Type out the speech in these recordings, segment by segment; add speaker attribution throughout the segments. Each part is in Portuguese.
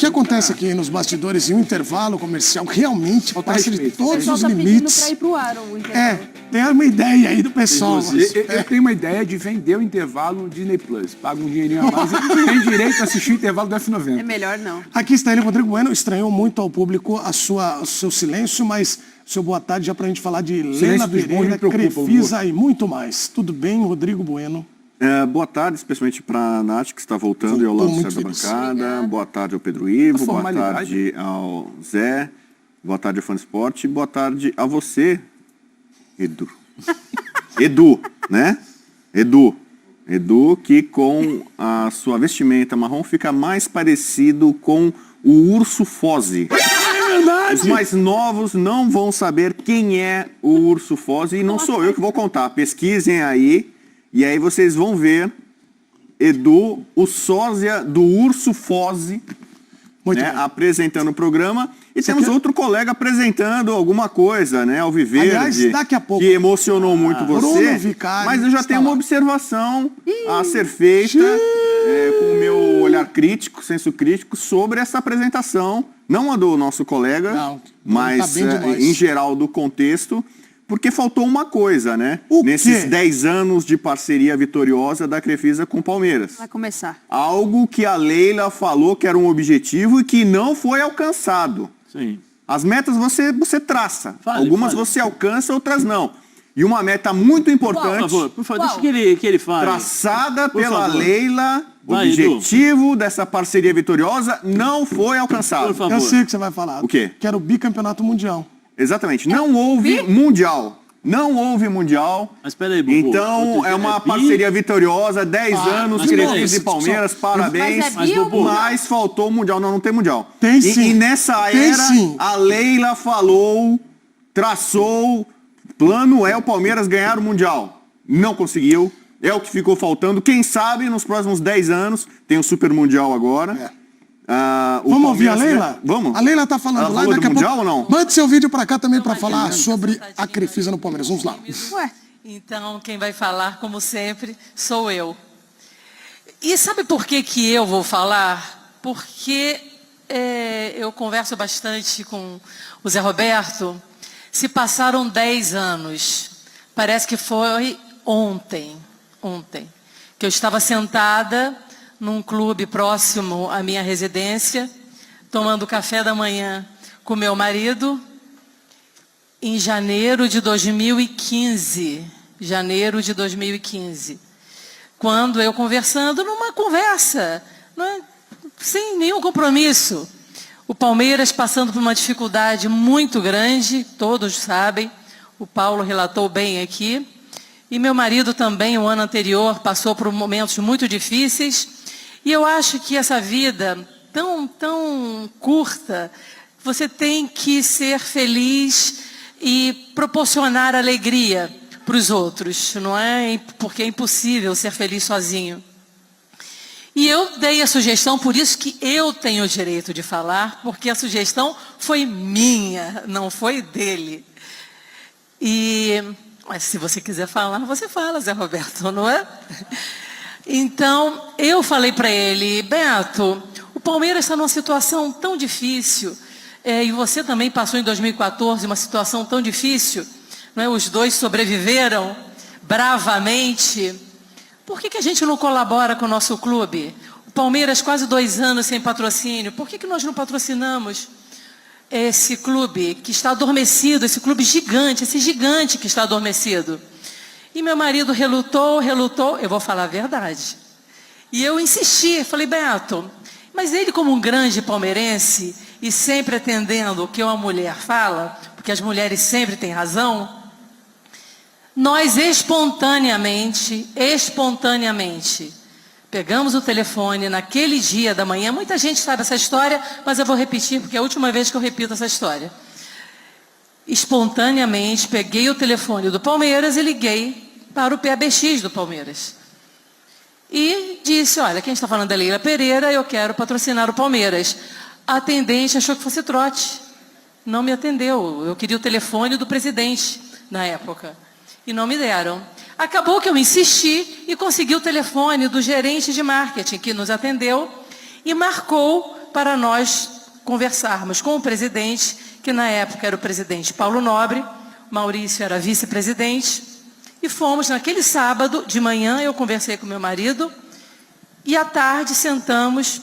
Speaker 1: que acontece aqui nos bastidores em um intervalo comercial realmente passa de todos os limites.
Speaker 2: Pra ir pro ar, o intervalo.
Speaker 1: Tem uma ideia aí do pessoal.
Speaker 3: Eu tenho uma ideia de vender o intervalo no Disney Plus. Paga um dinheirinho a mais e tem direito a assistir o intervalo do F90.
Speaker 2: É melhor não.
Speaker 1: Aqui está ele, Rodrigo Bueno. Estranhou muito ao público o seu silêncio, mas seu boa tarde já para a gente falar de Leila Pereira, Crefisa e muito mais. Tudo bem, Rodrigo Bueno?
Speaker 4: Boa tarde, especialmente para a Nath, que está voltando e ao lado do Zé da bancada.
Speaker 2: Obrigada.
Speaker 4: Boa tarde ao Pedro Ivo, boa tarde ao Zé, boa tarde ao Fã Esporte, boa tarde a você, Edu. Edu, né? Edu, que com a sua vestimenta marrom fica mais parecido com o urso Fozzie.
Speaker 1: É verdade!
Speaker 4: Os mais novos não vão saber quem é o urso Fozzie e não sou eu que vou contar. Pesquisem aí. E aí vocês vão ver Edu, o sósia do urso Fozzie, né, apresentando o programa. E temos outro colega apresentando alguma coisa, né, Alviverde,
Speaker 1: aliás, daqui a pouco,
Speaker 4: que emocionou muito você.
Speaker 1: Vicari,
Speaker 4: mas eu já tenho uma observação a ser feita com o meu olhar crítico, senso crítico, sobre essa apresentação. Não a do nosso colega, mas em geral do contexto. Porque faltou uma coisa, né? Nesses 10 anos de parceria vitoriosa da Crefisa com o Palmeiras.
Speaker 2: Vai começar.
Speaker 4: Algo que a Leila falou que era um objetivo e que não foi alcançado.
Speaker 5: Sim.
Speaker 4: As metas você traça. Algumas você alcança, outras não. E uma meta muito importante...
Speaker 5: Por favor, deixa que ele fale.
Speaker 4: Traçada pela Leila, o objetivo dessa parceria vitoriosa não foi alcançado.
Speaker 5: Por favor.
Speaker 1: Eu sei o que você vai falar.
Speaker 4: O quê?
Speaker 1: Que era o bicampeonato mundial.
Speaker 4: Exatamente. Não houve mundial. Não houve mundial.
Speaker 5: Mas peraí, Bubu.
Speaker 4: Então, é uma parceria vitoriosa, 10 anos, Crefisa e Palmeiras, parabéns. Mas faltou o mundial. Não tem mundial.
Speaker 1: Tem sim.
Speaker 4: E nessa era, a Leila falou, traçou, plano é o Palmeiras ganhar o mundial. Não conseguiu. É o que ficou faltando. Quem sabe, nos próximos 10 anos, tem o Super Mundial agora.
Speaker 1: Vamos ouvir a Leila?
Speaker 4: Vamos.
Speaker 1: A Leila tá falando lá,
Speaker 4: daqui
Speaker 1: daqui a pouco.
Speaker 4: Ou não?
Speaker 1: Mande seu vídeo para cá também para falar sobre a Crefisa no Palmeiras. Vamos lá.
Speaker 2: Ué.
Speaker 6: Então, quem vai falar, como sempre, sou eu. E sabe por que eu vou falar? Porque eu converso bastante com o Zé Roberto. Se passaram 10 anos. Parece que foi ontem, que eu estava sentada num clube próximo à minha residência, tomando café da manhã com meu marido, em janeiro de 2015. Janeiro de 2015. Quando eu conversando numa conversa, sem nenhum compromisso. O Palmeiras passando por uma dificuldade muito grande, todos sabem, o Paulo relatou bem aqui. E meu marido também, o ano anterior, passou por momentos muito difíceis. E eu acho que essa vida tão curta, você tem que ser feliz e proporcionar alegria para os outros, não é? Porque é impossível ser feliz sozinho. E eu dei a sugestão, por isso que eu tenho o direito de falar, porque a sugestão foi minha, não foi dele. Mas se você quiser falar, você fala, Zé Roberto, não é? Então, eu falei para ele, Beto, o Palmeiras está numa situação tão difícil, e você também passou em 2014 uma situação tão difícil, não é? Os dois sobreviveram bravamente. Por que a gente não colabora com o nosso clube? O Palmeiras quase 2 anos sem patrocínio, por que nós não patrocinamos esse clube que está adormecido, esse clube gigante, esse gigante que está adormecido? E meu marido relutou, eu vou falar a verdade. E eu insisti, falei, Beto, mas ele como um grande palmeirense, e sempre atendendo o que uma mulher fala, porque as mulheres sempre têm razão, nós espontaneamente, pegamos o telefone naquele dia da manhã, muita gente sabe essa história, mas eu vou repetir, porque é a última vez que eu repito essa história. Espontaneamente, peguei o telefone do Palmeiras e liguei para o PABX do Palmeiras. E disse, olha, quem está falando é Leila Pereira, eu quero patrocinar o Palmeiras. A atendente achou que fosse trote. Não me atendeu. Eu queria o telefone do presidente na época. E não me deram. Acabou que eu insisti e consegui o telefone do gerente de marketing, que nos atendeu, e marcou para nós conversarmos com o presidente, que na época era o presidente Paulo Nobre, Maurício era vice-presidente, e fomos naquele sábado de manhã, eu conversei com meu marido, e à tarde sentamos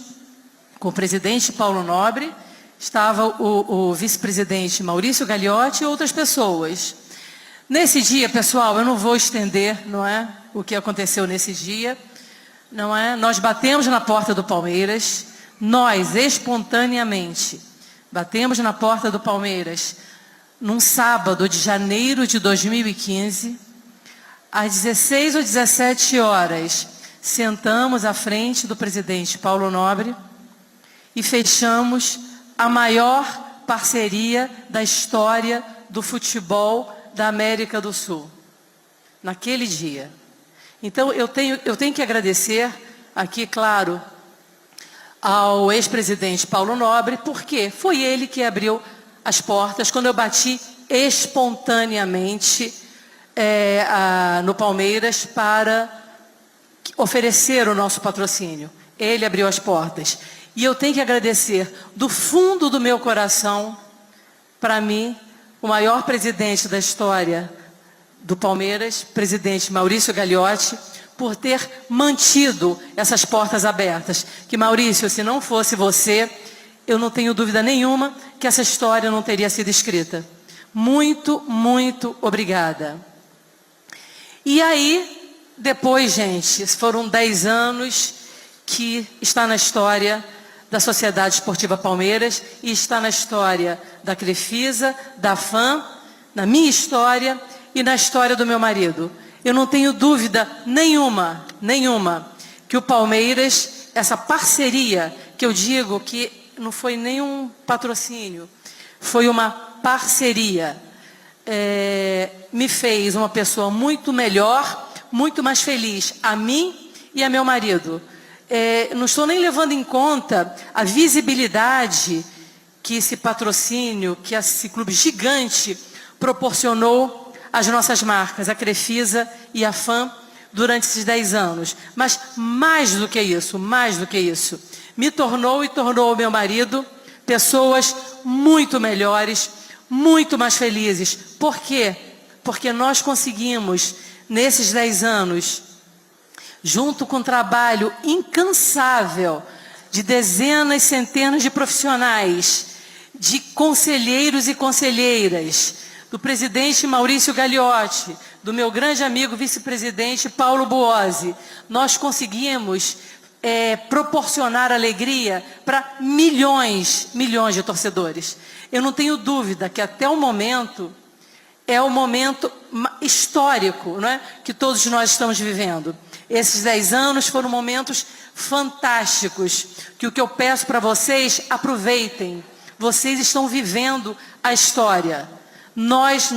Speaker 6: com o presidente Paulo Nobre, estava o vice-presidente Maurício Gagliotti e outras pessoas. Nesse dia, pessoal, eu não vou estender, não é, o que aconteceu nesse dia, não é? Nós batemos na porta do Palmeiras, nós, espontaneamente, batemos na porta do Palmeiras num sábado de janeiro de 2015, às 16 ou 17 horas, sentamos à frente do presidente Paulo Nobre e fechamos a maior parceria da história do futebol da América do Sul, naquele dia. Então, eu tenho que agradecer aqui, claro, ao ex-presidente Paulo Nobre, porque foi ele que abriu as portas quando eu bati espontaneamente no Palmeiras para oferecer o nosso patrocínio. Ele abriu as portas. E eu tenho que agradecer do fundo do meu coração, para mim, o maior presidente da história do Palmeiras, presidente Maurício Gagliotti, por ter mantido essas portas abertas. Que, Maurício, se não fosse você, eu não tenho dúvida nenhuma que essa história não teria sido escrita. Muito, muito obrigada. E aí, depois, gente, foram 10 anos que está na história da Sociedade Esportiva Palmeiras e está na história da Crefisa, da FAM, na minha história e na história do meu marido. Eu não tenho dúvida nenhuma, que o Palmeiras, essa parceria, que eu digo que não foi nenhum patrocínio, foi uma parceria, me fez uma pessoa muito melhor, muito mais feliz, a mim e a meu marido. Não estou nem levando em conta a visibilidade que esse patrocínio, que esse clube gigante proporcionou às nossas marcas, a Crefisa e a FAM, durante esses 10 anos. Mas mais do que isso, me tornou e tornou o meu marido pessoas muito melhores, muito mais felizes. Por quê? Porque nós conseguimos, nesses 10 anos, junto com um trabalho incansável de dezenas, centenas de profissionais, de conselheiros e conselheiras, do presidente Maurício Gagliotti, do meu grande amigo vice-presidente Paulo Buozzi, nós conseguimos proporcionar alegria para milhões de torcedores. Eu não tenho dúvida que até o momento é o momento histórico, não é, que todos nós estamos vivendo. Esses 10 anos foram momentos fantásticos, que o que eu peço para vocês, aproveitem. Vocês estão vivendo a história. Nós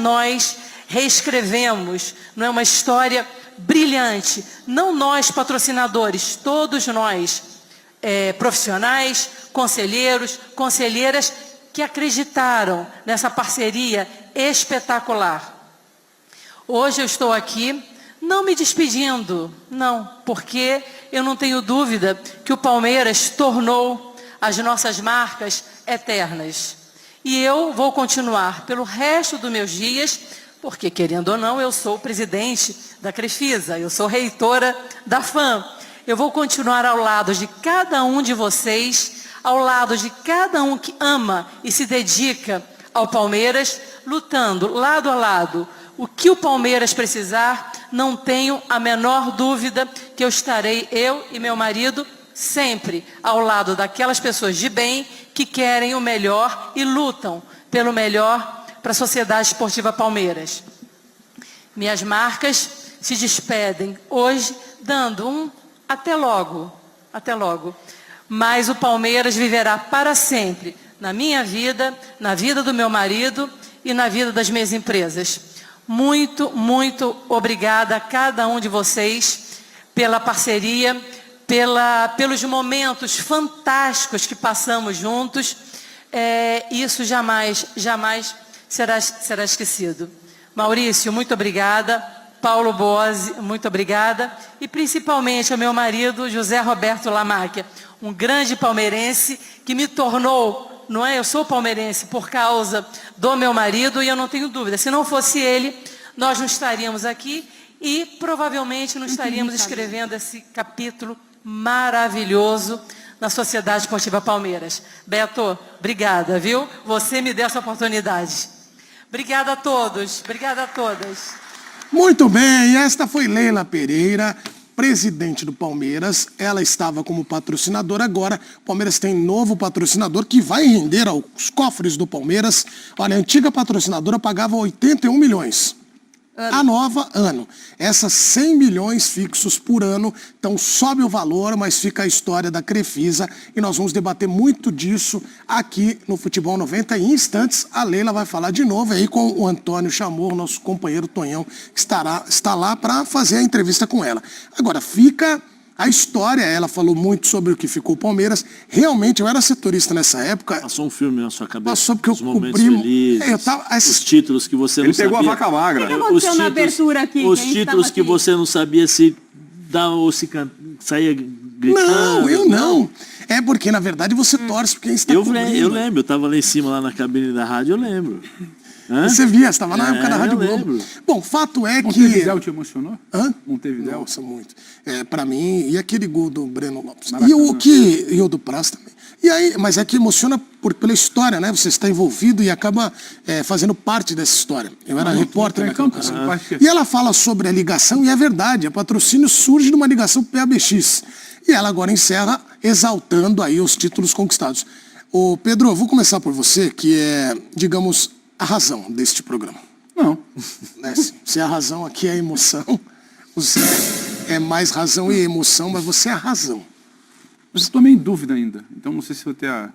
Speaker 6: reescrevemos, não é, uma história brilhante. Não nós, patrocinadores, todos nós, profissionais, conselheiros, conselheiras, que acreditaram nessa parceria espetacular. Hoje eu estou aqui, não me despedindo, não, porque eu não tenho dúvida que o Palmeiras tornou as nossas marcas eternas. E eu vou continuar pelo resto dos meus dias, porque, querendo ou não, eu sou presidente da Crefisa, eu sou reitora da FAM. Eu vou continuar ao lado de cada um de vocês, ao lado de cada um que ama e se dedica ao Palmeiras, lutando lado a lado. O que o Palmeiras precisar, não tenho a menor dúvida que eu estarei, eu e meu marido, sempre ao lado daquelas pessoas de bem que querem o melhor e lutam pelo melhor para a Sociedade Esportiva Palmeiras. Minhas marcas se despedem hoje dando até logo. Mas o Palmeiras viverá para sempre na minha vida, na vida do meu marido e na vida das minhas empresas. Muito, muito obrigada a cada um de vocês pela parceria, pelos momentos fantásticos que passamos juntos. Isso jamais será esquecido. Maurício, muito obrigada. Paulo Buozzi, muito obrigada. E principalmente ao meu marido, José Roberto Lamacchia. um grande palmeirense que me tornou, não é? Eu sou palmeirense por causa do meu marido e eu não tenho dúvida. Se não fosse ele, nós não estaríamos aqui e provavelmente não estaríamos escrevendo esse capítulo maravilhoso na Sociedade Esportiva Palmeiras. Beto, obrigada, viu? Você me deu essa oportunidade. Obrigada a todos, obrigada a todas.
Speaker 1: Muito bem, esta foi Leila Pereira, presidente do Palmeiras. Ela estava como patrocinadora, agora o Palmeiras tem novo patrocinador que vai render aos cofres do Palmeiras. Olha, a antiga patrocinadora pagava 81 milhões. A nova, ano. Essas 100 milhões fixos por ano, então sobe o valor, mas fica a história da Crefisa e nós vamos debater muito disso aqui no Futebol 90. Em instantes, a Leila vai falar de novo aí com o Antônio Chamor, nosso companheiro Tonhão, que está lá para fazer a entrevista com ela. Agora, fica a história, ela falou muito sobre o que ficou o Palmeiras. Realmente, eu era setorista nessa época.
Speaker 5: Passou um filme na sua cabeça.
Speaker 1: Passou porque
Speaker 5: os
Speaker 1: eu
Speaker 5: momentos
Speaker 1: cobri...
Speaker 5: felizes, os títulos que você não sabia.
Speaker 4: Ele pegou a vaca magra.
Speaker 2: O que aconteceu na abertura aqui?
Speaker 5: Os títulos que você não sabia se dá ou se saía gritando.
Speaker 1: Não, eu não. É porque, na verdade, você torce porque está cobrindo.
Speaker 5: Eu lembro, eu estava lá em cima, lá na cabine da rádio, eu lembro.
Speaker 1: Você via, você estava na época da Rádio Globo.
Speaker 5: Lembro.
Speaker 1: Bom, fato é que...
Speaker 3: Montevidéu te emocionou?
Speaker 1: Hã?
Speaker 3: Montevidéu?
Speaker 1: Nossa, muito. Pra mim, e aquele gol do Breno Lopes.
Speaker 3: Maracanã.
Speaker 1: E o do Praça também. E aí, mas é que emociona pela história, né? Você está envolvido e acaba fazendo parte dessa história. Eu era repórter naquela ocasião. E ela fala sobre a ligação, e é verdade, a patrocínio surge de uma ligação PABX. E ela agora encerra exaltando aí os títulos conquistados. Ô Pedro, eu vou começar por você, que é, digamos, a razão deste programa.
Speaker 3: Não.
Speaker 1: Se a razão aqui é a emoção, o Zé é mais razão e emoção, mas você é a razão.
Speaker 3: Mas eu estou meio em dúvida ainda, então não sei se vou ter a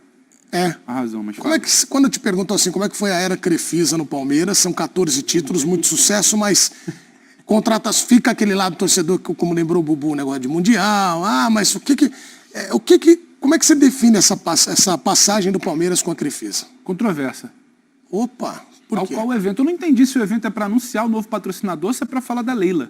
Speaker 3: razão. Mas
Speaker 1: como é que, quando eu te pergunto assim, como é que foi a era Crefisa no Palmeiras, são 14 títulos, muito sucesso, mas fica aquele lado torcedor, como lembrou o Bubu, o negócio de Mundial, mas como é que você define essa passagem do Palmeiras com a Crefisa?
Speaker 3: Controversa.
Speaker 1: Opa, por quê?
Speaker 3: Qual o evento? Eu não entendi se o evento é para anunciar o novo patrocinador ou se é para falar da Leila.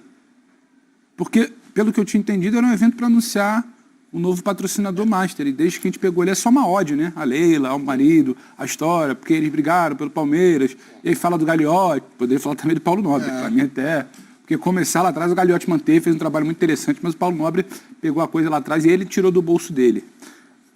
Speaker 3: Porque, pelo que eu tinha entendido, era um evento para anunciar o novo patrocinador master. E desde que a gente pegou ele é só uma ode, né? A Leila, o marido, a história, porque eles brigaram pelo Palmeiras. E aí fala do Gagliotti, poderia falar também do Paulo Nobre, para mim até. Porque começar lá atrás, o Gagliotti manteve, fez um trabalho muito interessante, mas o Paulo Nobre pegou a coisa lá atrás e ele tirou do bolso dele.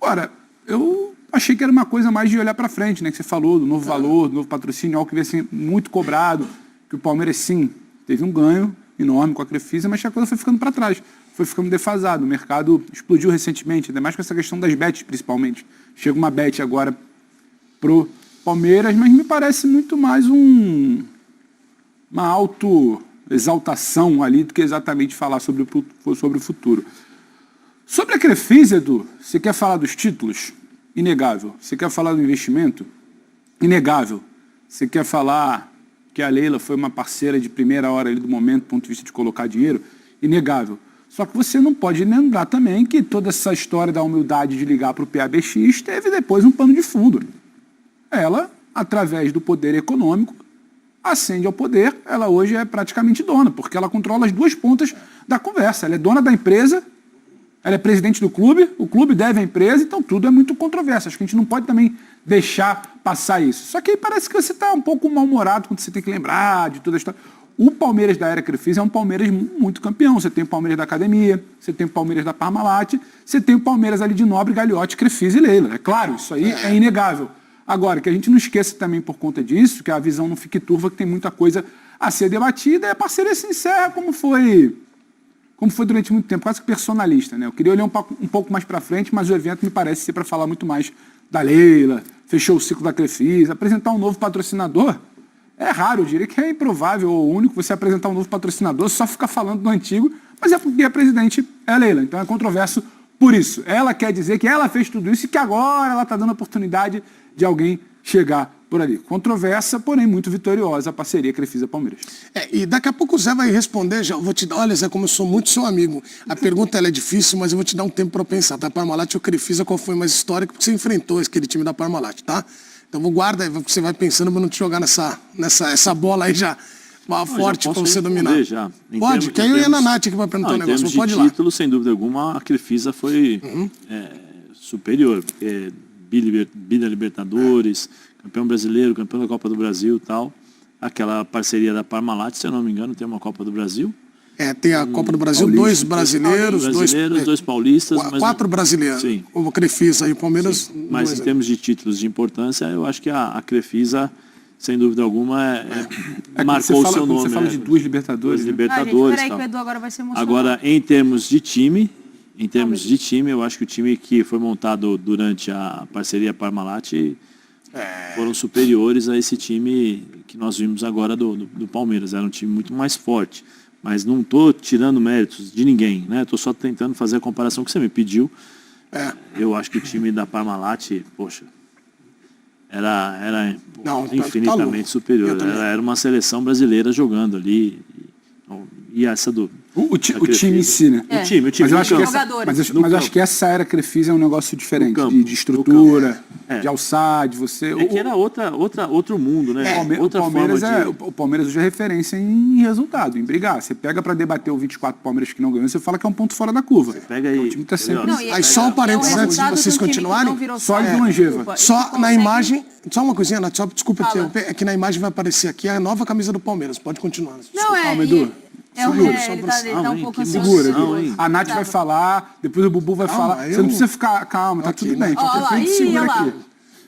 Speaker 3: Ora, eu achei que era uma coisa mais de olhar para frente, né? Que você falou do novo valor, do novo patrocínio, algo que ia ser muito cobrado, que o Palmeiras, sim, teve um ganho enorme com a Crefisa, mas que a coisa foi ficando para trás, foi ficando defasado. O mercado explodiu recentemente, ainda mais com essa questão das bets, principalmente. Chega uma bet agora pro Palmeiras, mas me parece muito mais uma autoexaltação ali do que exatamente falar sobre o futuro. Sobre a Crefisa, Edu, você quer falar dos títulos? Inegável. Você quer falar do investimento? Inegável. Você quer falar que a Leila foi uma parceira de primeira hora ali do momento, do ponto de vista de colocar dinheiro? Inegável. Só que você não pode lembrar também que toda essa história da humildade de ligar para o PABX teve depois um pano de fundo. Ela, através do poder econômico, ascende ao poder, ela hoje é praticamente dona, porque ela controla as duas pontas da conversa. Ela é dona da empresa, ela é presidente do clube, o clube deve à empresa, então tudo é muito controverso. Acho que a gente não pode também deixar passar isso. Só que aí parece que você está um pouco mal-humorado quando você tem que lembrar de toda a história. O Palmeiras da era Crefisa é um Palmeiras muito campeão. Você tem o Palmeiras da Academia, você tem o Palmeiras da Parmalat, você tem o Palmeiras ali de Nobre, Gagliotti, Crefisa e Leila. É claro, isso aí é inegável. Agora, que a gente não esqueça também por conta disso, que a visão não fique turva, que tem muita coisa a ser debatida, e a parceria se encerra como foi durante muito tempo, quase que personalista, né? Eu queria olhar um pouco mais para frente, mas o evento me parece ser para falar muito mais da Leila, fechou o ciclo da Crefisa, apresentar um novo patrocinador. É raro, eu diria que é improvável ou único você apresentar um novo patrocinador, só ficar falando do antigo, mas é porque a presidente é a Leila, então é controverso por isso. Ela quer dizer que ela fez tudo isso e que agora ela está dando a oportunidade de alguém chegar por ali. Controversa, porém muito vitoriosa a parceria Crefisa-Palmeiras.
Speaker 1: E daqui a pouco o Zé vai responder, já vou te dar, olha Zé, como eu sou muito seu amigo, a pergunta ela é difícil, mas eu vou te dar um tempo para pensar, tá? Parmalat ou Crefisa, qual foi mais histórico, porque você enfrentou aquele time da Parmalat, tá? Então guarda aí, você vai pensando para não te jogar essa bola aí já forte para você dominar.
Speaker 5: Já.
Speaker 1: Pode, que aí eu ia na Nath aqui para perguntar um negócio, mas pode ir lá.
Speaker 5: Título, sem dúvida alguma, a Crefisa foi superior, porque Bida Libertadores, campeão brasileiro, campeão da Copa do Brasil e tal. Aquela parceria da Parmalat, se eu não me engano, tem uma Copa do Brasil.
Speaker 1: Tem a Copa do Brasil, dois brasileiros,
Speaker 5: dois paulistas.
Speaker 1: Quatro brasileiros.
Speaker 5: Sim.
Speaker 1: O Crefisa e o Palmeiras.
Speaker 5: Sim. Mas em termos de títulos de importância, eu acho que a Crefisa, sem dúvida alguma, marcou o seu nome.
Speaker 3: Você fala de duas Libertadores.
Speaker 5: Libertadores.
Speaker 2: Peraí que o Edu agora vai ser emocionado.
Speaker 5: Agora, em termos de time, eu acho que o time que foi montado durante a parceria Parmalat foram superiores a esse time que nós vimos agora do Palmeiras. Era um time muito mais forte. Mas não estou tirando méritos de ninguém, né? Estou só tentando fazer a comparação que você me pediu. Eu acho que o time da Parmalat, poxa, era infinitamente superior. Era uma seleção brasileira jogando ali. E essa do...
Speaker 3: O time em si, né?
Speaker 5: O time.
Speaker 3: Mas eu acho que essa era Crefisa é um negócio diferente. De estrutura, de alçar, de você...
Speaker 5: que era outro mundo, né?
Speaker 3: O Palmeiras hoje é referência em resultado, em brigar. Você pega para debater o 24 Palmeiras que não ganhou, você fala que é um ponto fora da curva. Você
Speaker 5: pega aí.
Speaker 3: Então, o time tá sempre...
Speaker 1: Aí só um parênteses antes de vocês continuarem.
Speaker 3: Sólido e longeva.
Speaker 1: Só na imagem... Só uma coisinha, Nath, desculpa interromper. É que na imagem vai aparecer aqui a nova camisa do Palmeiras. Pode continuar.
Speaker 2: Não,
Speaker 3: Edu.
Speaker 2: Ele tá um pouco ansioso.
Speaker 3: Segura, a Nath vai falar, depois o Bubu vai falar. Você não precisa ficar calma, tá tudo bem.
Speaker 2: Segura aqui.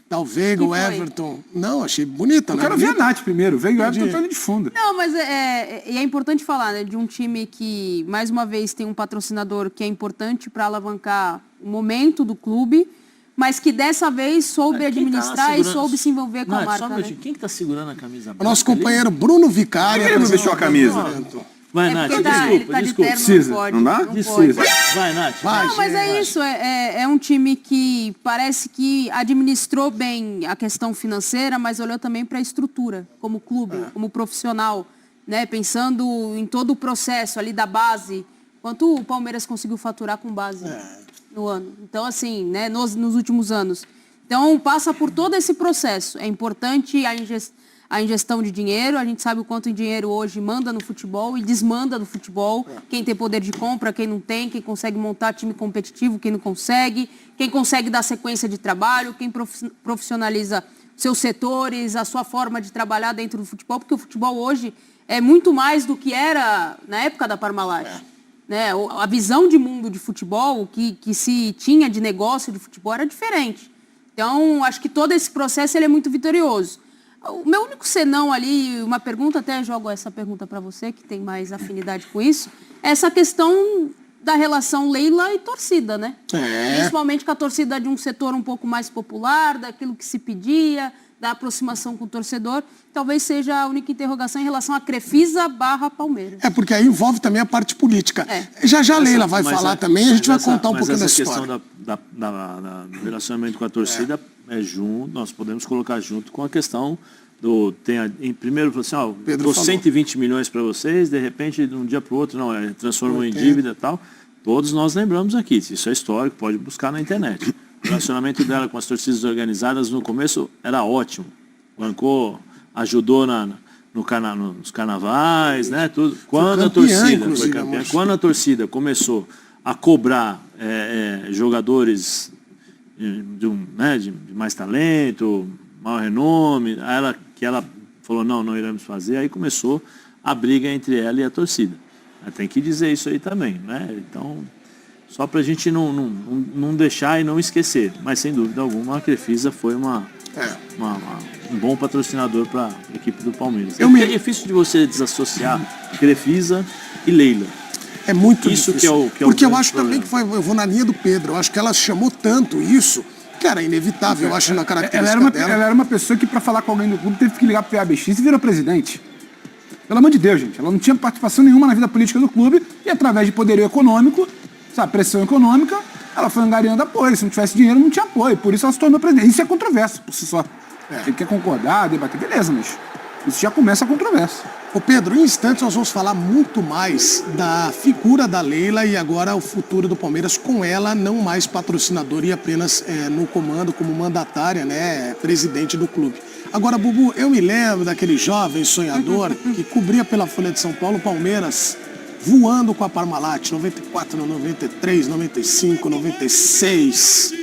Speaker 1: Tá o Veiga, o Everton. Não, achei bonita, né?
Speaker 3: Eu quero ver a Nath primeiro. O Veiga e o Everton estão indo de fundo.
Speaker 2: Não, mas é importante falar, né, de um time que, mais uma vez, tem um patrocinador que é importante para alavancar o momento do clube, mas que dessa vez soube administrar e soube se envolver com a marca. Né?
Speaker 5: Quem que tá segurando a camisa branca?
Speaker 1: O nosso companheiro Bruno Vicari.
Speaker 4: Ele não vestiu a camisa.
Speaker 5: Vai, Nath, desculpa.
Speaker 3: Precisa.
Speaker 4: Não dá?
Speaker 3: Precisa.
Speaker 5: Vai, Nath.
Speaker 2: Não, mas é isso. É um time que parece que administrou bem a questão financeira, mas olhou também para a estrutura, como clube, como profissional, né? Pensando em todo o processo ali da base. Quanto o Palmeiras conseguiu faturar com base no ano. Então, assim, né, nos últimos anos. Então, passa por todo esse processo. É importante a ingestão de dinheiro. A gente sabe o quanto o dinheiro hoje manda no futebol e desmanda do futebol. Quem tem poder de compra, quem não tem, quem consegue montar time competitivo, quem não consegue, quem consegue dar sequência de trabalho, quem profissionaliza seus setores, a sua forma de trabalhar dentro do futebol, porque o futebol hoje é muito mais do que era na época da Parmalat. Né? A visão de mundo de futebol, que se tinha de negócio de futebol, era diferente. Então, acho que todo esse processo ele é muito vitorioso. O meu único senão ali, uma pergunta, até jogo essa pergunta para você, que tem mais afinidade com isso, é essa questão da relação Leila e torcida, né? Principalmente com a torcida de um setor um pouco mais popular, daquilo que se pedia, da aproximação com o torcedor, talvez seja a única interrogação em relação a Crefisa / Palmeiras.
Speaker 1: Porque aí envolve também a parte política. Já a Leila vai falar também, a gente vai contar um pouquinho da história.
Speaker 5: Mas essa questão do relacionamento com a torcida junto, nós podemos colocar junto com a questão em primeiro, assim, dou 120 milhões para vocês, de repente, de um dia para o outro, transformam em dívida e tal. Todos nós lembramos aqui, isso é histórico, pode buscar na internet. O relacionamento dela com as torcidas organizadas no começo era ótimo. Bancou, ajudou nos carnavais, né? Tudo. Quando a torcida começou a cobrar jogadores de mais talento, maior renome, ela falou, não iremos fazer, aí começou a briga entre ela e a torcida. Tem que dizer isso aí também, né? Então, só para a gente não deixar e não esquecer. Mas, sem dúvida alguma, a Crefisa foi um bom patrocinador para a equipe do Palmeiras. É difícil de você desassociar Crefisa e Leila.
Speaker 1: É muito
Speaker 5: isso
Speaker 1: difícil.
Speaker 5: Que é
Speaker 1: porque eu acho também que eu vou na linha do Pedro. Eu acho que ela chamou tanto isso que era inevitável, eu acho, na característica dela.
Speaker 3: Ela era uma pessoa que, para falar com alguém do clube, teve que ligar para o PABX e virou presidente. Pelo amor de Deus, gente. Ela não tinha participação nenhuma na vida política do clube e, através de poderio econômico, pressão econômica, ela foi angariando apoio. Se não tivesse dinheiro, não tinha apoio. Por isso ela se tornou presidente. Isso é controverso por si só. Ele quer concordar, debater, beleza, mas isso já começa a controvérsia.
Speaker 1: Ô Pedro, em instantes nós vamos falar muito mais da figura da Leila e agora o futuro do Palmeiras com ela, não mais patrocinador e apenas no comando como mandatária, né, presidente do clube. Agora, Bubu, eu me lembro daquele jovem sonhador que cobria pela Folha de São Paulo o Palmeiras voando com a Parmalat, 94, 93, 95, 96.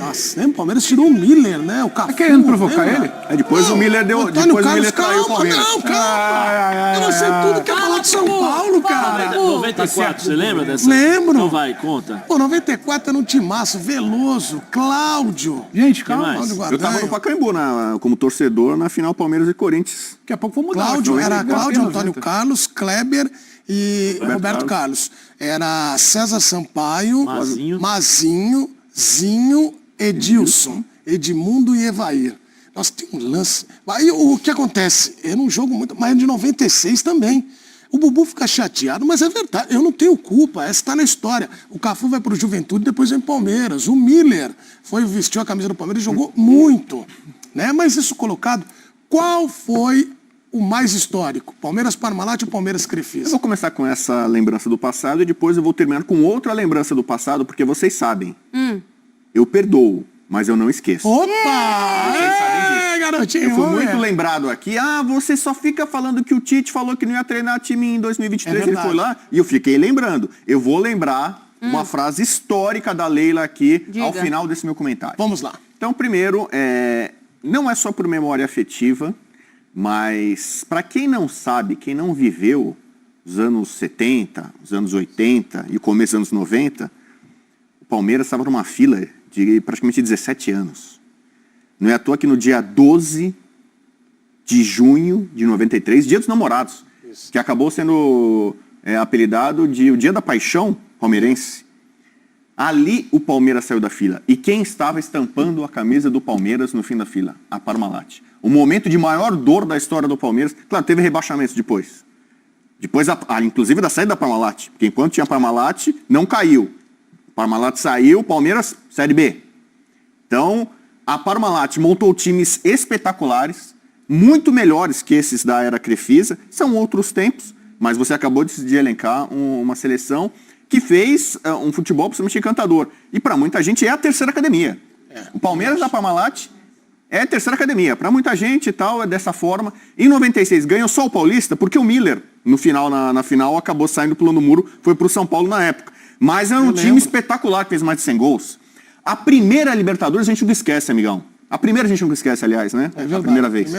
Speaker 1: Nossa, né? O Palmeiras tirou o Miller, né? O Cafu,
Speaker 3: Tá querendo provocar ele?
Speaker 4: Depois o Miller deu. Depois o Miller traiu o Palmeiras.
Speaker 1: Não, calma. Eu não sei tudo que é falar de São Paulo, cara.
Speaker 5: 94, você lembra dessa?
Speaker 1: Lembro.
Speaker 5: Então vai, conta.
Speaker 1: Pô, 94 era um timaço. Veloso, Cláudio.
Speaker 3: Gente,
Speaker 5: Quem
Speaker 3: calma.
Speaker 5: mais?
Speaker 1: Cláudio
Speaker 4: Eu tava no
Speaker 1: Guardanha.
Speaker 4: Pacaembu como torcedor na final Palmeiras e Corinthians.
Speaker 3: Daqui a pouco vou mudar.
Speaker 1: Cláudio, era
Speaker 3: Agora
Speaker 1: Cláudio,
Speaker 3: tem
Speaker 1: Antônio
Speaker 3: 90.
Speaker 1: Carlos, Kleber e Roberto Carlos. Era César Sampaio, Mazinho, Zinho, Edilson, Edmundo e Evair. Nossa, tem um lance. Aí o que acontece? Eu não jogo muito, mas de 96 também. O Bubu fica chateado, mas é verdade, eu não tenho culpa, essa está na história. O Cafu vai para o Juventude, depois vem Palmeiras. O Miller vestiu a camisa do Palmeiras e jogou muito. Né? Mas isso colocado, qual foi o mais histórico? Palmeiras Parmalat ou Palmeiras Crefisa?
Speaker 4: Eu vou começar com essa lembrança do passado e depois eu vou terminar com outra lembrança do passado, porque vocês sabem. Eu perdoo, mas eu não esqueço.
Speaker 1: Opa!
Speaker 4: Vocês sabem disso.
Speaker 1: Garotinho,
Speaker 4: Eu fui
Speaker 1: vamos
Speaker 4: muito
Speaker 1: ver.
Speaker 4: lembrado aqui. Você só fica falando que o Tite falou que não ia treinar time em 2023. Ele
Speaker 1: verdade.
Speaker 4: foi lá e eu fiquei lembrando. Eu vou lembrar uma frase histórica da Leila aqui
Speaker 2: Diga.
Speaker 4: ao final desse meu comentário.
Speaker 1: Vamos lá.
Speaker 4: Então, primeiro, não é só por memória afetiva, mas para quem não sabe, quem não viveu os anos 70, os anos 80 e o começo dos anos 90, o Palmeiras estava numa fila de praticamente 17 anos. Não é à toa que no dia 12 de junho de 93, Dia dos Namorados, que acabou sendo apelidado de o Dia da Paixão palmeirense, ali o Palmeiras saiu da fila. E quem estava estampando a camisa do Palmeiras no fim da fila? A Parmalat. O momento de maior dor da história do Palmeiras. Claro, teve rebaixamentos depois. Depois, inclusive, da saída da Parmalat. Porque enquanto tinha Parmalat, não caiu. Parmalat saiu, Palmeiras, Série B. Então, a Parmalat montou times espetaculares, muito melhores que esses da era Crefisa. São outros tempos, mas você acabou de elencar uma seleção que fez um futebol absolutamente encantador. E para muita gente é a terceira academia. O Palmeiras da Parmalat é a terceira academia. Para muita gente e tal, é dessa forma. Em 96 ganhou só o Paulista, porque o Miller, no final, na final, acabou saindo pulando o muro, foi para o São Paulo na época. Mas era um time espetacular, que fez mais de 100 gols. A primeira Libertadores a gente não esquece, amigão. A primeira a gente nunca esquece, aliás, né?
Speaker 1: É verdade.
Speaker 4: A primeira vez.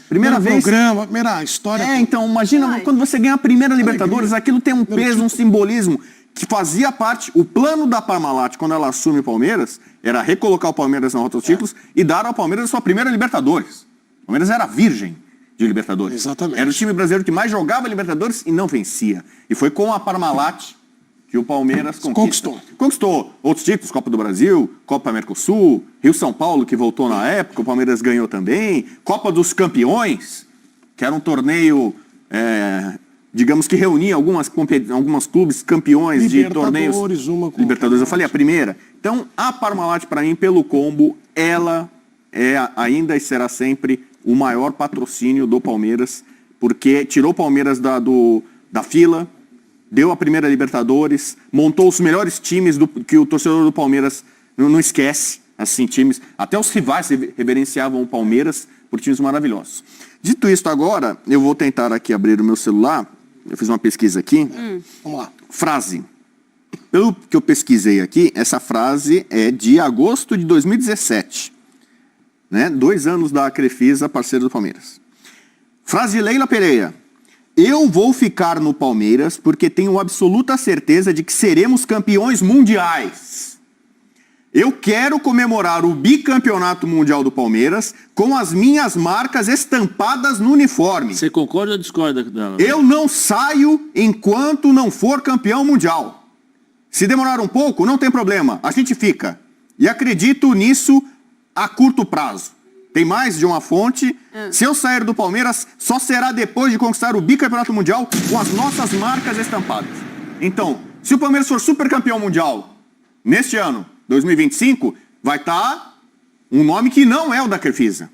Speaker 1: Primeiro
Speaker 4: vez.
Speaker 1: Programa, primeira história.
Speaker 4: Então, imagina quando você ganha a primeira Libertadores, aquilo tem um peso, um simbolismo que fazia parte. O plano da Parmalat, quando ela assume o Palmeiras, era recolocar o Palmeiras na rota dos títulos e dar ao Palmeiras a sua primeira Libertadores. O Palmeiras era virgem de Libertadores.
Speaker 1: Exatamente.
Speaker 4: Era o time brasileiro que mais jogava Libertadores e não vencia. E foi com a Parmalat que o Palmeiras conquistou outros títulos, Copa do Brasil, Copa Mercosul, Rio-São Paulo, que voltou na época, o Palmeiras ganhou também, Copa dos Campeões, que era um torneio, digamos que reunia algumas clubes campeões de torneios. Libertadores, eu falei a primeira. Então, a Parmalat, para mim, pelo combo, ela ainda será sempre o maior patrocínio do Palmeiras, porque tirou o Palmeiras da fila, deu a primeira Libertadores, montou os melhores times que o torcedor do Palmeiras não esquece, assim, times, até os rivais reverenciavam o Palmeiras por times maravilhosos. Dito isso agora, eu vou tentar aqui abrir o meu celular, eu fiz uma pesquisa aqui.
Speaker 1: Vamos lá.
Speaker 4: Frase. Pelo que eu pesquisei aqui, essa frase é de agosto de 2017, né? 2 anos da Crefisa, parceiro do Palmeiras. Frase de Leila Pereira. Eu vou ficar no Palmeiras porque tenho absoluta certeza de que seremos campeões mundiais. Eu quero comemorar o bicampeonato mundial do Palmeiras com as minhas marcas estampadas no uniforme.
Speaker 5: Você concorda ou discorda dela?
Speaker 4: Eu não saio enquanto não for campeão mundial. Se demorar um pouco, não tem problema, a gente fica. E acredito nisso a curto prazo. Tem mais de uma fonte. Se eu sair do Palmeiras, só será depois de conquistar o bicampeonato mundial com as nossas marcas estampadas. Então, se o Palmeiras for super campeão mundial neste ano, 2025, vai estar um nome que não é o da Crefisa,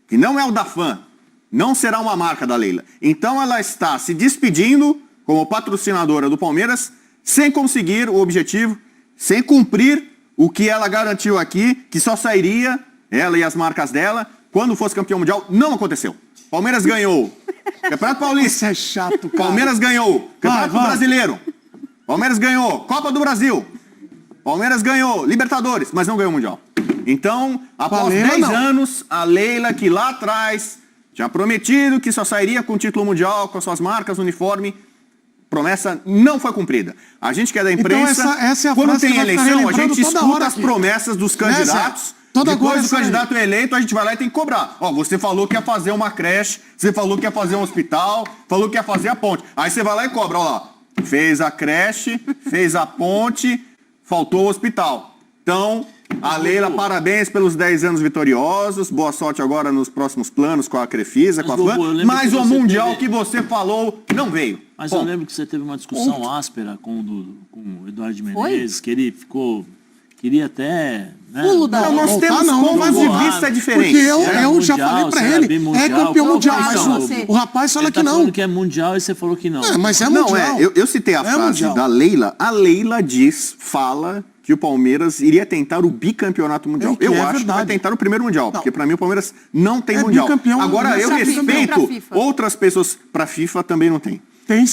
Speaker 4: que não é o da FAM, não será uma marca da Leila. Então ela está se despedindo como patrocinadora do Palmeiras sem conseguir o objetivo, sem cumprir o que ela garantiu aqui, que só sairia ela e as marcas dela, quando fosse campeão mundial. Não aconteceu. Palmeiras ganhou Campeonato Paulista.
Speaker 1: Isso é chato, cara.
Speaker 4: Palmeiras ganhou Campeonato Brasileiro. Palmeiras ganhou Copa do Brasil. Palmeiras ganhou Libertadores, mas não ganhou Mundial. Então, após 10 anos, a Leila, que lá atrás tinha prometido que só sairia com o título mundial, com as suas marcas, uniforme, promessa não foi cumprida. A gente que é da imprensa,
Speaker 1: então essa é a
Speaker 4: quando tem
Speaker 1: que
Speaker 4: eleição, a gente escuta as
Speaker 1: aqui.
Speaker 4: promessas dos candidatos. Depois do candidato eleito, a gente vai lá e tem que cobrar. Ó, você falou que ia fazer uma creche, você falou que ia fazer um hospital, falou que ia fazer a ponte. Aí você vai lá e cobra, ó lá. Fez a creche, fez a ponte, faltou o hospital. Então, a Leila, parabéns pelos 10 anos vitoriosos. Boa sorte agora nos próximos planos com a Crefisa, com a FLAM. Mas o Mundial que você falou não veio.
Speaker 5: Mas eu lembro que você teve uma discussão áspera com o Eduardo de Menezes, que ele queria até... Né?
Speaker 4: Nós temos pontos de vista diferentes.
Speaker 1: Porque eu já falei pra ele, é campeão mundial, mas o rapaz fala que não.
Speaker 5: Ele tá falando que é mundial e você falou que não.
Speaker 1: Mas é mundial.
Speaker 4: Eu citei a frase da Leila. A Leila fala que o Palmeiras iria tentar o bicampeonato mundial. Eu acho que vai tentar o primeiro mundial, porque pra mim o Palmeiras não tem mundial. Agora, eu respeito outras pessoas. Pra FIFA também não tem.
Speaker 1: Tem.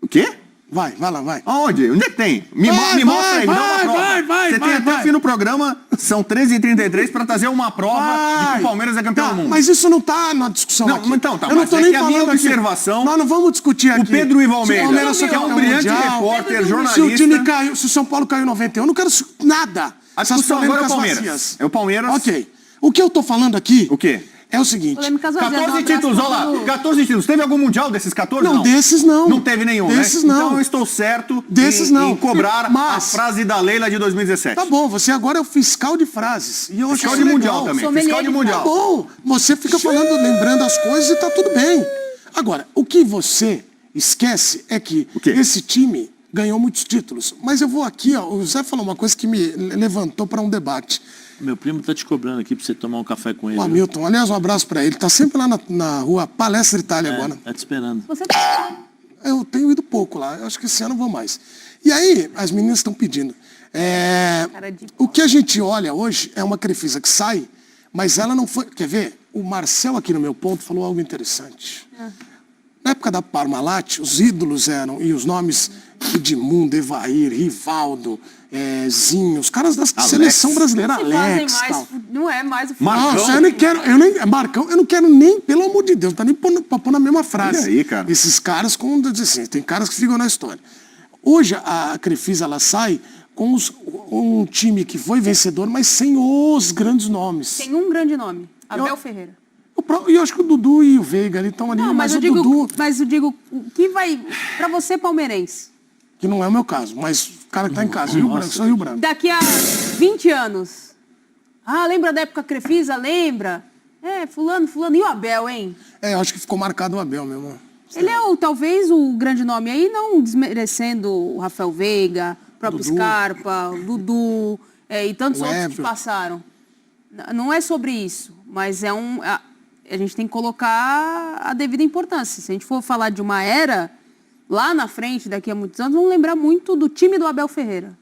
Speaker 4: O quê?
Speaker 1: Vai lá, vai.
Speaker 4: Onde? Onde é que tem? Me mostra aí, me dá uma prova. Você tem até o fim do programa, são 13h33 para trazer uma prova de que o Palmeiras é campeão do mundo.
Speaker 1: Mas isso não tá na discussão aqui.
Speaker 4: Então, tá.
Speaker 1: Eu não tô nem falando
Speaker 4: a minha observação...
Speaker 1: Nós não vamos discutir aqui.
Speaker 4: O Pedro Ivo Almeida, que é um brilhante repórter, jornalista...
Speaker 1: Se o time caiu, se o São Paulo caiu em 91, eu não quero nada.
Speaker 4: A discussão agora é o Palmeiras. É o Palmeiras...
Speaker 1: Ok. O que eu tô falando aqui...
Speaker 4: O quê?
Speaker 1: É o seguinte...
Speaker 4: 14 títulos, olha lá. 14 títulos. Teve algum mundial desses 14?
Speaker 1: Não, desses não.
Speaker 4: Não teve nenhum,
Speaker 1: desses
Speaker 4: né?
Speaker 1: não.
Speaker 4: Então eu estou certo em cobrar a frase da Leila de 2017.
Speaker 1: Tá bom, você agora é o fiscal de frases. E eu
Speaker 4: fiscal de mundial também. Fiscal de mundial.
Speaker 1: Tá bom, você fica falando, lembrando as coisas e tá tudo bem. Agora, o que você esquece é que esse time ganhou muitos títulos. Mas eu vou aqui, ó, o Zé falou uma coisa que me levantou para um debate.
Speaker 5: Meu primo tá te cobrando aqui pra você tomar um café com ele.
Speaker 1: O Hamilton, aliás, um abraço pra ele. Tá sempre lá na rua Palestra Itália agora.
Speaker 5: Tá te esperando.
Speaker 2: Você tá...
Speaker 1: Eu tenho ido pouco lá. Eu acho que esse ano eu vou mais. E aí, as meninas estão pedindo. O que a gente olha hoje é uma Crefisa que sai, mas ela não foi... Quer ver? O Marcel aqui no meu ponto falou algo interessante. Na época da Parmalat, os ídolos eram, e os nomes Edmundo, Evair, Rivaldo, Zinho, os caras da seleção brasileira, Alex.
Speaker 2: Não é mais o
Speaker 1: Marcão. Marcão, eu não quero nem, pelo amor de Deus, não tá nem pra pôr na mesma frase.
Speaker 4: Olha aí, cara.
Speaker 1: Esses caras, assim, tem caras que ficam na história. Hoje a Crefisa, ela sai com um time que foi vencedor, mas sem os grandes nomes.
Speaker 2: Tem um grande nome, Abel Ferreira.
Speaker 1: E eu acho que o Dudu e o Veiga ali estão ali,
Speaker 2: não, mas eu digo, o que vai, pra você, palmeirense?
Speaker 1: Que não é o meu caso, mas o cara que tá em casa, só Rio Branco.
Speaker 2: Daqui a 20 anos. Lembra da época Crefisa? Lembra? Fulano, e o Abel, hein?
Speaker 1: Eu acho que ficou marcado o Abel mesmo.
Speaker 2: Ele é talvez o grande nome aí, não desmerecendo o Rafael Veiga, o próprio Scarpa, o Dudu, e tantos outros que passaram. Não é sobre isso, mas a gente tem que colocar a devida importância. Se a gente for falar de uma era, lá na frente, daqui a muitos anos, vamos lembrar muito do time do Abel Ferreira.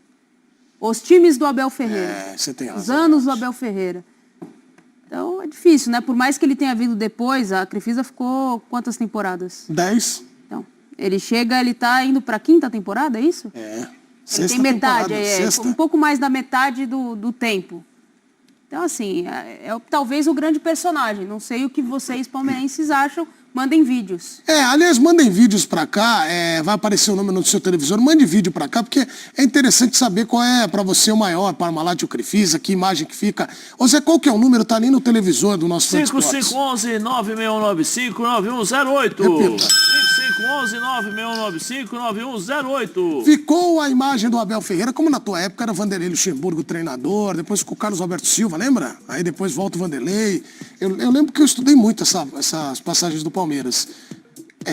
Speaker 2: Os times do Abel Ferreira.
Speaker 1: Você tem razão.
Speaker 2: Os anos do Abel Ferreira. Então, é difícil, né? Por mais que ele tenha vindo depois, a Crefisa ficou quantas temporadas?
Speaker 1: 10.
Speaker 2: Então, ele tá indo pra 5ª temporada, é isso?
Speaker 1: Sexta
Speaker 2: tem metade,
Speaker 1: sexta.
Speaker 2: um pouco mais da metade do tempo. Então, assim, talvez o grande personagem. Não sei o que vocês, palmeirenses, acham. Mandem vídeos.
Speaker 1: Aliás, mandem vídeos pra cá. Vai aparecer o nome no seu televisor. Mande vídeo pra cá, porque é interessante saber qual é pra você o maior Parmalat ou Crefisa, que imagem que fica. Ou seja, qual que é o número? Tá ali no televisor do nosso
Speaker 5: 5511-9695-9108.
Speaker 1: Repita.
Speaker 5: 5511-9695-9108.
Speaker 1: Ficou a imagem do Abel Ferreira, como na tua época era Vanderlei Luxemburgo treinador, depois ficou o Carlos Alberto Silva, lembra? Aí depois volta o Vanderlei. Eu lembro que eu estudei muito essas passagens do Palmeiras.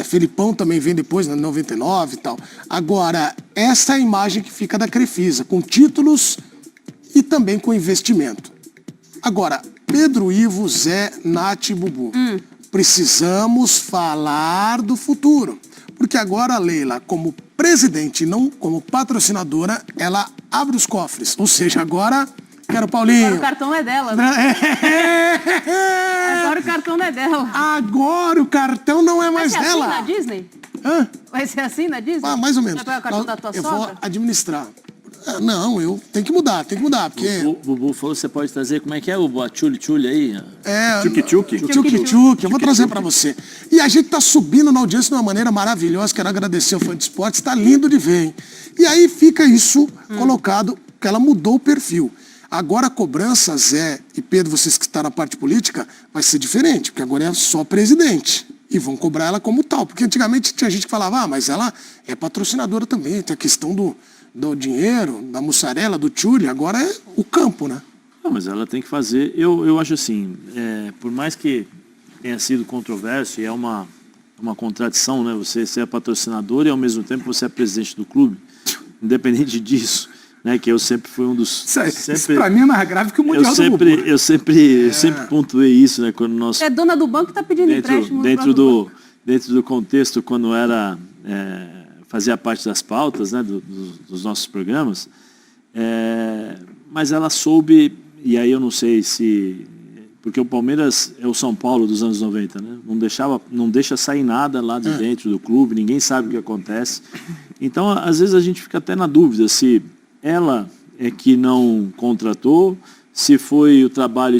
Speaker 1: Felipão também vem depois, né, 99 e tal. Agora, essa é a imagem que fica da Crefisa, com títulos e também com investimento. Agora, Pedro Ivo, Zé, Nath e Bubu. Precisamos falar do futuro. Porque agora a Leila, como presidente e não como patrocinadora, ela abre os cofres. Ou seja, agora... Quero Paulinho.
Speaker 2: Agora o cartão é dela, né? Agora o cartão não é dela.
Speaker 1: Agora o cartão não é mais dela.
Speaker 2: Vai ser assim na Disney? Vai ser assim na Disney?
Speaker 1: Mais ou menos.
Speaker 2: Vai pegar o cartão da tua sogra?
Speaker 1: Eu vou administrar. Não, tem que mudar, porque...
Speaker 5: O Bubu falou, você pode trazer, como é que é o tchuli aí?
Speaker 4: Tchuki-tchuki.
Speaker 1: Tchuki-tchuki, eu vou trazer para você. E a gente tá subindo na audiência de uma maneira maravilhosa, quero agradecer ao Fã de Esportes, tá lindo de ver, hein? E aí fica isso colocado, que ela mudou o perfil. Agora a cobrança, Zé e Pedro, vocês que estão na parte política, vai ser diferente, porque agora é só presidente. E vão cobrar ela como tal. Porque antigamente tinha gente que falava, mas ela é patrocinadora também, tem a questão do dinheiro, da mussarela, do tchuli, agora é o campo, né?
Speaker 5: Não, mas ela tem que fazer, eu acho assim, por mais que tenha sido controverso, e é uma contradição, né? Você ser patrocinador e ao mesmo tempo você é presidente do clube, independente disso. Né, que eu sempre fui um dos...
Speaker 3: Isso para mim é mais grave que o Mundial do Bubu.
Speaker 5: Eu sempre pontuei isso, né, quando nós...
Speaker 2: É dona do banco que está pedindo empréstimo.
Speaker 5: Dentro do contexto, quando fazia parte das pautas, né, dos nossos programas, mas ela soube, e aí eu não sei se... Porque o Palmeiras é o São Paulo dos anos 90, né? Não deixa sair nada lá de dentro do clube, ninguém sabe o que acontece. Então, às vezes a gente fica até na dúvida se... Ela é que não contratou, se foi o trabalho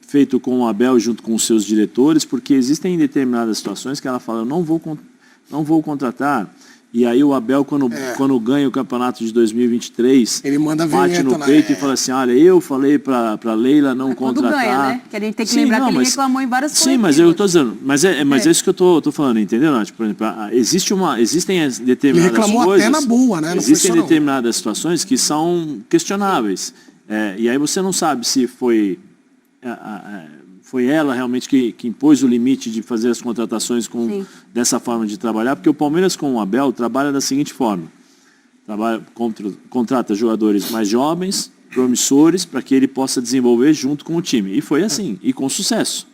Speaker 5: feito com o Abel junto com os seus diretores, porque existem determinadas situações que ela fala, eu não vou contratar. E aí o Abel, quando ganha o campeonato de 2023,
Speaker 1: ele manda
Speaker 5: bate no peito e fala assim, olha, eu falei para Leila não contratar.
Speaker 2: Quando ganha, né? Que a gente tem que lembrar que ele reclamou em várias coisas.
Speaker 5: Sim, mas eu estou dizendo, mas é isso que eu tô falando, entendeu, Nath? Por exemplo, existem determinadas coisas... Ele reclamou até na boa, né? Existem determinadas situações que são questionáveis. E aí você não sabe se foi ela realmente que impôs o limite de fazer as contratações dessa forma de trabalhar, porque o Palmeiras com o Abel trabalha da seguinte forma, contrata jogadores mais jovens, promissores, para que ele possa desenvolver junto com o time. E foi assim, e com sucesso.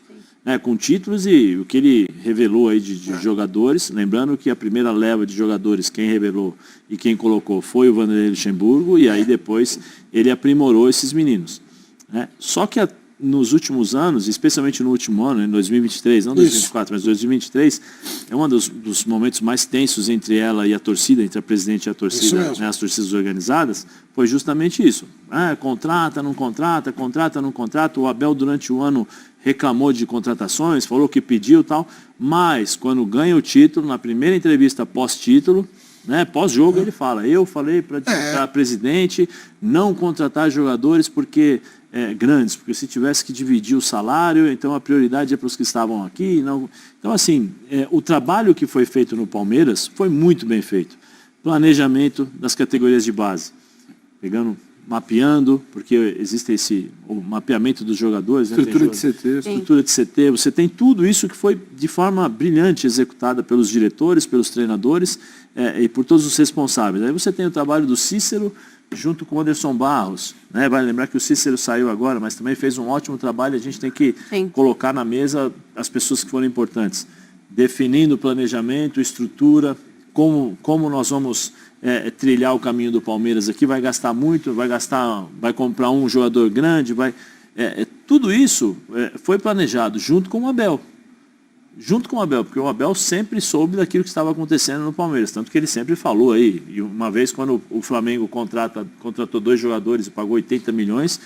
Speaker 5: Né, com títulos e o que ele revelou aí de jogadores, lembrando que a primeira leva de jogadores, quem revelou e quem colocou foi o Vanderlei Luxemburgo, e aí depois ele aprimorou esses meninos. Né? Só que nos últimos anos, especialmente no último ano, em 2023, não 2024, mas 2023, é um dos momentos mais tensos entre ela e a torcida, entre a presidente e a torcida, né, as torcidas organizadas, foi justamente isso. Contrata, não contrata, contrata, não contrata. O Abel, durante o ano, reclamou de contratações, falou que pediu e tal, mas quando ganha o título, na primeira entrevista pós-título, né, pós-jogo, ele fala, eu falei para a presidente não contratar jogadores porque... grandes, porque se tivesse que dividir o salário, então a prioridade é para os que estavam aqui. Não... Então, assim, o trabalho que foi feito no Palmeiras foi muito bem feito. Planejamento das categorias de base. Mapeando, porque existe o mapeamento dos jogadores.
Speaker 3: Estrutura de CT.
Speaker 5: Estrutura de CT. Você tem tudo isso que foi de forma brilhante executada pelos diretores, pelos treinadores e por todos os responsáveis. Aí você tem o trabalho do Cícero, junto com o Anderson Barros, né? Vale lembrar que o Cícero saiu agora, mas também fez um ótimo trabalho. A gente tem que colocar na mesa as pessoas que foram importantes, definindo o planejamento, estrutura, como nós vamos trilhar o caminho do Palmeiras aqui. Vai gastar muito, vai comprar um jogador grande, tudo isso foi planejado junto com o Abel. Porque o Abel sempre soube daquilo que estava acontecendo no Palmeiras, tanto que ele sempre falou aí, e uma vez quando o Flamengo contratou 2 jogadores e pagou 80 milhões,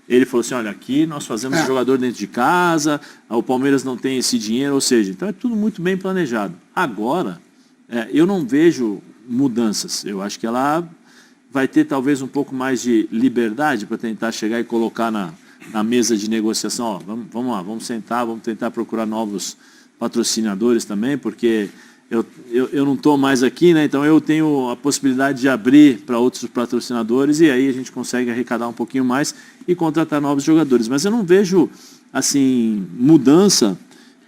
Speaker 5: ele falou assim, olha, aqui nós fazemos jogador dentro de casa, o Palmeiras não tem esse dinheiro, ou seja, então é tudo muito bem planejado. Agora, eu não vejo mudanças, eu acho que ela vai ter talvez um pouco mais de liberdade para tentar chegar e colocar na mesa de negociação, ó, vamos lá, vamos sentar, vamos tentar procurar novos patrocinadores também, porque eu não estou mais aqui, né? Então eu tenho a possibilidade de abrir para outros patrocinadores e aí a gente consegue arrecadar um pouquinho mais e contratar novos jogadores. Mas eu não vejo assim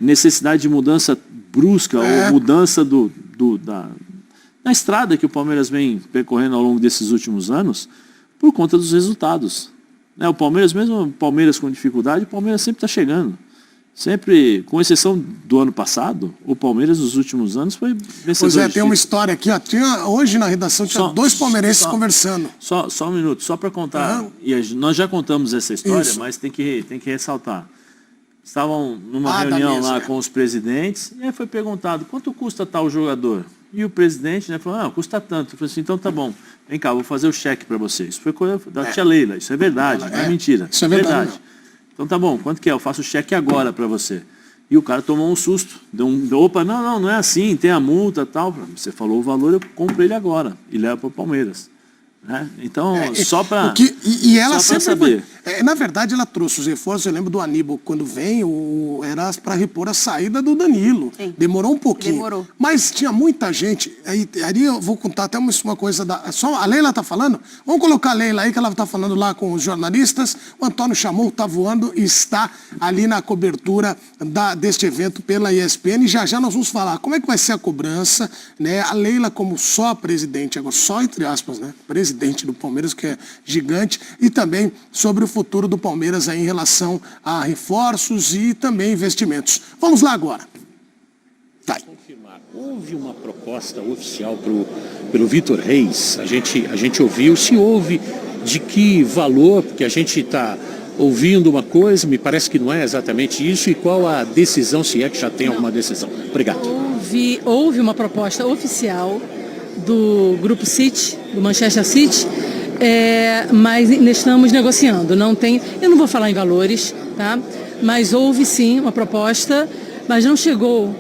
Speaker 5: necessidade de mudança brusca ou mudança da estrada que o Palmeiras vem percorrendo ao longo desses últimos anos por conta dos resultados. Né? O Palmeiras, mesmo o Palmeiras com dificuldade, o Palmeiras sempre está chegando. Sempre, com exceção do ano passado, o Palmeiras nos últimos anos foi vencedor.
Speaker 1: Pois tem uma história aqui, ó. Hoje na redação tinha 2 palmeirenses conversando.
Speaker 5: Só um minuto, só para contar. E nós já contamos essa história, mas tem que ressaltar. Estavam numa reunião lá com os presidentes e aí foi perguntado, quanto custa tal jogador? E o presidente, né, falou, custa tanto. Eu falei assim, então tá bom, vem cá, vou fazer o cheque para vocês. Foi coisa da tia Leila, isso é verdade, não é mentira.
Speaker 1: Isso é verdade.
Speaker 5: Então tá bom, quanto que é? Eu faço o cheque agora para você. E o cara tomou um susto. Opa, não é assim, tem a multa e tal. Você falou o valor, eu compro ele agora e levo para o Palmeiras. Né? Então, só para
Speaker 1: E ela sempre
Speaker 5: saber.
Speaker 1: Na verdade, ela trouxe os reforços. Eu lembro do Aníbal, quando vem, era para repor a saída do Danilo.
Speaker 2: Sim.
Speaker 1: Demorou um pouquinho.
Speaker 2: Demorou.
Speaker 1: Mas tinha muita gente. Aí eu vou contar até uma coisa. Só a Leila está falando? Vamos colocar a Leila aí, que ela está falando lá com os jornalistas. O Antônio chamou, está voando e está ali na cobertura deste evento pela ESPN. E já nós vamos falar como é que vai ser a cobrança. Né? A Leila, como só presidente, agora só entre aspas, né? Presidente do Palmeiras, que é gigante, e também sobre o futuro do Palmeiras aí em relação a reforços e também investimentos. Vamos lá agora. Vai.
Speaker 7: Houve uma proposta oficial pelo Vitor Reis, a gente ouviu, se houve, de que valor, porque a gente está ouvindo uma coisa, me parece que não é exatamente isso, e qual a decisão, se é que já tem alguma decisão? Obrigado.
Speaker 6: Houve uma proposta oficial do Grupo City, do Manchester City, mas estamos negociando. Eu não vou falar em valores, tá? Mas houve sim uma proposta, mas não chegou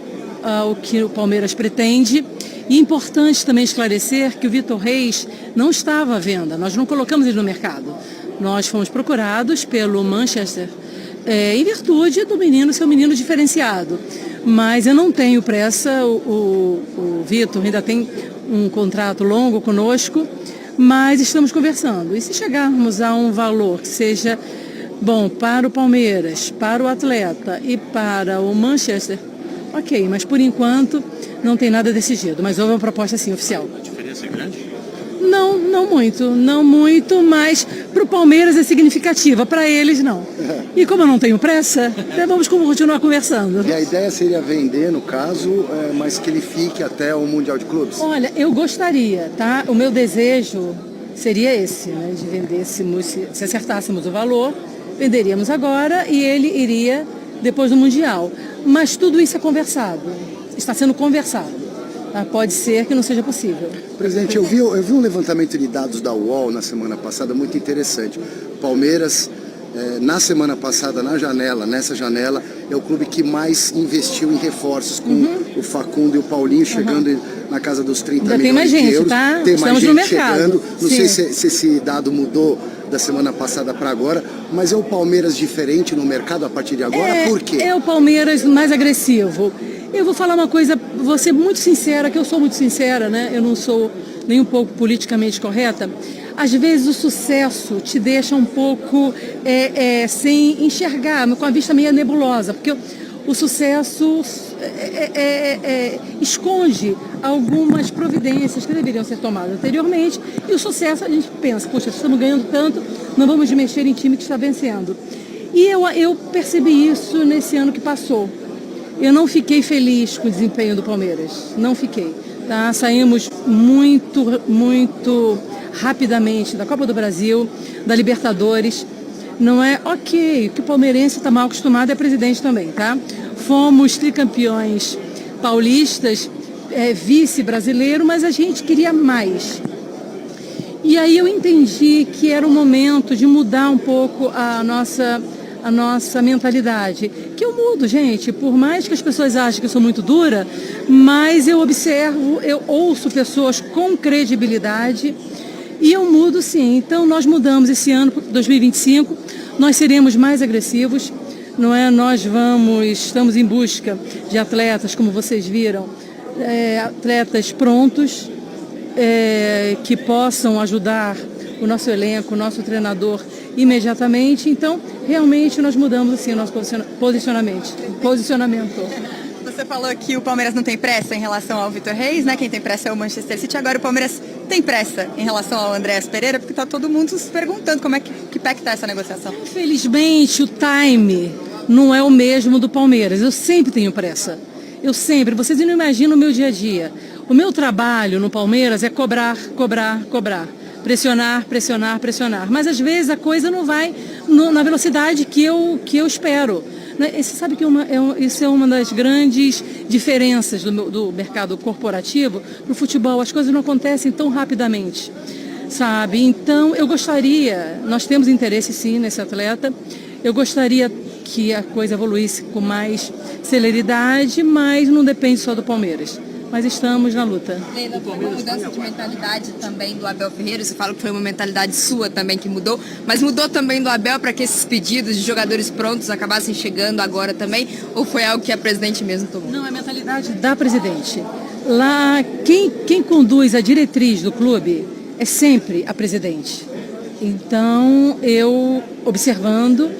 Speaker 6: ao que o Palmeiras pretende. E é importante também esclarecer que o Vitor Reis não estava à venda, nós não colocamos ele no mercado. Nós fomos procurados pelo Manchester em virtude do menino ser um menino diferenciado. Mas eu não tenho pressa, o Vitor ainda tem um contrato longo conosco, mas estamos conversando. E se chegarmos a um valor que seja bom para o Palmeiras, para o atleta e para o Manchester, ok, mas por enquanto não tem nada decidido. Mas houve uma proposta sim oficial.
Speaker 7: A diferença é grande?
Speaker 6: Não muito, mas para o Palmeiras é significativa, para eles não. E como eu não tenho pressa, vamos continuar conversando.
Speaker 8: E a ideia seria vender, no caso, mas que ele fique até o Mundial de Clubes?
Speaker 6: Olha, eu gostaria, tá? O meu desejo seria esse, né? De vendêssemos, se acertássemos o valor, venderíamos agora e ele iria depois do Mundial. Mas tudo isso é conversado, está sendo conversado. Tá? Pode ser que não seja possível.
Speaker 8: Presidente, eu vi um levantamento de dados da UOL na semana passada muito interessante. Palmeiras, na semana passada, nessa janela, é o clube que mais investiu em reforços, com o Facundo e o Paulinho chegando na casa dos 30
Speaker 6: Ainda
Speaker 8: milhões
Speaker 6: tem mais
Speaker 8: de
Speaker 6: gente,
Speaker 8: euros.
Speaker 6: tá?
Speaker 8: Tem
Speaker 6: Estamos
Speaker 8: mais
Speaker 6: no
Speaker 8: gente
Speaker 6: mercado.
Speaker 8: chegando. Não
Speaker 6: Sim.
Speaker 8: sei se esse dado mudou da semana passada para agora, mas é o Palmeiras diferente no mercado a partir de agora? Por quê?
Speaker 6: É o Palmeiras mais agressivo. Eu vou falar uma coisa, vou ser muito sincera, que eu sou muito sincera, né? Eu não sou nem um pouco politicamente correta. Às vezes o sucesso te deixa um pouco sem enxergar, com a vista meio nebulosa, porque o sucesso esconde algumas providências que deveriam ser tomadas anteriormente, e o sucesso a gente pensa, poxa, estamos ganhando tanto, não vamos mexer em time que está vencendo. E eu percebi isso nesse ano que passou. Eu não fiquei feliz com o desempenho do Palmeiras, não fiquei. Tá? Saímos muito rapidamente da Copa do Brasil, da Libertadores. Não é ok, o que o palmeirense está mal acostumado é presidente também, tá? Fomos tricampeões paulistas, vice-brasileiro, mas a gente queria mais. E aí eu entendi que era o momento de mudar um pouco a nossa mentalidade. Que eu mudo, gente, por mais que as pessoas achem que eu sou muito dura, mas eu observo, eu ouço pessoas com credibilidade e eu mudo sim. Então nós mudamos esse ano, 2025, nós seremos mais agressivos, não é? Estamos em busca de atletas, como vocês viram, atletas prontos, que possam ajudar o nosso elenco, o nosso treinador imediatamente. Então, realmente, nós mudamos assim, o nosso posicionamento.
Speaker 9: Você falou que o Palmeiras não tem pressa em relação ao Vitor Reis, né? Quem tem pressa é o Manchester City. Agora o Palmeiras tem pressa em relação ao Andréas Pereira, porque está todo mundo se perguntando que pé que está essa negociação.
Speaker 6: Infelizmente, o time não é o mesmo do Palmeiras. Eu sempre tenho pressa. Vocês não imaginam o meu dia a dia. O meu trabalho no Palmeiras é cobrar. Pressionar. Mas às vezes a coisa não vai na velocidade que eu espero.
Speaker 10: Né? Você sabe que isso é uma das grandes diferenças do mercado corporativo para o futebol. As coisas não acontecem tão rapidamente, sabe? Então, eu gostaria, nós temos interesse sim nesse atleta, eu gostaria que a coisa evoluísse com mais celeridade, mas não depende só do Palmeiras. Mas estamos na luta.
Speaker 9: Leila, foi uma mudança de mentalidade também do Abel Ferreira. Você fala que foi uma mentalidade sua também que mudou, mas mudou também do Abel para que esses pedidos de jogadores prontos acabassem chegando agora também? Ou foi algo que a presidente mesmo tomou?
Speaker 10: Não, é a mentalidade da presidente. Lá, quem conduz a diretriz do clube é sempre a presidente. Então, eu observando,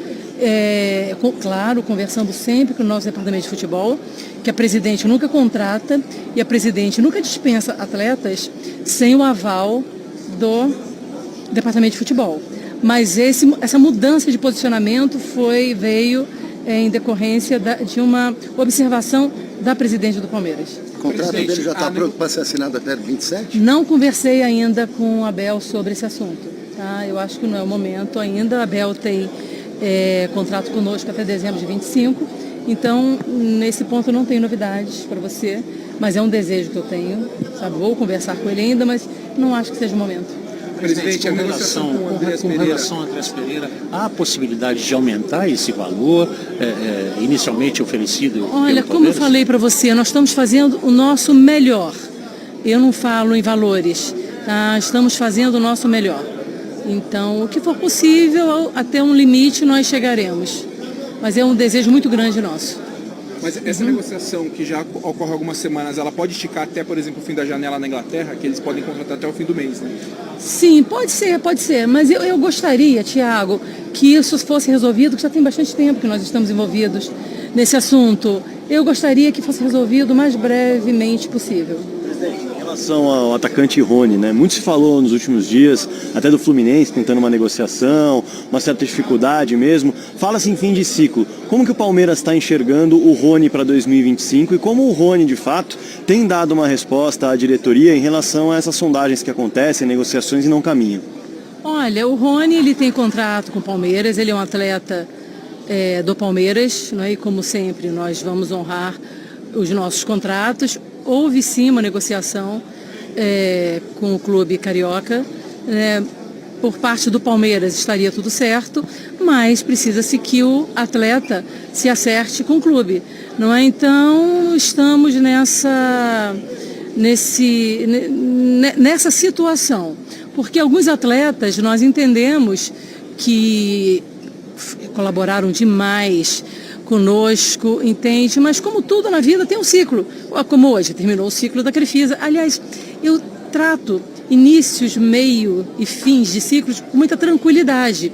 Speaker 10: claro, conversando sempre com o nosso departamento de futebol, que a presidente nunca contrata e a presidente nunca dispensa atletas sem o aval do departamento de futebol. Mas essa mudança de posicionamento veio em decorrência de uma observação da presidente do Palmeiras.
Speaker 8: O contrato dele já está pronto para ser assinado até 27?
Speaker 10: Não conversei ainda com o Abel sobre esse assunto. Tá? Eu acho que não é o momento ainda. A Abel tem contrato conosco até dezembro de 25. Então, nesse ponto, eu não tenho novidades para você, mas é um desejo que eu tenho, sabe? Vou conversar com ele ainda, mas não acho que seja o momento.
Speaker 7: Presidente, com relação ao Andrés Pereira, há a possibilidade de aumentar esse valor inicialmente oferecido?
Speaker 10: Olha, como eu falei para você, nós estamos fazendo o nosso melhor. Eu não falo em valores, tá? Estamos fazendo o nosso melhor. Então, o que for possível, até um limite nós chegaremos. Mas é um desejo muito grande nosso.
Speaker 3: Mas essa negociação que já ocorre há algumas semanas, ela pode esticar até, por exemplo, o fim da janela na Inglaterra, que eles podem contratar até o fim do mês, né?
Speaker 10: Sim, pode ser. Mas eu gostaria, Thiago, que isso fosse resolvido, que já tem bastante tempo que nós estamos envolvidos nesse assunto. Eu gostaria que fosse resolvido o mais brevemente possível.
Speaker 11: Em relação ao atacante Rony, né? Muito se falou nos últimos dias, até do Fluminense tentando uma negociação, uma certa dificuldade mesmo. Fala-se em fim de ciclo. Como que o Palmeiras está enxergando o Rony para 2025 e como o Rony, de fato, tem dado uma resposta à diretoria em relação a essas sondagens que acontecem, negociações e não caminham?
Speaker 10: Olha, o Rony ele tem contrato com o Palmeiras, ele é um atleta do Palmeiras, né? E como sempre nós vamos honrar os nossos contratos. Houve sim uma negociação com o clube carioca. Por parte do Palmeiras estaria tudo certo, mas precisa-se que o atleta se acerte com o clube. Não é? Então, estamos nessa situação. Porque alguns atletas nós entendemos que colaboraram demais conosco, entende? Mas como tudo na vida tem um ciclo. Como hoje, terminou o ciclo da Crefisa. Aliás, eu trato inícios, meio e fins de ciclos com muita tranquilidade,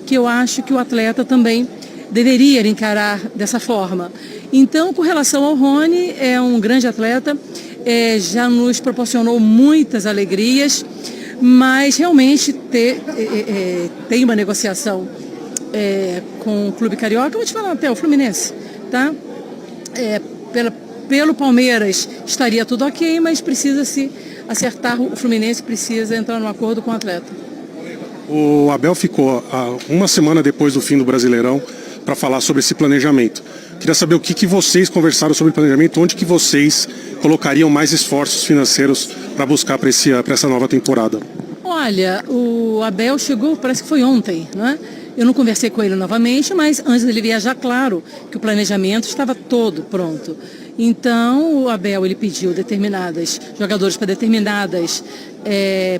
Speaker 10: que eu acho que o atleta também deveria encarar dessa forma. Então, com relação ao Rony, é um grande atleta, já nos proporcionou muitas alegrias, mas realmente tem uma negociação com o clube carioca, eu vou te falar até o Fluminense, tá? Pelo Palmeiras estaria tudo ok, mas precisa se acertar, o Fluminense precisa entrar num acordo com o atleta.
Speaker 12: O Abel ficou uma semana depois do fim do Brasileirão para falar sobre esse planejamento. Queria saber o que vocês conversaram sobre o planejamento, onde que vocês colocariam mais esforços financeiros para buscar para essa nova temporada.
Speaker 10: Olha, o Abel chegou, parece que foi ontem, né? Eu não conversei com ele novamente, mas antes dele viajar, claro, que o planejamento estava todo pronto. Então, o Abel ele pediu jogadores para determinadas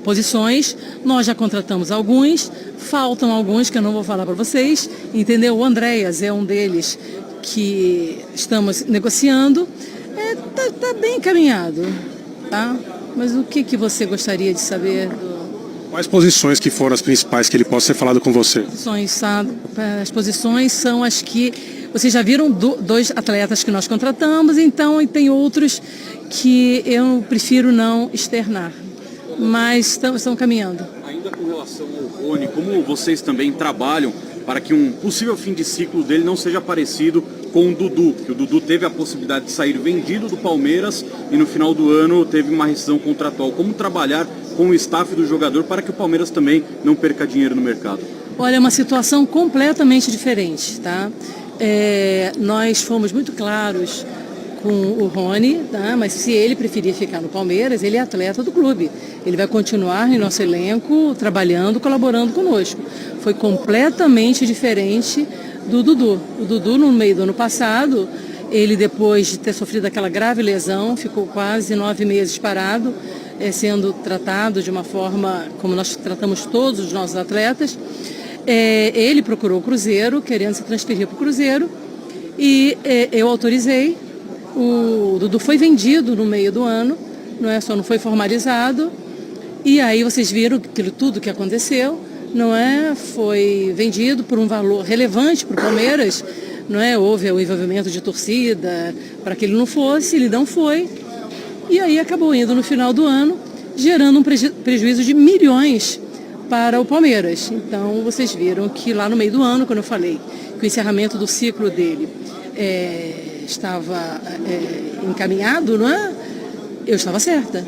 Speaker 10: posições. Nós já contratamos alguns, faltam alguns que eu não vou falar para vocês, entendeu? O Andréas é um deles que estamos negociando. Tá bem encaminhado, tá? Mas o que você gostaria de saber
Speaker 12: Quais posições que foram as principais que ele possa ter falado com você?
Speaker 10: As posições são as que... Vocês já viram dois atletas que nós contratamos, então e tem outros que eu prefiro não externar. Mas estão caminhando.
Speaker 13: Ainda com relação ao Rony, como vocês também trabalham para que um possível fim de ciclo dele não seja parecido com o Dudu, que o Dudu teve a possibilidade de sair vendido do Palmeiras e no final do ano teve uma rescisão contratual. Como trabalhar com o staff do jogador para que o Palmeiras também não perca dinheiro no mercado?
Speaker 10: Olha, é uma situação completamente diferente, tá? nós fomos muito claros com o Rony, tá? Mas se ele preferir ficar no Palmeiras, ele é atleta do clube. Ele vai continuar em nosso elenco, trabalhando, colaborando conosco. Foi completamente diferente do Dudu. O Dudu, no meio do ano passado, ele depois de ter sofrido aquela grave lesão, ficou quase 9 meses parado, sendo tratado de uma forma como nós tratamos todos os nossos atletas. Ele procurou o Cruzeiro, querendo se transferir para o Cruzeiro, e eu autorizei. O Dudu foi vendido no meio do ano, só não foi formalizado, e aí vocês viram tudo que aconteceu, foi vendido por um valor relevante para o Palmeiras, houve o envolvimento de torcida para que ele não fosse, ele não foi, e aí acabou indo no final do ano, gerando um prejuízo de milhões para o Palmeiras. Então vocês viram que lá no meio do ano, quando eu falei que o encerramento do ciclo dele estava encaminhado, eu estava certa.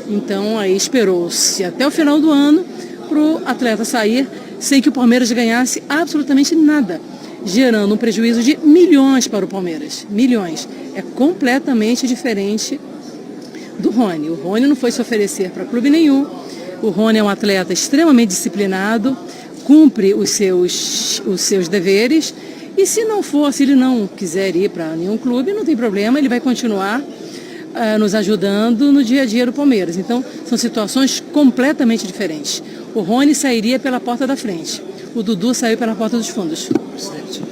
Speaker 10: Então aí esperou-se até o final do ano para o atleta sair sem que o Palmeiras ganhasse absolutamente nada, gerando um prejuízo de milhões para o Palmeiras. Milhões. É completamente diferente do Rony. O Rony não foi se oferecer para clube nenhum. O Rony é um atleta extremamente disciplinado, cumpre os seus deveres. E se ele não quiser ir para nenhum clube, não tem problema, ele vai continuar nos ajudando no dia a dia do Palmeiras. Então, são situações completamente diferentes. O Rony sairia pela porta da frente, o Dudu saiu pela porta dos fundos.
Speaker 7: Presidente,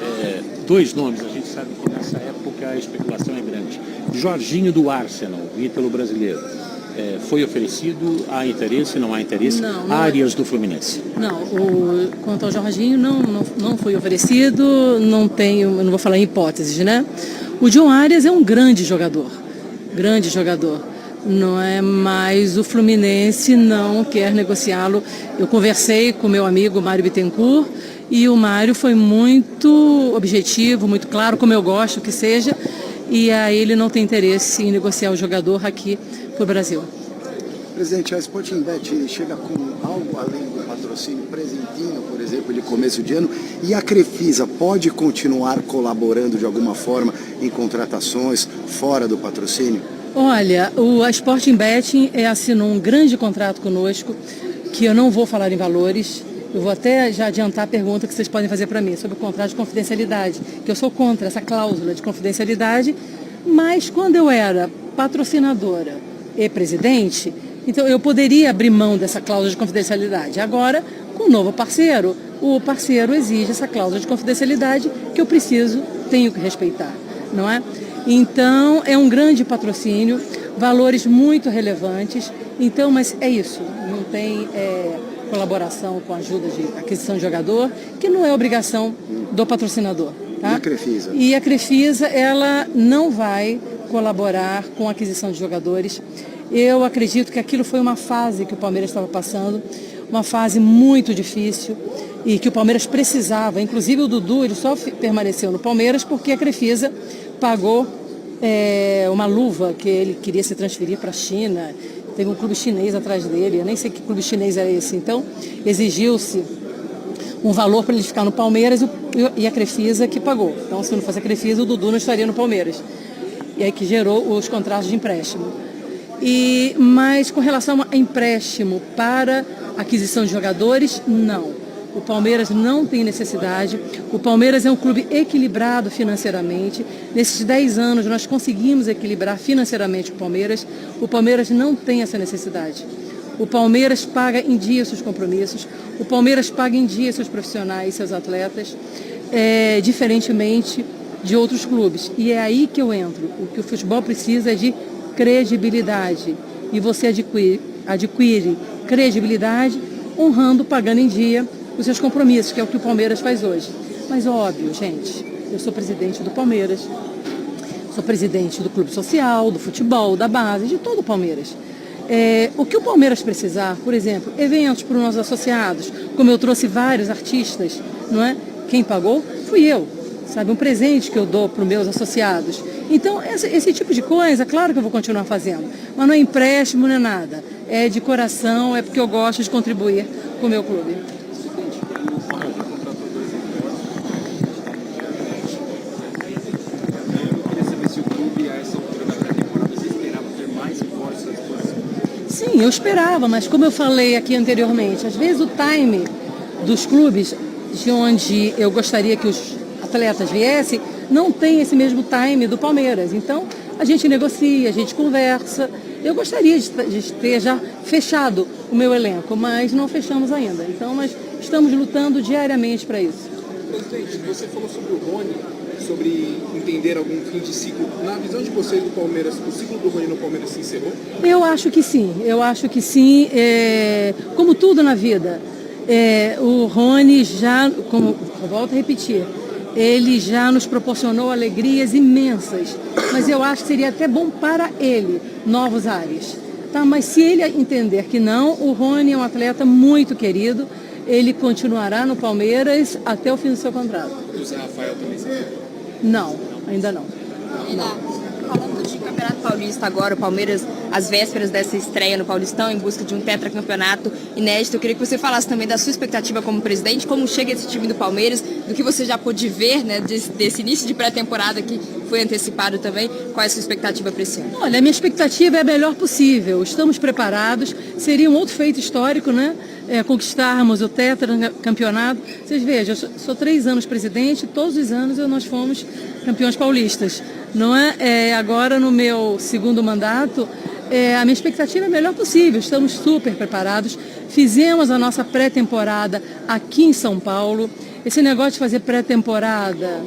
Speaker 7: 2 nomes, a gente sabe que nessa época a especulação é grande. Jorginho do Arsenal, Ítalo brasileiro. Foi oferecido, há interesse, não há interesse?
Speaker 10: Não
Speaker 7: Áreas do Fluminense.
Speaker 10: Não, quanto ao Jorginho, não foi oferecido, eu não vou falar em hipóteses, né? O John Arias é um grande jogador, não é? Mas o Fluminense não quer negociá-lo. Eu conversei com meu amigo Mário Bittencourt e o Mário foi muito objetivo, muito claro, como eu gosto que seja, e aí ele não tem interesse em negociar o jogador aqui para o Brasil.
Speaker 8: Presidente, a Sportingbet chega com algo além do patrocínio, presentinho, por exemplo, de começo de ano, e a Crefisa pode continuar colaborando de alguma forma em contratações fora do patrocínio?
Speaker 10: Olha, a Sportingbet assinou um grande contrato conosco, que eu não vou falar em valores. Eu vou até já adiantar a pergunta que vocês podem fazer para mim sobre o contrato de confidencialidade, que eu sou contra essa cláusula de confidencialidade, mas quando eu era patrocinadora e presidente, então eu poderia abrir mão dessa cláusula de confidencialidade. Agora, com o novo parceiro, o parceiro exige essa cláusula de confidencialidade que eu tenho que respeitar, não é? Então, é um grande patrocínio, valores muito relevantes, então, mas é isso, não tem colaboração com ajuda de aquisição de jogador, que não é obrigação do patrocinador. Tá?
Speaker 8: E a Crefisa?
Speaker 10: E a Crefisa, ela não vai colaborar com a aquisição de jogadores. Eu acredito que aquilo foi uma fase que o Palmeiras estava passando, uma fase muito difícil e que o Palmeiras precisava. Inclusive o Dudu, ele só permaneceu no Palmeiras porque a Crefisa pagou uma luva que ele queria se transferir para a China. Teve um clube chinês atrás dele, eu nem sei que clube chinês era esse. Então, exigiu-se um valor para ele ficar no Palmeiras e a Crefisa que pagou. Então, se não fosse a Crefisa, o Dudu não estaria no Palmeiras. E aí que gerou os contratos de empréstimo. Mas com relação a empréstimo para aquisição de jogadores, não. O Palmeiras não tem necessidade. O Palmeiras é um clube equilibrado financeiramente. Nesses 10 anos nós conseguimos equilibrar financeiramente o Palmeiras. O Palmeiras não tem essa necessidade. O Palmeiras paga em dia seus compromissos. O Palmeiras paga em dia seus profissionais, seus atletas, diferentemente de outros clubes. E é aí que eu entro. O que o futebol precisa é de credibilidade. E você adquire credibilidade honrando, pagando em dia os seus compromissos, que é o que o Palmeiras faz hoje. Mas óbvio, gente, eu sou presidente do Palmeiras, sou presidente do clube social, do futebol, da base, de todo o Palmeiras. O que o Palmeiras precisar, por exemplo, eventos para os nossos associados, como eu trouxe vários artistas, não é? Quem pagou fui eu, sabe? Um presente que eu dou para os meus associados. Então, esse tipo de coisa, claro que eu vou continuar fazendo, mas não é empréstimo, não é nada. É de coração, é porque eu gosto de contribuir com o meu clube. Sim, eu esperava, mas como eu falei aqui anteriormente, às vezes o time dos clubes de onde eu gostaria que os atletas viessem não tem esse mesmo time do Palmeiras. Então, a gente negocia, a gente conversa. Eu gostaria de ter já fechado o meu elenco, mas não fechamos ainda. Então, nós estamos lutando diariamente para isso.
Speaker 14: Presidente, você falou sobre o Rony, sobre entender algum fim de ciclo. Na visão de vocês do Palmeiras, o ciclo do Rony no Palmeiras se encerrou?
Speaker 10: Eu acho que sim, como tudo na vida, o Rony já, como eu volto a repetir, ele já nos proporcionou alegrias imensas, mas eu acho que seria até bom para ele, novos ares. Tá? Mas se ele entender que não, o Rony é um atleta muito querido, ele continuará no Palmeiras até o fim do seu contrato.
Speaker 14: E o Zé Rafael também se encerrou?
Speaker 10: Não, ainda não.
Speaker 15: Falando de Campeonato Paulista agora, o Palmeiras, às vésperas dessa estreia no Paulistão, em busca de um tetracampeonato inédito, eu queria que você falasse também da sua expectativa como presidente, como chega esse time do Palmeiras, do que você já pôde ver, né, desse início de pré-temporada que foi antecipado também, qual é a sua expectativa para esse ano?
Speaker 10: Olha, a minha expectativa é a melhor possível, estamos preparados, seria um outro feito histórico, né? Conquistarmos o tetracampeonato. Vocês vejam, eu sou 3 anos presidente, todos os anos nós fomos campeões paulistas. Não é? Agora, no meu segundo mandato, a minha expectativa é a melhor possível. Estamos super preparados. Fizemos a nossa pré-temporada aqui em São Paulo. Esse negócio de fazer pré-temporada,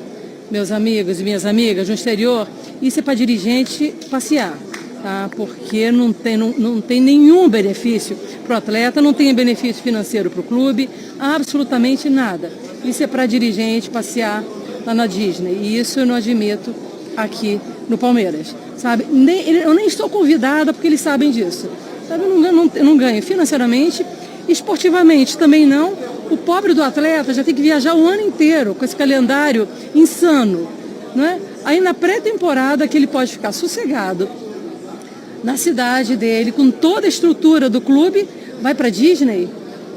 Speaker 10: meus amigos e minhas amigas, no exterior, isso é para dirigente passear. Tá? Porque não tem nenhum benefício para o atleta, não tem benefício financeiro para o clube, absolutamente nada. Isso é para dirigente passear lá na Disney. E isso eu não admito aqui no Palmeiras. Sabe? Eu nem estou convidada porque eles sabem disso. Sabe? Eu não ganho financeiramente, esportivamente também não. O pobre do atleta já tem que viajar o ano inteiro com esse calendário insano. Não é? Aí na pré-temporada que ele pode ficar sossegado na cidade dele, com toda a estrutura do clube, vai para Disney,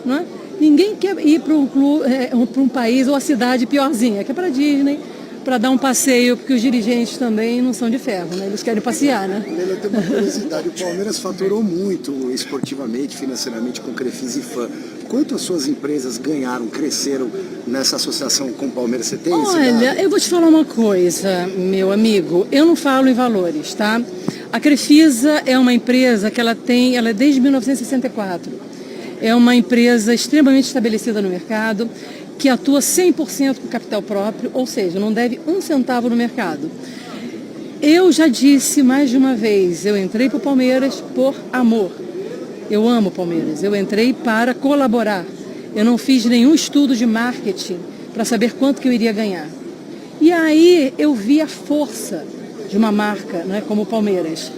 Speaker 10: não é? Ninguém quer ir para um país ou a cidade piorzinha, quer para Disney, para dar um passeio, porque os dirigentes também não são de ferro, né? Eles querem passear, né?
Speaker 8: Leila, tem uma curiosidade, o Palmeiras faturou muito esportivamente, financeiramente com Crefisa e Fã. Quanto as suas empresas ganharam, cresceram nessa associação com o Palmeiras? Você tem esse dado?
Speaker 10: Olha, eu vou te falar uma coisa, meu amigo, eu não falo em valores, tá? A Crefisa é uma empresa que ela é desde 1964. É uma empresa extremamente estabelecida no mercado, que atua 100% com capital próprio, ou seja, não deve um centavo no mercado. Eu já disse mais de uma vez, eu entrei para o Palmeiras por amor. Eu amo o Palmeiras, eu entrei para colaborar. Eu não fiz nenhum estudo de marketing para saber quanto que eu iria ganhar. E aí eu vi a força de uma marca, né, como o Palmeiras,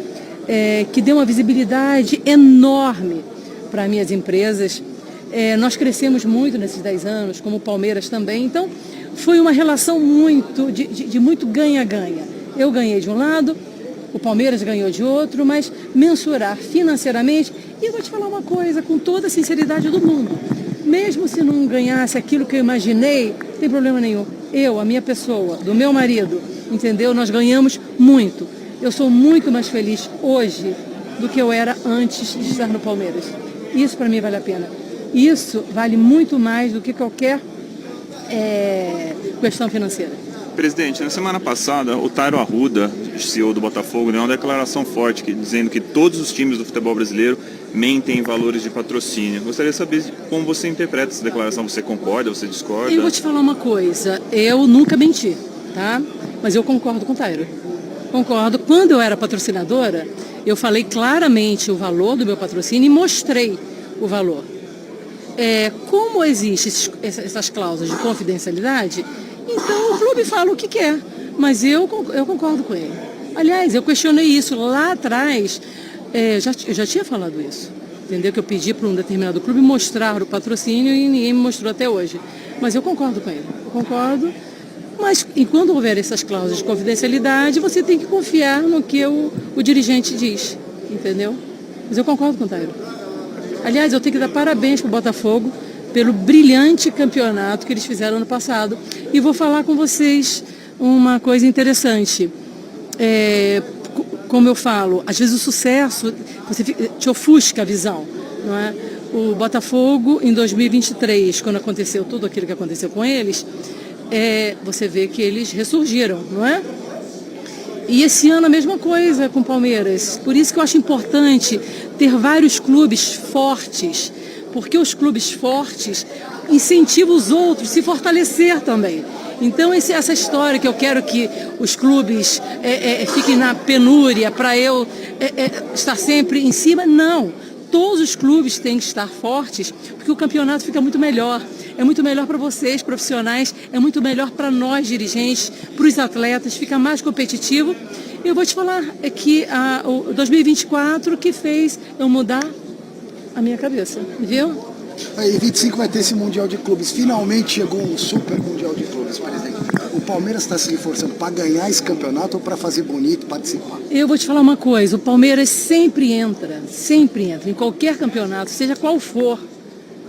Speaker 10: que deu uma visibilidade enorme para minhas empresas. Nós crescemos muito nesses 10 anos, como o Palmeiras também. Então, foi uma relação de muito ganha-ganha. Eu ganhei de um lado, o Palmeiras ganhou de outro, mas mensurar financeiramente. E eu vou te falar uma coisa, com toda a sinceridade do mundo. Mesmo se não ganhasse aquilo que eu imaginei, não tem problema nenhum. Eu, a minha pessoa, do meu marido, entendeu? Nós ganhamos muito. Eu sou muito mais feliz hoje do que eu era antes de estar no Palmeiras. Isso para mim vale a pena. Isso vale muito mais do que qualquer questão financeira.
Speaker 16: Presidente, na semana passada, o Tairo Arruda, CEO do Botafogo, deu uma declaração forte dizendo que todos os times do futebol brasileiro mentem em valores de patrocínio. Gostaria de saber como você interpreta essa declaração. Você concorda, você discorda?
Speaker 10: Eu vou te falar uma coisa. Eu nunca menti, tá? Mas eu concordo com o Tairo. Concordo. Quando eu era patrocinadora, eu falei claramente o valor do meu patrocínio e mostrei o valor. Como existem essas cláusulas de confidencialidade, então o clube fala o que quer, mas eu concordo com ele. Aliás, eu questionei isso lá atrás, eu já tinha falado isso, entendeu? Que eu pedi para um determinado clube mostrar o patrocínio e ninguém me mostrou até hoje. Mas eu concordo com ele, concordo. Mas enquanto houver essas cláusulas de confidencialidade, você tem que confiar no que o dirigente diz, entendeu? Mas eu concordo com o Tairo. Aliás, eu tenho que dar parabéns para o Botafogo pelo brilhante campeonato que eles fizeram ano passado. E vou falar com vocês uma coisa interessante. como eu falo, às vezes o sucesso te ofusca a visão, não é? O Botafogo, em 2023, quando aconteceu tudo aquilo que aconteceu com eles, você vê que eles ressurgiram, não é? E esse ano a mesma coisa com o Palmeiras. Por isso que eu acho importante ter vários clubes fortes, porque os clubes fortes incentivam os outros a se fortalecer também. Então, essa história que eu quero que os clubes fiquem na penúria para eu estar sempre em cima, não. Todos os clubes têm que estar fortes, porque o campeonato fica muito melhor. É muito melhor para vocês, profissionais, é muito melhor para nós, dirigentes, para os atletas, fica mais competitivo. Eu vou te falar que o 2024 que fez eu mudar a minha cabeça, viu?
Speaker 8: Aí, 25 vai ter esse Mundial de Clubes. Finalmente chegou um super Mundial de Clubes, presidente. O Palmeiras está se reforçando para ganhar esse campeonato ou para fazer bonito, participar?
Speaker 10: Eu vou te falar uma coisa, o Palmeiras sempre entra em qualquer campeonato, seja qual for,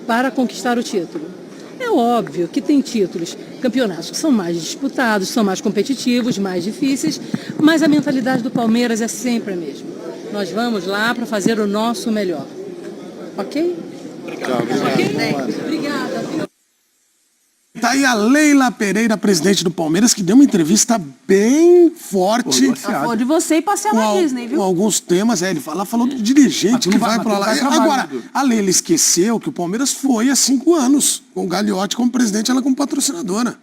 Speaker 10: para conquistar o título. É óbvio que tem títulos, campeonatos que são mais disputados, são mais competitivos, mais difíceis, mas a mentalidade do Palmeiras é sempre a mesma. Nós vamos lá para fazer o nosso melhor. Ok? Obrigada.
Speaker 1: Tá aí a Leila Pereira, presidente do Palmeiras, que deu uma entrevista bem forte.
Speaker 2: Ela falou de você e passear na Disney, viu?
Speaker 1: Com alguns temas, ela falou do dirigente que vai pra lá. Agora, a Leila esqueceu que o Palmeiras foi há 5 anos, com o Gagliotti como presidente, ela como patrocinadora.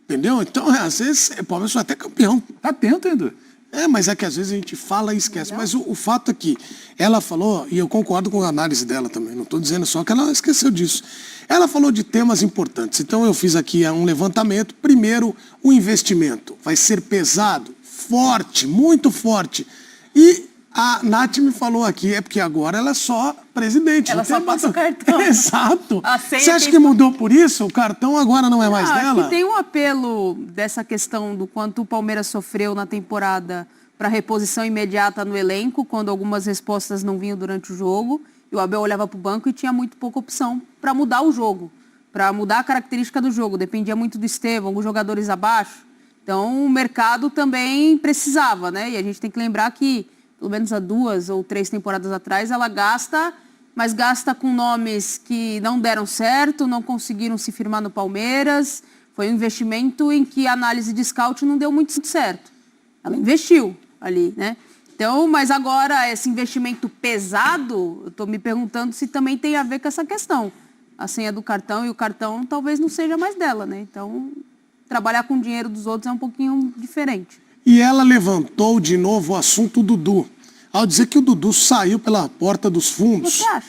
Speaker 1: Entendeu? Então, às vezes, o Palmeiras foi até campeão.
Speaker 3: Tá atento ainda.
Speaker 1: Mas é que às vezes a gente fala e esquece. Mas o fato é que ela falou, e eu concordo com a análise dela também, não estou dizendo só que ela esqueceu disso. Ela falou de temas importantes. Então eu fiz aqui um levantamento. Primeiro, o investimento. Vai ser pesado, forte, muito forte. E a Nath me falou aqui, porque agora ela é só presidente.
Speaker 2: Ela só passa o cartão.
Speaker 1: Exato. Você acha que mudou por isso? O cartão agora não é mais dela?
Speaker 2: Acho que tem um apelo dessa questão do quanto o Palmeiras sofreu na temporada para reposição imediata no elenco, quando algumas respostas não vinham durante o jogo. E o Abel olhava para o banco e tinha muito pouca opção para mudar o jogo, para mudar a característica do jogo. Dependia muito do Estevão, alguns jogadores abaixo. Então o mercado também precisava, né? E a gente tem que lembrar que pelo menos há 2 ou 3 temporadas atrás, ela gasta, mas gasta com nomes que não deram certo, não conseguiram se firmar no Palmeiras. Foi um investimento em que a análise de scout não deu muito certo. Ela investiu ali, né? Então, mas agora esse investimento pesado, eu estou me perguntando se também tem a ver com essa questão. A senha do cartão e o cartão talvez não seja mais dela, né? Então, trabalhar com o dinheiro dos outros é um pouquinho diferente.
Speaker 1: E ela levantou de novo o assunto Dudu, ao dizer que o Dudu saiu pela porta dos fundos.
Speaker 2: Você acha?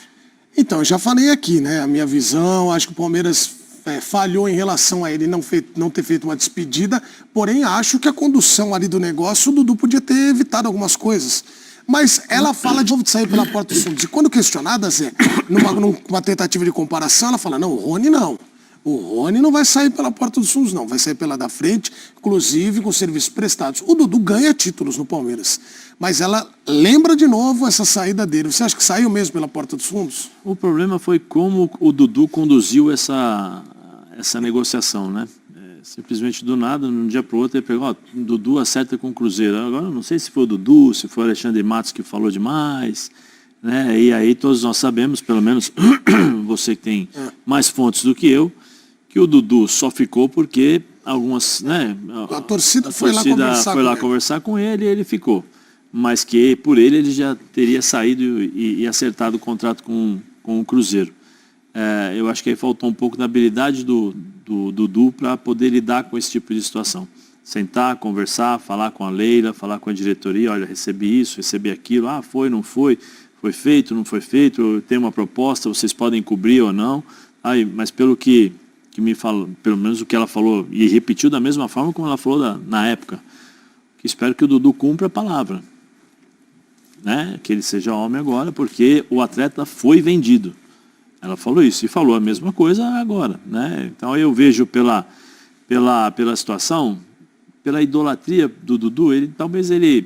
Speaker 1: Então, eu já falei aqui, né? A minha visão, acho que o Palmeiras falhou em relação a ele não ter feito uma despedida, porém acho que a condução ali do negócio, o Dudu podia ter evitado algumas coisas. Mas ela fala de novo de sair pela porta dos fundos. E quando questionada, Zé, numa tentativa de comparação, ela fala, não, o Rony não. O Rony não vai sair pela porta dos fundos, não. Vai sair pela da frente, inclusive com serviços prestados. O Dudu ganha títulos no Palmeiras. Mas ela lembra de novo essa saída dele. Você acha que saiu mesmo pela porta dos fundos?
Speaker 5: O problema foi como o Dudu conduziu essa negociação, né? Simplesmente do nada, de um dia para o outro, ele pegou, o Dudu acerta com o Cruzeiro. Agora, não sei se foi o Dudu, se foi o Alexandre Matos que falou demais, né? E aí todos nós sabemos, pelo menos você que tem mais fontes do que eu, que o Dudu só ficou porque algumas, né?
Speaker 1: A torcida foi lá
Speaker 5: conversar com ele e ele ficou. Mas que por ele já teria saído e acertado o contrato com o Cruzeiro. Eu acho que aí faltou um pouco da habilidade do Dudu para poder lidar com esse tipo de situação. Sentar, conversar, falar com a Leila, falar com a diretoria, olha, recebi isso, recebi aquilo, foi, não foi, foi feito, não foi feito, eu tenho uma proposta, vocês podem cobrir ou não. Mas pelo que me fala, pelo menos o que ela falou, e repetiu da mesma forma como ela falou na época, que espero que o Dudu cumpra a palavra. Né? Que ele seja homem agora, porque o atleta foi vendido. Ela falou isso e falou a mesma coisa agora. Né? Então eu vejo pela situação, pela idolatria do Dudu, talvez ele,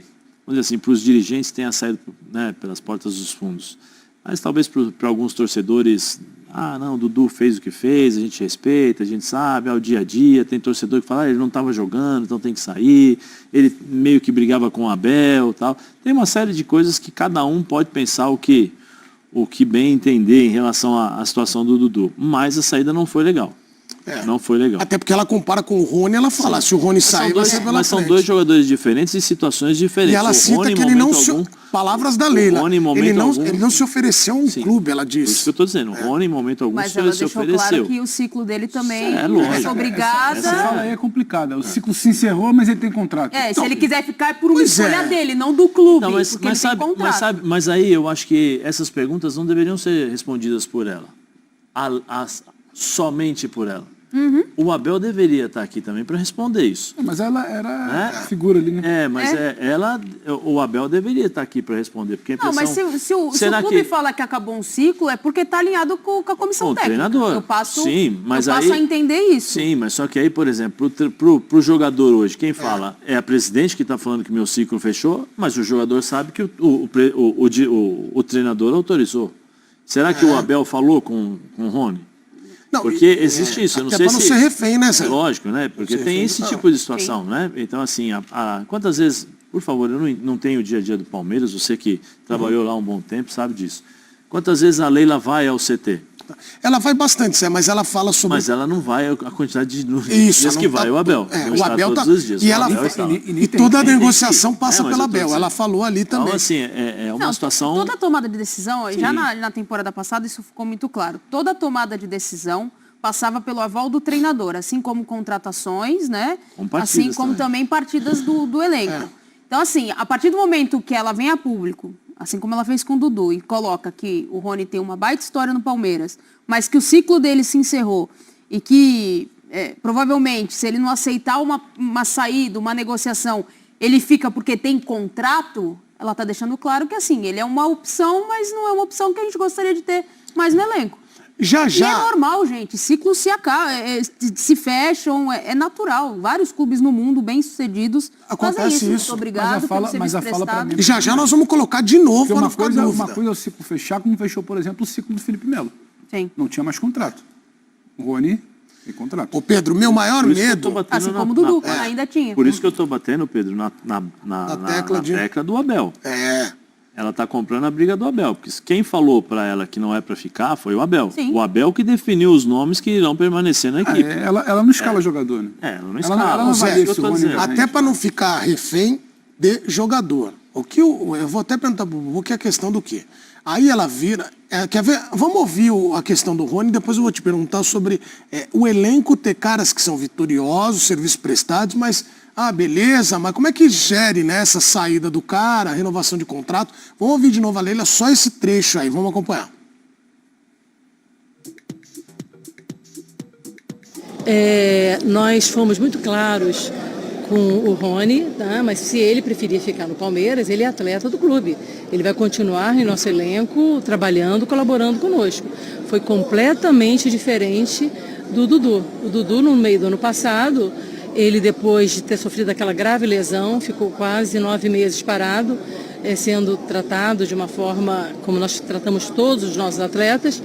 Speaker 5: vamos dizer assim, para os dirigentes tenha saído, né, pelas portas dos fundos. Mas talvez para alguns torcedores não, o Dudu fez o que fez, a gente respeita, a gente sabe, é o dia a dia, tem torcedor que fala, ele não estava jogando, então tem que sair, ele meio que brigava com o Abel, tal. Tem uma série de coisas que cada um pode pensar o que bem entender em relação à situação do Dudu, mas a saída não foi legal. Não foi legal.
Speaker 1: Até porque ela compara com o Rony, ela fala, se o Rony sair, vai ser pela
Speaker 5: Mas são
Speaker 1: frente.
Speaker 5: dois jogadores diferentes e situações diferentes.
Speaker 1: E ela cita que ele não se... Palavras da Leila. Ele não se ofereceu a um clube, ela disse.
Speaker 5: Por isso que eu estou dizendo. O Rony, em momento algum,
Speaker 2: Mas ela
Speaker 5: se
Speaker 2: deixou
Speaker 5: ofereceu.
Speaker 2: claro que o ciclo dele também
Speaker 5: É lógico.
Speaker 2: é obrigada.
Speaker 3: Essa fala aí é complicada. O ciclo se encerrou, mas ele tem contrato.
Speaker 2: Se ele quiser ficar é por uma escolha dele, não do clube.
Speaker 5: Não, mas aí eu acho que essas perguntas não deveriam ser respondidas por ela. Somente por ela. O Abel deveria estar aqui também para responder isso.
Speaker 3: Mas ela era figura ali, né?
Speaker 5: O Abel deveria estar aqui para responder. Porque
Speaker 2: não, mas se o clube fala que acabou um ciclo, é porque está alinhado com a comissão técnica.
Speaker 5: Treinador.
Speaker 2: Eu passo
Speaker 5: a
Speaker 2: entender isso.
Speaker 5: Sim, mas só que aí, por exemplo, pro jogador hoje, quem fala é a presidente que está falando que meu ciclo fechou, mas o jogador sabe que o treinador autorizou. Será que o Abel falou com o Rony?
Speaker 1: Não,
Speaker 5: porque existe isso, eu não sei
Speaker 1: para não ser refém, né, Zé?
Speaker 5: Lógico, né? Porque tem esse tipo de situação, né? Então, assim, quantas vezes, por favor, eu não tenho o dia a dia do Palmeiras, você que trabalhou lá um bom tempo sabe disso. Quantas vezes a Leila vai ao CT?
Speaker 1: Ela vai bastante, Zé, mas ela fala sobre...
Speaker 5: Mas ela não vai a quantidade de dias que vai o Abel.
Speaker 1: O Abel
Speaker 5: todos os dias.
Speaker 1: E toda a negociação passa pela Abel. Ela falou ali também.
Speaker 5: Então, assim, é uma situação...
Speaker 2: Toda tomada de decisão, já na temporada passada isso ficou muito claro. Toda tomada de decisão passava pelo aval do treinador, assim como contratações, né? Assim como também partidas do elenco. Então, assim, a partir do momento que ela vem a público, assim como ela fez com o Dudu, e coloca que o Rony tem uma baita história no Palmeiras, mas que o ciclo dele se encerrou e que provavelmente, se ele não aceitar uma saída, uma negociação, ele fica porque tem contrato, ela está deixando claro que, assim, ele é uma opção, mas não é uma opção que a gente gostaria de ter mais no elenco. E é normal, gente. Ciclos se acabam, se fecham, é natural. Vários clubes no mundo, bem-sucedidos, fazem isso. Muito obrigado pelo serviço prestado.
Speaker 1: E já não vamos colocar de novo para não ficar dúvida.
Speaker 3: Uma coisa é o ciclo fechar, como fechou, por exemplo, o ciclo do Felipe Melo.
Speaker 2: Sim.
Speaker 3: Não tinha mais contrato. O Rony tem contrato.
Speaker 1: Ô, Pedro, meu maior medo...
Speaker 2: Assim como o Dudu, ainda tinha.
Speaker 5: Por isso que eu estou batendo, Pedro, na tecla do Abel. Ela está comprando a briga do Abel, porque quem falou para ela que não é para ficar foi o Abel.
Speaker 2: Sim.
Speaker 5: O Abel que definiu os nomes que irão permanecer na equipe.
Speaker 3: Ela não escala jogador, né?
Speaker 5: Ela não escala.
Speaker 3: Ela não vai isso,
Speaker 1: até para não ficar refém de jogador. Eu vou até perguntar para o Bubu que é a questão do quê? Aí ela vira... quer ver? Vamos ouvir a questão do Rony, depois eu vou te perguntar sobre o elenco ter caras que são vitoriosos, serviços prestados, mas... beleza, mas como é que gere, né, essa saída do cara, a renovação de contrato? Vamos ouvir de novo a Leila, só esse trecho aí, vamos acompanhar.
Speaker 10: Nós fomos muito claros com o Rony, tá? Mas se ele preferir ficar no Palmeiras, ele é atleta do clube. Ele vai continuar em nosso elenco, trabalhando, colaborando conosco. Foi completamente diferente do Dudu. O Dudu, no meio do ano passado... Ele, depois de ter sofrido aquela grave lesão, ficou quase 9 meses parado, sendo tratado de uma forma como nós tratamos todos os nossos atletas.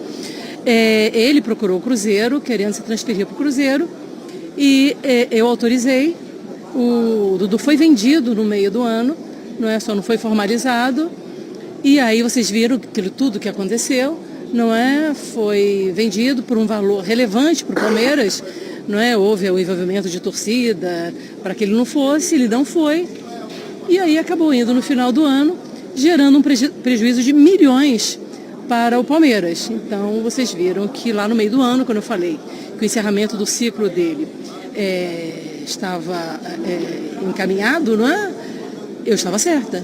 Speaker 10: Ele procurou o Cruzeiro, querendo se transferir para o Cruzeiro, e eu autorizei. O Dudu foi vendido no meio do ano, só não foi formalizado, e aí vocês viram tudo que aconteceu, foi vendido por um valor relevante para o Palmeiras. Houve o envolvimento de torcida para que ele não fosse, ele não foi. E aí acabou indo no final do ano, gerando um prejuízo de milhões para o Palmeiras. Então vocês viram que lá no meio do ano, quando eu falei que o encerramento do ciclo dele estava encaminhado, eu estava certa.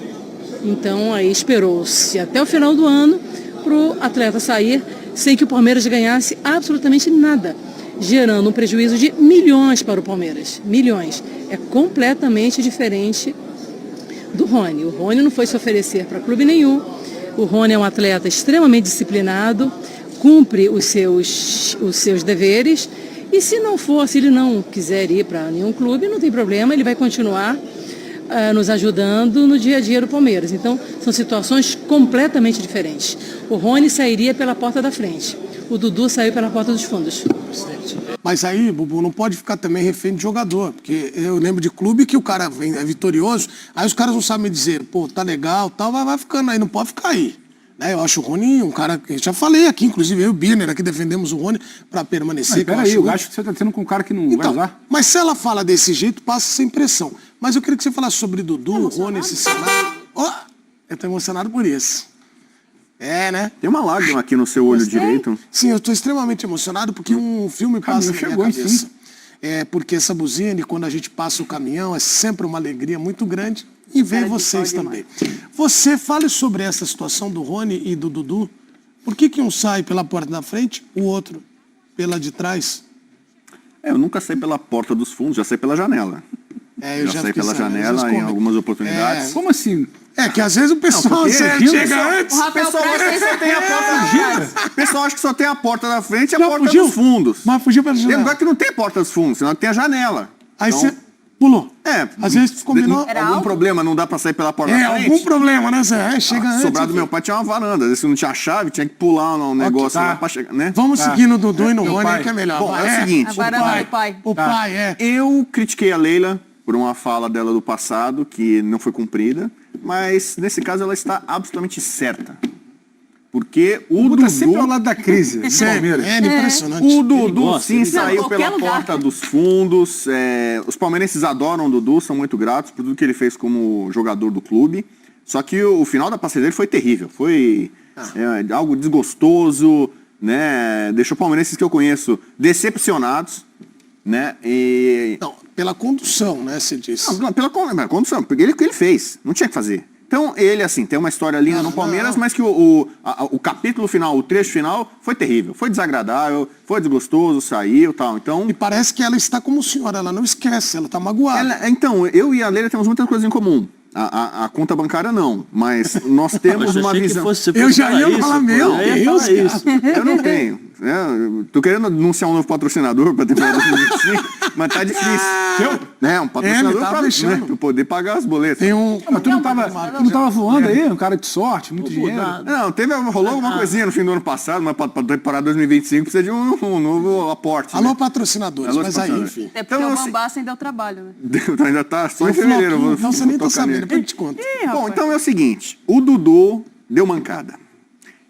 Speaker 10: Então aí esperou-se até o final do ano para o atleta sair sem que o Palmeiras ganhasse absolutamente nada, gerando um prejuízo de milhões para o Palmeiras. Milhões. É completamente diferente do Rony. O Rony não foi se oferecer para clube nenhum. O Rony é um atleta extremamente disciplinado, cumpre os seus deveres, e se ele não quiser ir para nenhum clube, não tem problema, ele vai continuar nos ajudando no dia a dia do Palmeiras. Então, são situações completamente diferentes. O Rony sairia pela porta da frente. O Dudu saiu pela porta dos fundos.
Speaker 1: Mas aí, Bubu, não pode ficar também refém de jogador, porque eu lembro de clube que o cara é vitorioso, aí os caras não sabem dizer, pô, tá legal, tal, vai ficando aí, não pode ficar aí. Né? Eu acho o Rony um cara, eu já falei aqui, inclusive eu e o Birner aqui defendemos o Rony para permanecer.
Speaker 3: Peraí, eu acho que você tá tendo com um cara que não vai usar.
Speaker 1: Mas se ela fala desse jeito, passa essa impressão. Mas eu queria que você falasse sobre Dudu, Rony, esse cenário. Ó, eu tô emocionado por isso. É, né?
Speaker 4: Tem uma lágrima aqui no seu olho direito.
Speaker 1: Sim, eu estou extremamente emocionado porque um filme passa na minha cabeça. É, porque essa buzina, quando a gente passa o caminhão, é sempre uma alegria muito grande. E ver vocês também. Você fale sobre essa situação do Rony e do Dudu. Por que um sai pela porta da frente, o outro pela de trás?
Speaker 4: Eu nunca saí pela porta dos fundos, já saí pela janela.
Speaker 1: Eu
Speaker 4: já saí pela janela em algumas oportunidades.
Speaker 3: Como assim?
Speaker 1: É que às vezes o pessoal chega antes.
Speaker 4: O pessoal acha que só tem a porta da frente. O pessoal acha que só tem a porta da frente e a porta dos fundos.
Speaker 1: Mas fugiu pela janela.
Speaker 4: Tem lugar que não tem porta dos fundos, senão tem a janela.
Speaker 1: Aí você pulou.
Speaker 4: Às vezes combinou. Algum problema, não dá pra sair pela porta da frente?
Speaker 1: Algum problema, né, Zé? Chega antes.
Speaker 4: Sobrado do meu pai tinha uma varanda. Às vezes não tinha chave, tinha que pular um negócio lá pra chegar, né?
Speaker 1: Vamos seguir no Dudu e no Rony, que é melhor.
Speaker 4: Bom, é o seguinte.
Speaker 2: Agora
Speaker 1: o pai é.
Speaker 4: Eu critiquei a Leila por uma fala dela do passado que não foi cumprida, mas nesse caso ela está absolutamente certa. Porque o Dudu...
Speaker 3: tá sempre ao lado da crise do Palmeiras.
Speaker 1: É impressionante.
Speaker 4: O Dudu sim saiu pela porta dos fundos. Os palmeirenses adoram o Dudu, são muito gratos por tudo que ele fez como jogador do clube. Só que o final da parceria dele foi terrível. Foi algo desgostoso, né? Deixou palmeirenses que eu conheço decepcionados, né?
Speaker 1: Não, pela condução, né, você disse.
Speaker 4: Não, pela condução, porque ele fez, não tinha que fazer. Então, ele, assim, tem uma história linda no Palmeiras, mas que o capítulo final, o trecho final, foi terrível. Foi desagradável, foi desgostoso, saiu e tal. Então...
Speaker 1: E parece que ela está como senhora, ela não esquece, ela está magoada.
Speaker 4: Então, eu e a Leila temos muitas coisas em comum. A conta bancária não, mas nós temos uma visão...
Speaker 1: Eu já ia falar, meu Deus,
Speaker 4: eu não tenho. Tô querendo anunciar um novo patrocinador para temporada 2025, mas tá difícil. Um patrocinador para poder pagar as boletas.
Speaker 1: Tem
Speaker 3: mas tu não tava voando aí? Um cara de sorte, muito dinheiro.
Speaker 4: Não, rolou alguma coisinha no fim do ano passado, mas para temporada 2025 precisa de um novo aporte.
Speaker 1: Alô, patrocinadores, mas aí, enfim.
Speaker 2: Até porque o Bambassa ainda deu trabalho, né?
Speaker 4: Ainda tá só em fevereiro.
Speaker 1: Não, você nem tá sabendo, depois eu te conto.
Speaker 4: Bom, então é o seguinte, o Dudu deu mancada.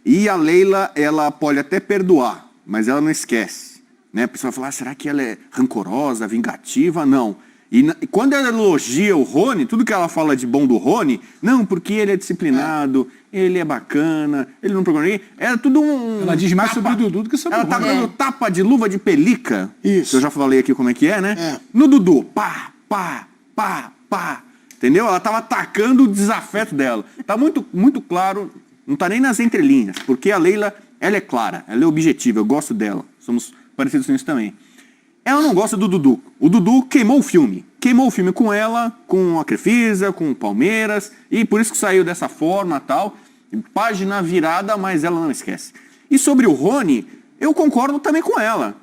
Speaker 4: E a Leila, ela pode até perdoar, mas ela não esquece. Né? A pessoa vai falar, será que ela é rancorosa, vingativa? Não. E quando ela elogia o Rony, tudo que ela fala de bom do Rony, não, porque ele é disciplinado, ele é bacana, ele não procura ninguém. Era tudo
Speaker 3: Ela diz mais sobre o Dudu do que sobre o Rony.
Speaker 4: Ela tá dando tapa de luva de pelica.
Speaker 1: Isso.
Speaker 4: Que eu já falei aqui como é que é, né? No Dudu, pá, pá, pá, pá. Entendeu? Ela tava atacando o desafeto dela. Tá muito, muito claro, não tá nem nas entrelinhas, porque a Leila, ela é clara, ela é objetiva, eu gosto dela. Somos parecidos nisso também. Ela não gosta do Dudu. O Dudu queimou o filme. Queimou o filme com ela, com a Crefisa, com o Palmeiras, e por isso que saiu dessa forma e tal. Página virada, mas ela não esquece. E sobre o Rony, eu concordo também com ela.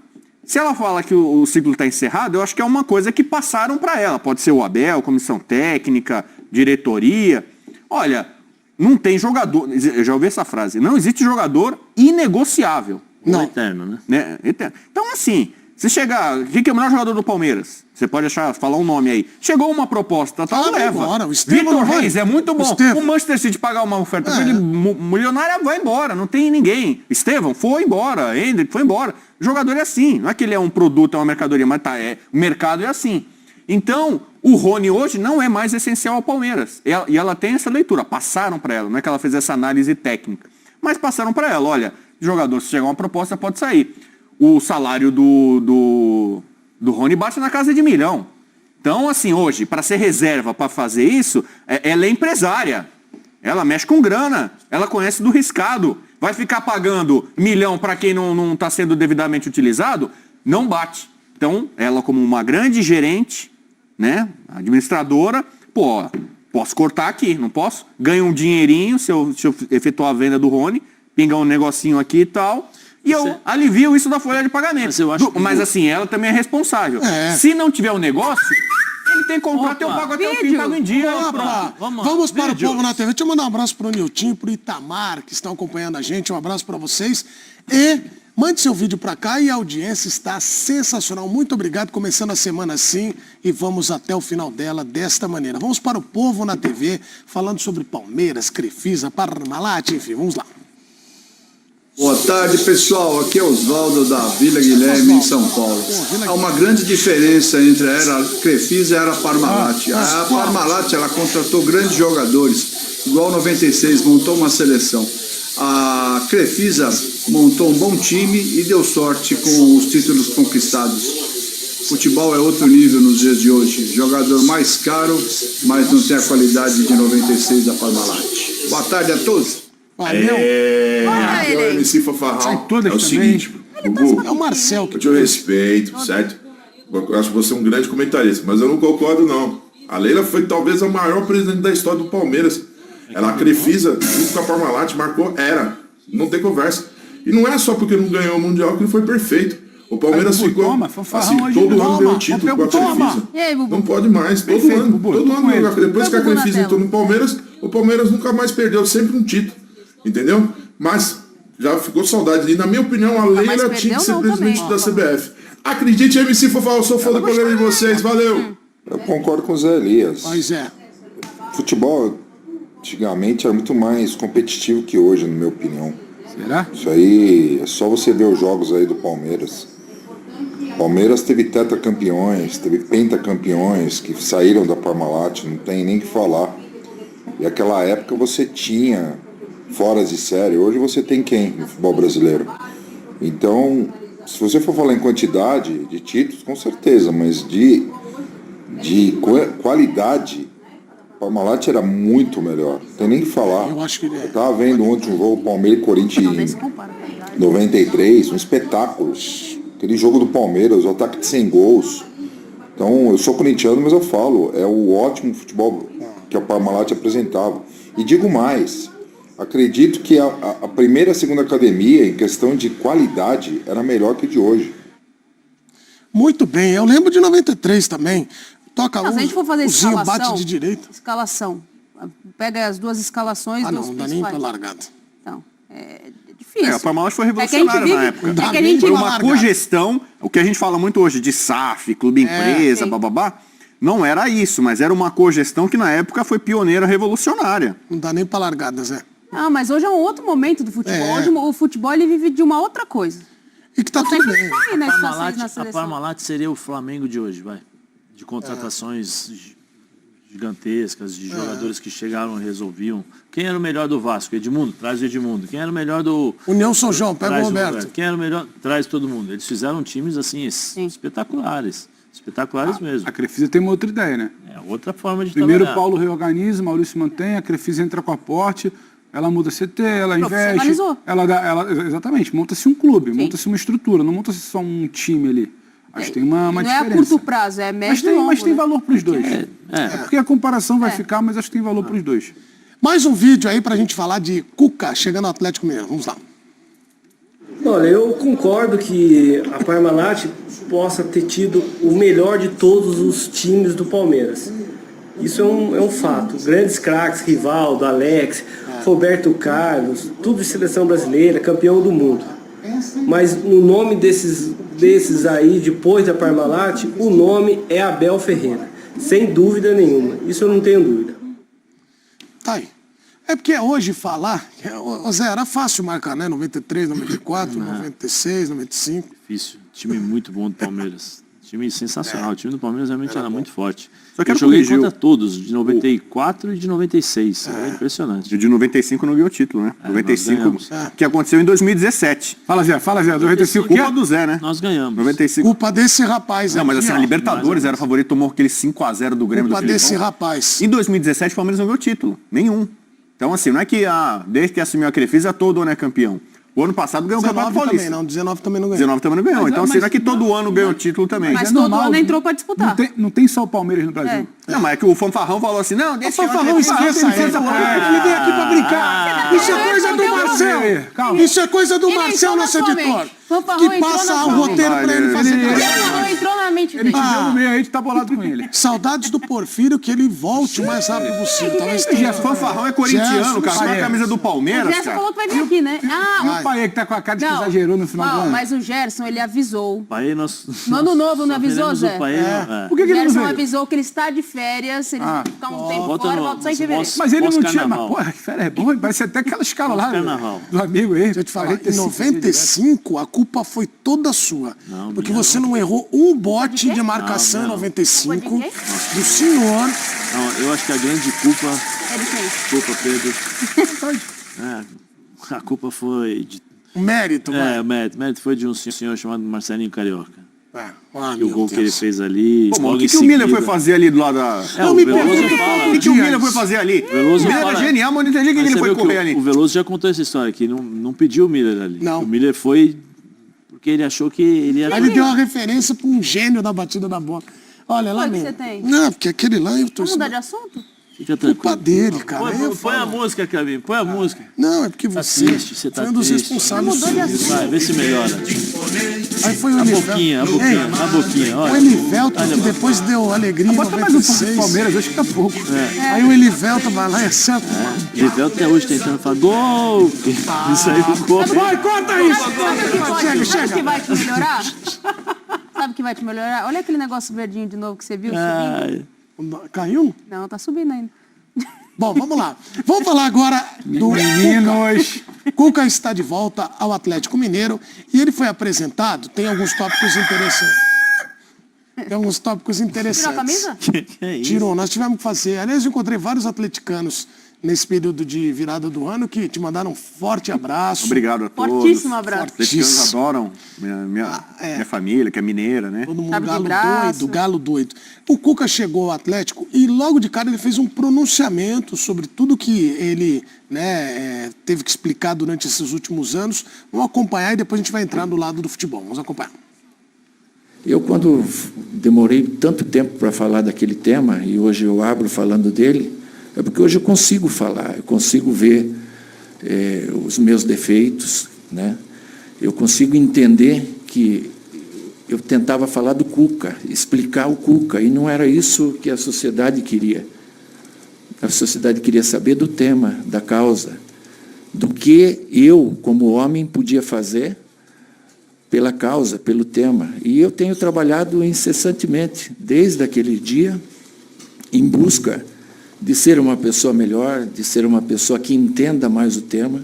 Speaker 4: Se ela fala que o ciclo está encerrado, eu acho que é uma coisa que passaram para ela. Pode ser o Abel, comissão técnica, diretoria. Olha, não tem jogador... Eu já ouvi essa frase. Não existe jogador inegociável.
Speaker 5: Não. Eterno, né?
Speaker 4: Eterno. Então, assim, se chegar... Quem que é o melhor jogador do Palmeiras? Você pode falar um nome aí. Chegou uma proposta, tal, leva. Vitor Reis é muito bom. O Manchester City pagar uma oferta para ele milionária, vai embora. Não tem ninguém. Estevão foi embora. Hendrick foi embora. O jogador é assim. Não é que ele é um produto, é uma mercadoria, mas o mercado é assim. Então, o Rony hoje não é mais essencial ao Palmeiras. E ela tem essa leitura. Passaram para ela. Não é que ela fez essa análise técnica. Mas passaram para ela. Olha, jogador, se chegar uma proposta, pode sair. O salário do Rony bate na casa de 1 milhão. Então, assim, hoje, para ser reserva, para fazer isso, ela é empresária. Ela mexe com grana. Ela conhece do riscado. Vai ficar pagando 1 milhão para quem não está sendo devidamente utilizado? Não bate. Então, ela como uma grande gerente, né, administradora, posso cortar aqui, não posso? Ganho um dinheirinho se eu efetuar a venda do Rony, pingar um negocinho aqui e tal... E eu alivio isso da folha de pagamento. Mas assim, ela também é responsável. Se não tiver um negócio, Ele tem contrato, eu pago até o fim, pago em dia.
Speaker 1: Opa, vamos para o Povo na TV. Deixa eu mandar um abraço para o Nilton, para o Itamar, que estão acompanhando a gente. Um abraço para vocês. E mande seu vídeo para cá e a audiência está sensacional. Muito obrigado. Começando a semana assim e vamos até o final dela desta maneira. Vamos para o Povo na TV, falando sobre Palmeiras, Crefisa, Parmalat, enfim, vamos lá.
Speaker 17: Boa tarde, pessoal. Aqui é Oswaldo da Vila Guilherme, em São Paulo. Há uma grande diferença entre a era Crefisa e a era Parmalat. A Parmalat, ela contratou grandes jogadores, igual 96, montou uma seleção. A Crefisa montou um bom time e deu sorte com os títulos conquistados. Futebol é outro nível nos dias de hoje. Jogador mais caro, mas não tem a qualidade de 96 da Parmalat. Boa tarde a todos.
Speaker 1: Valeu.
Speaker 18: Aqui é o MC Fanfarrão. É o seguinte,
Speaker 1: Gugu, é o Marcel que
Speaker 18: eu te respeito, certo? Eu acho que você é um grande comentarista, mas eu não concordo, não. A Leila foi talvez a maior presidente da história do Palmeiras. Ela, a Crefisa, junto com a Parmalat, marcou era. Não tem conversa. E não é só porque não ganhou o Mundial que ele foi perfeito. O Palmeiras ficou assim, todo ano ganhou título com a Crefisa. Não pode mais, todo ano. Todo ano. Depois que a Crefisa entrou no Palmeiras, o Palmeiras nunca mais perdeu, sempre um título. Entendeu? Mas já ficou saudade. E na minha opinião, a Leila tinha que ser presidente da CBF. Acredite, MC Fofá, eu sou fã do programa de vocês. Valeu!
Speaker 19: Eu concordo com o Zé Elias.
Speaker 1: Pois é.
Speaker 19: Futebol, antigamente, era muito mais competitivo que hoje, na minha opinião.
Speaker 3: Será?
Speaker 19: Isso aí, é só você ver os jogos aí do Palmeiras. Palmeiras teve tetracampeões, teve pentacampeões que saíram da Parmalat, não tem nem o que falar. E naquela época você tinha fora de série. Hoje você tem quem no futebol brasileiro? Então, se você for falar em quantidade de títulos, com certeza, mas de qualidade, o Parmalat era muito melhor. Não tem nem o que falar.
Speaker 1: Eu acho que ele é.
Speaker 19: Eu tava vendo ontem um jogo Palmeiras e Corinthians em 93, um espetáculo. Aquele jogo do Palmeiras, o ataque de 100 gols. Então, eu sou corintiano, mas eu falo, é o ótimo futebol que a Parmalat apresentava. E digo mais, acredito que a primeira e a segunda academia, em questão de qualidade, era melhor que a de hoje.
Speaker 1: Muito bem, eu lembro de 93 também. Toca
Speaker 2: se a gente for fazer escalação,
Speaker 1: bate de direita.
Speaker 2: Escalação. Pega as duas escalações dos
Speaker 1: não dá nem pra largada.
Speaker 2: Então, é difícil.
Speaker 4: A Parmalat foi revolucionária na época. Foi uma cogestão, o que a gente fala muito hoje de SAF, clube empresa, bababá. Não era isso, mas era uma cogestão que na época foi pioneira, revolucionária.
Speaker 1: Não dá nem pra largada, Zé.
Speaker 2: Ah, mas hoje é um outro momento do futebol. Hoje o futebol ele vive de uma outra coisa.
Speaker 1: E que tá tudo bem.
Speaker 5: A Parmalat seria o Flamengo de hoje, vai. De contratações gigantescas, de jogadores que chegaram e resolviam. Quem era o melhor do Vasco? Edmundo, traz o Edmundo. Quem era o melhor do...
Speaker 1: União São João, pega o Roberto.
Speaker 5: Quem era o melhor? Traz todo mundo. Eles fizeram times assim, espetaculares. Espetaculares mesmo.
Speaker 3: A Crefisa tem uma outra ideia, né?
Speaker 5: É outra forma de
Speaker 3: Primeiro
Speaker 5: trabalhar.
Speaker 3: Paulo reorganiza, Maurício mantém, a Crefisa entra com aporte, ela muda CT, ela investe. Exatamente, monta-se um clube, monta-se uma estrutura, não monta-se só um time ali. Acho que tem uma diferença.
Speaker 2: Não é a curto prazo, é médio e longo.
Speaker 3: Mas tem valor para os dois. É porque a comparação vai ficar, mas acho que tem valor para os dois.
Speaker 1: Mais um vídeo aí pra gente falar de Cuca chegando ao Atlético Mineiro. Vamos lá.
Speaker 20: Olha, eu concordo que a Parmalat possa ter tido o melhor de todos os times do Palmeiras. Isso é um fato. Grandes craques, Rivaldo, Alex, Roberto Carlos, tudo de seleção brasileira, campeão do mundo. Mas o nome desses aí, depois da Parmalat, o nome é Abel Ferreira. Sem dúvida nenhuma. Isso eu não tenho dúvida.
Speaker 1: Tá aí. É porque hoje falar, Zé, era fácil marcar, né? 93, 94, 96, 95.
Speaker 5: Difícil. Time muito bom do Palmeiras. Time sensacional. O time do Palmeiras realmente era muito forte.
Speaker 4: Só que
Speaker 5: eu joguei contra todos, de 94 e de 96. É impressionante.
Speaker 4: E de 95 não ganhou o título, né? 95, que aconteceu em 2017.
Speaker 3: Fala, Zé. 95
Speaker 4: culpa do Zé, né?
Speaker 5: Nós ganhamos.
Speaker 4: 95.
Speaker 1: Culpa desse rapaz.
Speaker 4: Não, mas assim, a Libertadores era favorito, tomou aquele 5-0 do Grêmio.
Speaker 1: Culpa desse rapaz.
Speaker 4: Em 2017 o Palmeiras não ganhou o título. Nenhum. Então assim, não é que desde que assumiu a Crefisa todo ano é campeão. O ano passado ganhou o Campeonato Paulista.
Speaker 1: Também não, 19 também não ganhou.
Speaker 4: 19 também não ganhou. Então será que todo ano ganhou o título também?
Speaker 2: Mas todo ano entrou pra disputar.
Speaker 3: Não tem só o Palmeiras no Brasil.
Speaker 4: Não, mas é que o Fanfarrão falou assim, não, deixa
Speaker 1: o Fanfarrão esqueça ele. Ele veio aqui pra brincar. Isso é coisa do Marcel. Isso é coisa do Marcel, nosso editor. que passa o roteiro pra ele fazer.
Speaker 2: Fanfarrão entrou na mente dele.
Speaker 3: Ele te deu no meio, a gente tá bolado com ele.
Speaker 1: Saudades do Porfírio, que ele volte o mais rápido possível. Talvez tenha...
Speaker 4: Fanfarrão é corintiano, cara. Não é a camisa do
Speaker 2: O
Speaker 4: Palmeiras,
Speaker 2: Gerson
Speaker 4: cara.
Speaker 2: falou que vai vir aqui, né?
Speaker 3: E o Paê que tá com a cara de que exagerou no final do ano.
Speaker 2: Mas o Gerson, ele avisou.
Speaker 5: Paê, nós...
Speaker 2: No ano novo não avisou, Zé?
Speaker 3: Por que ele não
Speaker 2: Gerson
Speaker 3: veio?
Speaker 2: avisou que ele está de férias, ele ficar um tempo fora, volta só em fevereiro.
Speaker 3: Mas ele não tinha... Mas, porra, que férias é bom, parece até aquela escala lá do amigo aí.
Speaker 1: Deixa eu te falar, em 95 a culpa foi toda sua. Porque você não errou um bote de marcação em 95 do senhor.
Speaker 5: Não, eu acho que a grande culpa...
Speaker 2: É de quem?
Speaker 5: Desculpa, Pedro. A culpa foi de...
Speaker 1: O mérito,
Speaker 5: o mérito foi de um senhor chamado Marcelinho Carioca.
Speaker 1: E
Speaker 5: o gol que ele fez ali...
Speaker 4: Pô, o que o Miller foi fazer ali do lado da...
Speaker 5: o Veloso fala...
Speaker 4: O que o Miller foi fazer ali? O Miller era genial, mas não entendi o que ele foi correr ali.
Speaker 5: O Veloso já contou essa história, que não pediu o Miller ali.
Speaker 1: Não.
Speaker 5: O Miller foi porque ele achou que ele ia...
Speaker 1: Aí ele deu uma referência para um gênio da batida da bola. Olha, lá mesmo.
Speaker 2: Você tem?
Speaker 1: Não, porque aquele lá...
Speaker 2: Vamos mudar de assunto?
Speaker 5: Fica tranquilo.
Speaker 1: Culpa dele, cara.
Speaker 5: Põe a música, Cavim, põe a música.
Speaker 1: Não, é porque você
Speaker 5: tá
Speaker 1: foi um dos
Speaker 5: triste.
Speaker 1: responsáveis.
Speaker 5: Vai, vê se melhora.
Speaker 1: Aí foi o
Speaker 5: a
Speaker 1: Elivelto.
Speaker 5: boquinha, olha.
Speaker 1: O Elivelto, que depois deu alegria em
Speaker 3: Bota mais um pouco
Speaker 1: 96.
Speaker 3: do Palmeiras, acho que tá pouco.
Speaker 1: Aí o Elivelto vai lá e acerta.
Speaker 5: Elivelto até hoje tentando falar gol. Isso aí ficou.
Speaker 1: Vai, corta isso!
Speaker 2: Sabe o que vai te melhorar? Sabe o que vai te melhorar? Olha aquele negócio verdinho de novo que você viu subindo.
Speaker 1: Caiu?
Speaker 2: Não, tá subindo ainda.
Speaker 1: Bom, vamos lá. Vamos falar agora do
Speaker 3: Meninos.
Speaker 1: Cuca está de volta ao Atlético Mineiro e ele foi apresentado. Tem alguns tópicos interessantes.
Speaker 2: Tirou a camisa?
Speaker 5: Que é isso?
Speaker 1: Tirou, nós tivemos que fazer. Aliás, eu encontrei vários atleticanos nesse período de virada do ano que te mandaram um forte abraço.
Speaker 4: Obrigado a todos.
Speaker 2: Fortíssimo abraço.
Speaker 4: Os atleticanos adoram minha família, que é mineira, né?
Speaker 1: Todo mundo
Speaker 2: Sabe de
Speaker 1: galo
Speaker 2: braço.
Speaker 1: doido, galo doido. O Cuca chegou ao Atlético e logo de cara ele fez um pronunciamento sobre tudo que ele teve que explicar durante esses últimos anos. Vamos acompanhar e depois a gente vai entrar no lado do futebol. Vamos acompanhar.
Speaker 21: Eu, quando demorei tanto tempo para falar daquele tema, e hoje eu abro falando dele, é porque hoje eu consigo falar, eu consigo ver os meus defeitos, né? Eu consigo entender que eu tentava falar do Cuca, explicar o Cuca, e não era isso que a sociedade queria. A sociedade queria saber do tema, da causa, do que eu, como homem, podia fazer pela causa, pelo tema. E eu tenho trabalhado incessantemente, desde aquele dia, em busca de ser uma pessoa melhor, de ser uma pessoa que entenda mais o tema,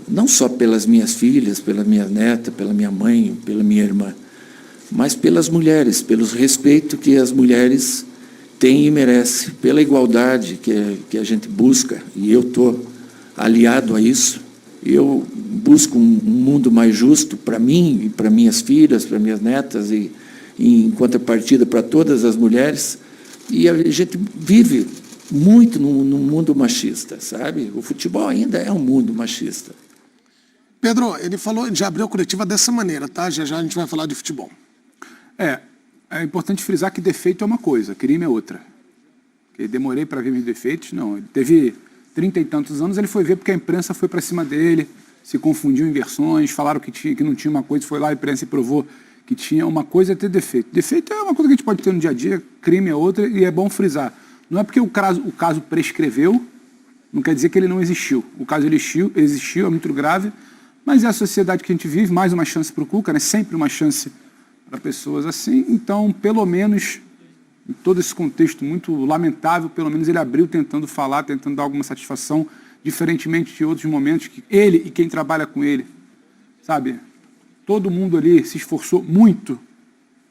Speaker 21: não só pelas minhas filhas, pela minha neta, pela minha mãe, pela minha irmã, mas pelas mulheres, pelo respeito que as mulheres têm e merecem, pela igualdade que a gente busca, e eu estou aliado a isso. Eu busco um mundo mais justo para mim, e para minhas filhas, para minhas netas, e em contrapartida para todas as mulheres. E a gente vive muito num mundo machista, sabe? O futebol ainda é um mundo machista.
Speaker 1: Pedro, ele falou, já abriu a coletiva dessa maneira, tá? Já a gente vai falar de futebol.
Speaker 3: É importante frisar que defeito é uma coisa, crime é outra. Porque demorei para ver meus defeitos, não. Ele teve 30 e tantos anos, ele foi ver porque a imprensa foi para cima dele, se confundiu em versões, falaram que não tinha uma coisa, foi lá a imprensa e provou que tinha. Uma coisa é ter defeito. Defeito é uma coisa que a gente pode ter no dia a dia, crime é outra, e é bom frisar. Não é porque o caso prescreveu, não quer dizer que ele não existiu. O caso existiu, é muito grave, mas é a sociedade que a gente vive, mais uma chance para o Cuca, né? Sempre uma chance para pessoas assim. Então, pelo menos, em todo esse contexto muito lamentável, pelo menos ele abriu tentando falar, tentando dar alguma satisfação, diferentemente de outros momentos que ele e quem trabalha com ele, sabe? Todo mundo ali se esforçou muito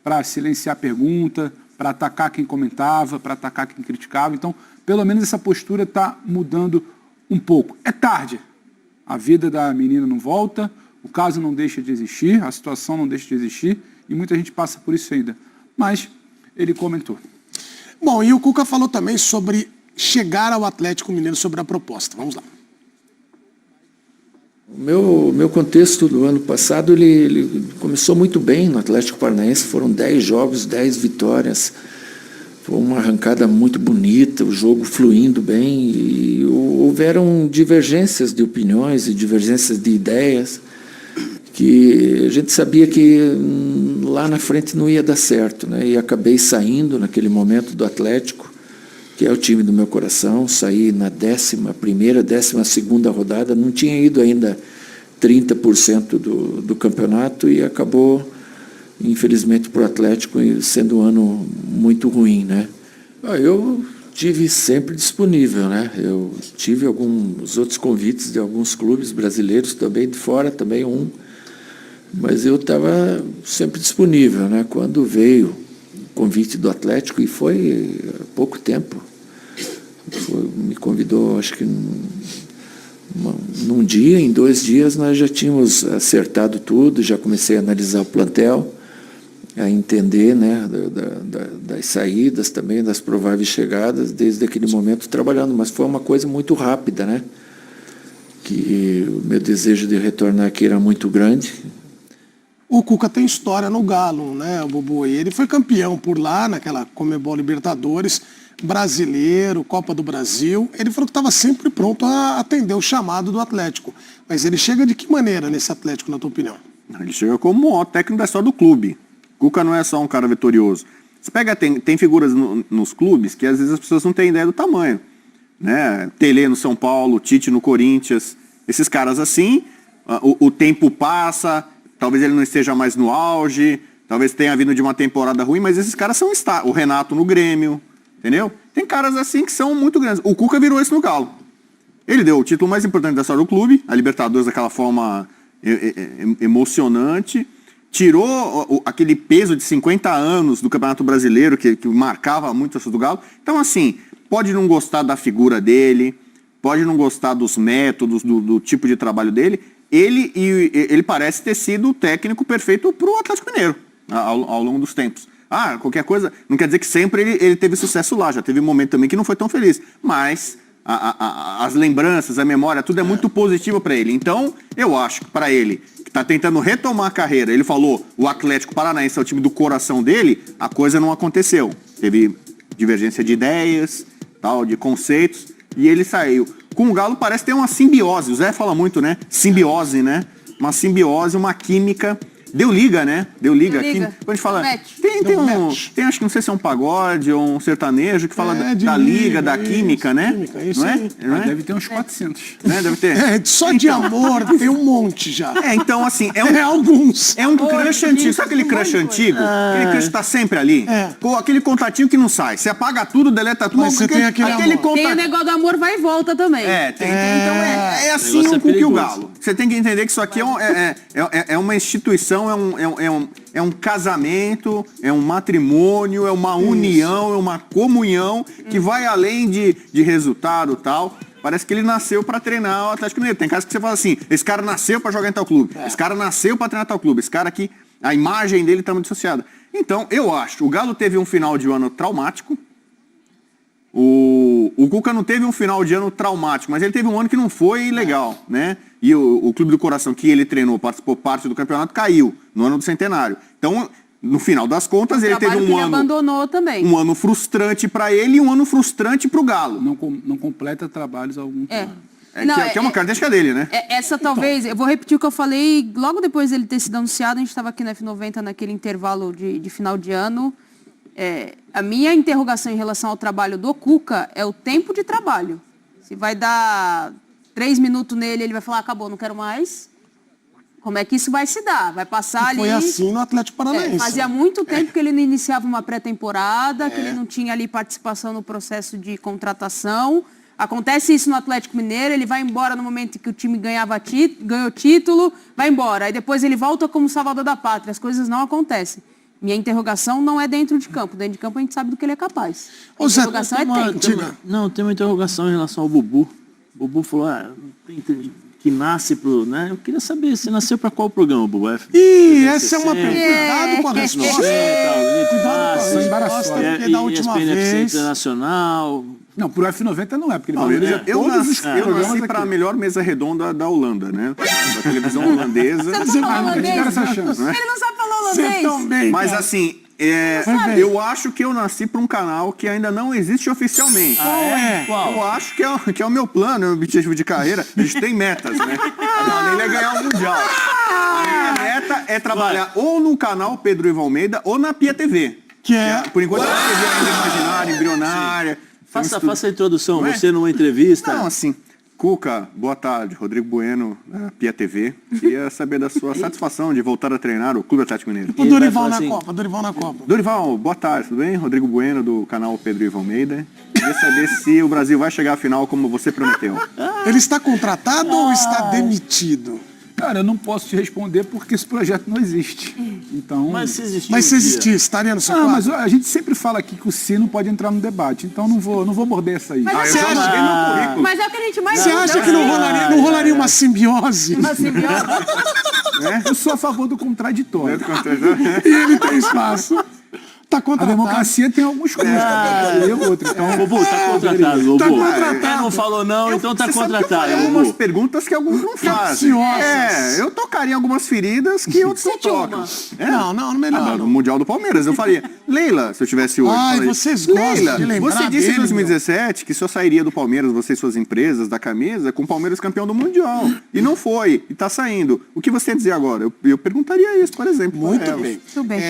Speaker 3: para silenciar a pergunta, para atacar quem comentava, para atacar quem criticava. Então, pelo menos essa postura está mudando um pouco. É tarde. A vida da menina não volta, o caso não deixa de existir, a situação não deixa de existir, e muita gente passa por isso ainda. Mas ele comentou.
Speaker 1: Bom, e o Cuca falou também sobre chegar ao Atlético Mineiro, sobre a proposta. Vamos lá.
Speaker 21: O meu contexto do ano passado, ele começou muito bem no Atlético Paranaense, foram 10 jogos, 10 vitórias, foi uma arrancada muito bonita, o jogo fluindo bem, e houveram divergências de opiniões e divergências de ideias que a gente sabia que lá na frente não ia dar certo, né? E acabei saindo naquele momento do Atlético, que é o time do meu coração. Saí na 11ª, 12ª rodada, não tinha ido ainda 30% do campeonato e acabou, infelizmente, para o Atlético sendo um ano muito ruim, né? Eu tive sempre disponível, né? Eu tive alguns outros convites de alguns clubes brasileiros também, de fora também mas eu estava sempre disponível, né? Quando veio o convite do Atlético, e foi há pouco tempo, me convidou, acho que num dia, em 2 dias, nós já tínhamos acertado tudo, já comecei a analisar o plantel, a entender, né, das saídas também, das prováveis chegadas, desde aquele momento trabalhando, mas foi uma coisa muito rápida, né? Que o meu desejo de retornar aqui era muito grande.
Speaker 1: O Cuca tem história no Galo, né, Bubu? E ele foi campeão por lá, naquela Conmebol Libertadores, brasileiro, Copa do Brasil. Ele falou que estava sempre pronto a atender o chamado do Atlético. Mas ele chega de que maneira nesse Atlético, na tua opinião?
Speaker 4: Ele chega como o maior técnico da história do clube. Cuca não é só um cara vitorioso. Você pega, tem figuras nos clubes que às vezes as pessoas não têm ideia do tamanho, né? Tele no São Paulo, Tite no Corinthians. Esses caras assim, o tempo passa, talvez ele não esteja mais no auge, talvez tenha vindo de uma temporada ruim, mas esses caras são o Renato no Grêmio, entendeu? Tem caras assim que são muito grandes. O Cuca virou isso no Galo. Ele deu o título mais importante da história do clube, a Libertadores, daquela forma emocionante. Tirou aquele peso de 50 anos do Campeonato Brasileiro, que marcava muito o do Galo. Então, assim, pode não gostar da figura dele, pode não gostar dos métodos, do tipo de trabalho dele. Ele parece ter sido o técnico perfeito para o Atlético Mineiro, ao longo dos tempos. Qualquer coisa, não quer dizer que sempre ele teve sucesso lá. Já teve um momento também que não foi tão feliz. Mas as lembranças, a memória, tudo é muito positivo para ele. Então, eu acho que para ele, que está tentando retomar a carreira, ele falou, o Atlético Paranaense é o time do coração dele, a coisa não aconteceu. Teve divergência de ideias, tal, de conceitos, e ele saiu. Com o Galo parece ter uma simbiose, o Zé fala muito, né? Simbiose, né? Uma simbiose, uma química. Deu liga, né? Deu liga. Quando a gente fala. Tem, acho que não sei se é um pagode ou um sertanejo que fala da liga, da química, né? Não é?
Speaker 3: Deve ter uns 400.
Speaker 4: Né? Deve ter.
Speaker 1: Só de amor tem um monte já.
Speaker 4: Então assim,
Speaker 1: alguns.
Speaker 4: É um crush antigo. Sabe aquele crush antigo? Aquele crush tá sempre ali? Com aquele contatinho que não sai. Você apaga tudo, deleta tudo.
Speaker 1: Mas você tem aquele amor.
Speaker 2: Tem o negócio do amor vai e volta também.
Speaker 4: Então é assim um Cuca e o Galo. Você tem que entender que isso aqui é uma instituição, é um casamento, é um matrimônio, é uma união, é uma comunhão que vai além de resultado e tal. Parece que ele nasceu para treinar o Atlético Mineiro. Tem casos que você fala assim, esse cara nasceu para jogar em tal clube, esse cara nasceu para treinar tal clube, esse cara aqui, a imagem dele está muito associada. Então, eu acho, o Galo teve um final de ano traumático, o Cuca não teve um final de ano traumático, mas ele teve um ano que não foi legal, né? E o Clube do Coração que ele treinou, participou parte do campeonato, caiu no ano do centenário. Então, no final das contas, ele teve um ano...
Speaker 2: abandonou também.
Speaker 4: Um ano frustrante para ele e um ano frustrante para o Galo.
Speaker 3: Não completa trabalhos há algum tempo.
Speaker 4: Que é uma característica dele, né?
Speaker 2: Essa talvez, eu vou repetir o que eu falei logo depois dele ter sido anunciado, a gente estava aqui na F90 naquele intervalo de final de ano. A minha interrogação em relação ao trabalho do Cuca é o tempo de trabalho. Se vai dar 3 minutos nele, ele vai falar, acabou, não quero mais. Como é que isso vai se dar? Vai passar ali...
Speaker 1: Foi assim no Atlético Paranaense.
Speaker 2: Fazia muito tempo que ele não iniciava uma pré-temporada, que ele não tinha ali participação no processo de contratação. Acontece isso no Atlético Mineiro, ele vai embora no momento que o time ganhou título, vai embora. Aí depois ele volta como salvador da pátria. As coisas não acontecem. Minha interrogação não é dentro de campo. Dentro de campo a gente sabe do que ele é capaz. A interrogação é tempo.
Speaker 5: Tem uma interrogação em relação ao Bubu. O Bubu falou, que nasce pro... Né? Eu queria saber, você nasceu para qual programa, Bubu?
Speaker 1: Essa é uma pergunta. Cuidado com a resposta.
Speaker 5: Porque da última vez... Internacional...
Speaker 3: Não, pro F90 não é, porque
Speaker 4: eu nasci para a melhor mesa redonda da Holanda, né? Da televisão holandesa.
Speaker 2: Você não sabe falar holandês? Ele não sabe falar holandês.
Speaker 4: Mas assim, eu acho que eu nasci para um canal que ainda não existe oficialmente.
Speaker 5: Qual?
Speaker 4: Eu acho que é o meu plano, é o meu objetivo de carreira. A gente tem metas, né? A minha é ganhar o Mundial. meta é trabalhar ou no canal Pedro Ivo Almeida ou na Pia TV.
Speaker 1: Que é...
Speaker 4: Por enquanto, a TV ainda imaginária, embrionária.
Speaker 5: Faça a introdução, você numa entrevista.
Speaker 4: Não, assim... Cuca, boa tarde. Rodrigo Bueno, da Pia TV. Queria saber da sua satisfação de voltar a treinar o Clube Atlético Mineiro.
Speaker 1: O Dorival na Copa, Dorival na Copa.
Speaker 4: Dorival, boa tarde, tudo bem? Rodrigo Bueno, do canal Pedro Ivo Almeida. Queria saber se o Brasil vai chegar à final como você prometeu.
Speaker 1: Ele está contratado ou está demitido?
Speaker 3: Cara, eu não posso te responder porque esse projeto não existe. Então...
Speaker 5: Mas se existir,
Speaker 1: estaria no seu
Speaker 3: quadro?
Speaker 1: Mas
Speaker 3: a gente sempre fala aqui que o C não pode entrar no debate, então não vou morder essa aí.
Speaker 2: Mas,
Speaker 1: você acha...
Speaker 2: mas é o que a gente mais...
Speaker 1: Você acha que não rolaria uma simbiose?
Speaker 2: Uma simbiose?
Speaker 3: Eu sou a favor do contraditório.
Speaker 1: E ele tem espaço. Tá
Speaker 3: a democracia tem alguns custos.
Speaker 5: Então, Bobo, tá contratado, Bobo.
Speaker 1: Tá contratado.
Speaker 5: Não falou não, então tá contratado.
Speaker 4: Algumas perguntas que alguns não fazem. Eu tocaria algumas feridas que outros não tocam.
Speaker 1: Não, melhor.
Speaker 4: No Mundial do Palmeiras, eu faria. Leila, se eu tivesse hoje.
Speaker 1: Vocês gostam de lembrar
Speaker 4: você disse em
Speaker 1: dele,
Speaker 4: 2017 que só sairia do Palmeiras, você e suas empresas, da camisa, com o Palmeiras campeão do Mundial. E não foi, e tá saindo. O que você tem a dizer agora? Eu perguntaria isso, por exemplo.
Speaker 1: Muito bem.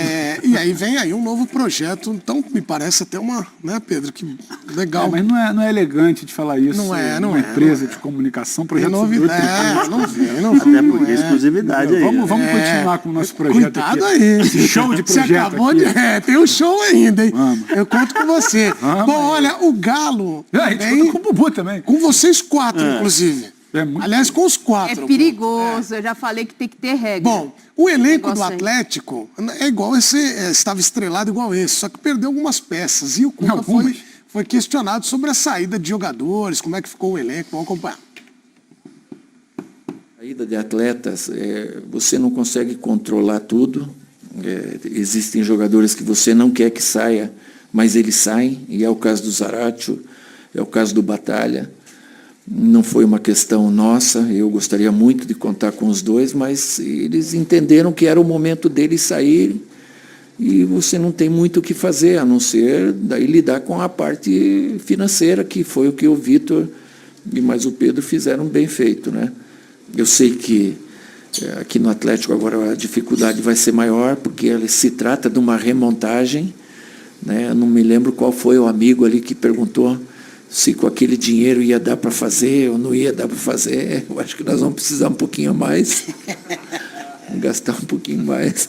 Speaker 1: E aí vem aí um novo projeto, então me parece até uma, né, Pedro, que legal.
Speaker 3: Mas não é elegante de falar isso.
Speaker 1: Não é.
Speaker 3: Empresa de comunicação, projeto
Speaker 1: novidade. Não vem.
Speaker 5: Até porque exclusividade aí.
Speaker 3: Vamos continuar com o nosso projeto.
Speaker 1: Cuidado
Speaker 3: aqui.
Speaker 1: aí.
Speaker 3: Esse show de projeto.
Speaker 1: Você acabou
Speaker 3: aqui.
Speaker 1: tem um show ainda, hein?
Speaker 3: Vamos.
Speaker 1: Eu conto com você. Bom, olha, o Galo.
Speaker 3: A gente conta com o Bubu também.
Speaker 1: Com vocês 4, inclusive. Aliás, com os 4.
Speaker 2: É perigoso, eu já falei que tem que ter regra.
Speaker 1: Bom, o elenco do Atlético é igual esse, estava estrelado igual esse, só que perdeu algumas peças. E o Cuca foi questionado sobre a saída de jogadores, como é que ficou o elenco. Vamos acompanhar.
Speaker 21: Saída de atletas, você não consegue controlar tudo. Existem jogadores que você não quer que saia, mas eles saem, e é o caso do Zaratio, é o caso do Batalha. Não foi uma questão nossa, eu gostaria muito de contar com os dois, mas eles entenderam que era o momento deles saírem e você não tem muito o que fazer, a não ser daí lidar com a parte financeira, que foi o que o Vitor e mais o Pedro fizeram bem feito, né? Eu sei que aqui no Atlético agora a dificuldade vai ser maior, porque se trata de uma remontagem, né? Eu não me lembro qual foi o amigo ali que perguntou se com aquele dinheiro ia dar para fazer ou não ia dar para fazer. Eu acho que nós vamos precisar um pouquinho mais, gastar um pouquinho mais,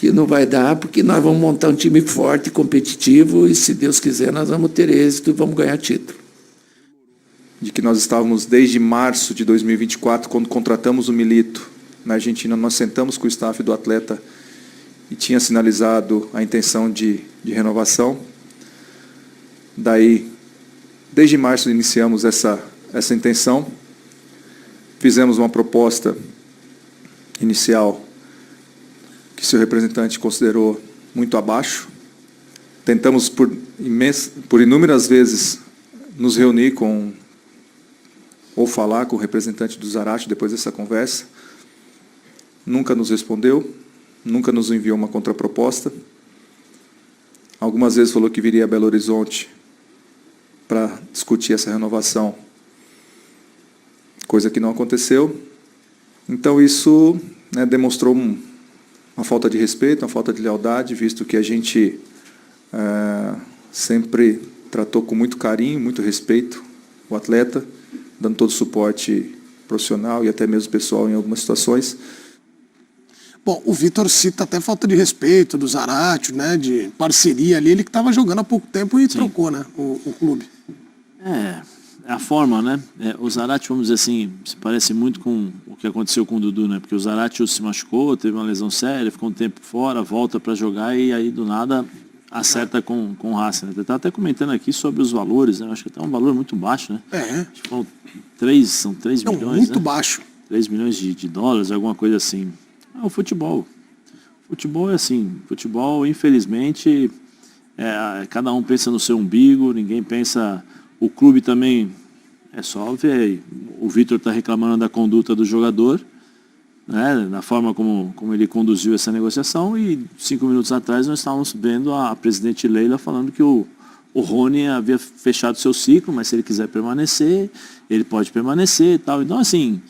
Speaker 21: que não vai dar, porque nós vamos montar um time forte, competitivo, e se Deus quiser nós vamos ter êxito e vamos ganhar título.
Speaker 16: De que nós estávamos desde março de 2024, quando contratamos o Milito na Argentina, nós sentamos com o staff do atleta e tinha sinalizado a intenção de renovação. Daí, desde março iniciamos essa intenção, fizemos uma proposta inicial que seu representante considerou muito abaixo. Tentamos por inúmeras vezes nos reunir ou falar com o representante do Zaratio depois dessa conversa. Nunca nos respondeu, nunca nos enviou uma contraproposta. Algumas vezes falou que viria a Belo Horizonte para discutir essa renovação, coisa que não aconteceu. Então isso, né, demonstrou uma falta de respeito, uma falta de lealdade, visto que a gente sempre tratou com muito carinho, muito respeito o atleta, dando todo o suporte profissional e até mesmo pessoal em algumas situações.
Speaker 1: Bom, o Vitor cita até falta de respeito do Zaratio, né, de parceria ali, ele que estava jogando há pouco tempo e trocou, né, o clube.
Speaker 5: É a forma, né? O Zaratio, vamos dizer assim, se parece muito com o que aconteceu com o Dudu, né? Porque o Zaratio se machucou, teve uma lesão séria, ficou um tempo fora, volta para jogar e aí do nada acerta com o Racing. Né? Eu estava até comentando aqui sobre os valores, né? Eu acho que até um valor muito baixo, né? Acho que são 3 milhões,
Speaker 1: muito
Speaker 5: né?
Speaker 1: baixo.
Speaker 5: 3 milhões de dólares, alguma coisa assim. O futebol. Futebol é assim. Futebol, infelizmente, cada um pensa no seu umbigo, ninguém pensa... O clube também, é só ver aí, o Vitor está reclamando da conduta do jogador, né, na forma como ele conduziu essa negociação, e 5 minutos atrás nós estávamos vendo a presidente Leila falando que o Rony havia fechado seu ciclo, mas se ele quiser permanecer, ele pode permanecer e tal. Então, assim,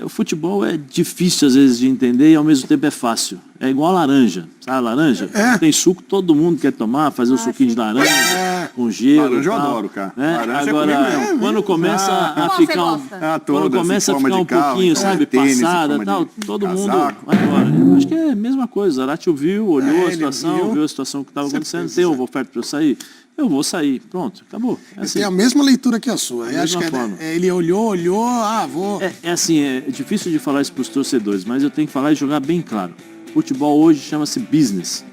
Speaker 5: o futebol é difícil às vezes de entender e ao mesmo tempo é fácil. É igual a laranja, sabe a laranja? Tem suco, todo mundo quer tomar, fazer um suquinho de laranja, com gelo.
Speaker 4: Laranja eu
Speaker 5: tal,
Speaker 4: adoro, cara.
Speaker 5: né?
Speaker 4: Laranja
Speaker 5: agora, quando começa a ficar quando começa a ficar um pouquinho, sabe, passada, tal, todo mundo vai embora. Eu acho que é a mesma coisa. O Zarate viu, olhou a situação, viu a situação que estava acontecendo, tem uma oferta para eu sair. Eu vou sair. Pronto, acabou.
Speaker 1: Tem a mesma leitura que a sua. Eu acho que ele olhou, vou...
Speaker 5: É assim, é difícil de falar isso para os torcedores, mas eu tenho que falar e jogar bem claro. Futebol hoje chama-se business.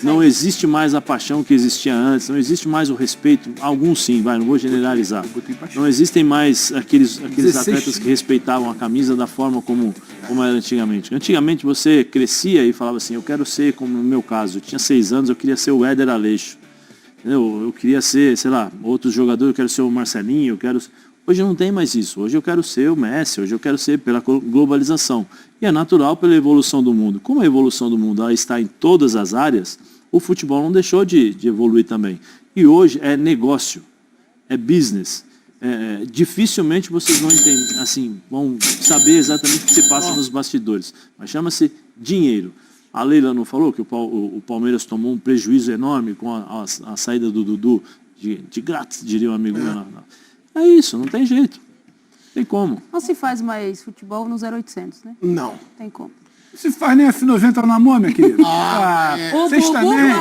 Speaker 5: Não existe mais a paixão que existia antes, não existe mais o respeito. Alguns sim, não vou generalizar. Não existem mais aqueles atletas que respeitavam a camisa da forma como era antigamente. Antigamente você crescia e falava assim, eu quero ser, como no meu caso, eu tinha 6 anos, eu queria ser o Éder Aleixo. Eu queria ser, sei lá, outros jogadores, eu quero ser o Marcelinho, Hoje não tem mais isso. Hoje eu quero ser o Messi, hoje eu quero ser pela globalização. E é natural pela evolução do mundo. Como a evolução do mundo ela está em todas as áreas, o futebol não deixou de evoluir também. E hoje é negócio, é business. Dificilmente vocês vão entender, assim, vão saber exatamente o que se passa nos bastidores. Mas chama-se dinheiro. A Leila não falou que o Palmeiras tomou um prejuízo enorme com a saída do Dudu de grátis, diria um amigo meu. É isso, não tem jeito. Tem como.
Speaker 2: Não se faz mais futebol no 0800, né?
Speaker 1: Não.
Speaker 2: Tem como.
Speaker 3: Não se faz nem F90 na mão, minha querida. Vocês também.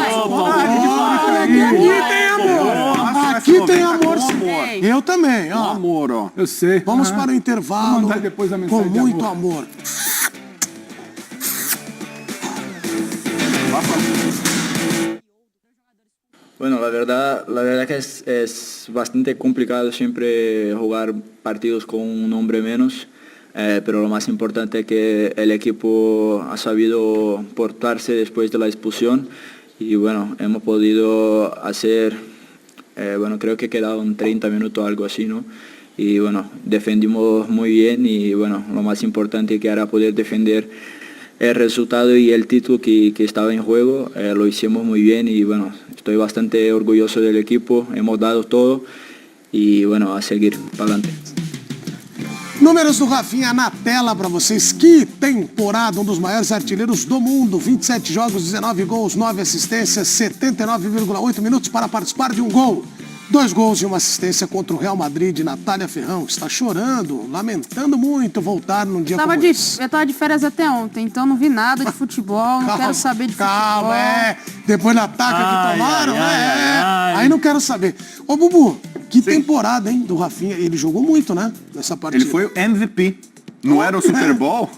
Speaker 1: Aqui tem amor. Eu também, ó.
Speaker 4: Amor, ó.
Speaker 3: Eu sei.
Speaker 1: Vamos para o intervalo.
Speaker 3: Vou mandar depois a mensagem
Speaker 1: com muito amor.
Speaker 6: Bueno, la verdad que es bastante complicado siempre jugar partidos con un hombre menos, pero lo más importante es que el equipo ha sabido portarse después de la expulsión y bueno, hemos podido hacer, creo que quedaron 30 minutos, algo así, ¿no? Y bueno, defendimos muy bien y bueno, lo más importante que era poder defender el resultado y el título que estaba en juego, lo hicimos muy bien y bueno, estoy bastante orgulloso del equipo, hemos dado todo y bueno, a seguir para adelante.
Speaker 1: Números do Rafinha na tela para vocês. Que temporada, um dos maiores artilheiros do mundo. 27 jogos, 19 gols, 9 assistências, 79,8 minutos para participar de um gol. 2 gols e 1 assistência contra o Real Madrid. Natália Ferrão está chorando, lamentando muito voltar num dia como esse.
Speaker 2: Eu estava de férias até ontem, então não vi nada de futebol, não quero saber de futebol.
Speaker 1: Depois da taca que tomaram, aí não quero saber. Ô, Bubu, que temporada, hein, do Rafinha. Ele jogou muito, né, nessa partida.
Speaker 4: Ele foi o MVP. Não era o Super Bowl,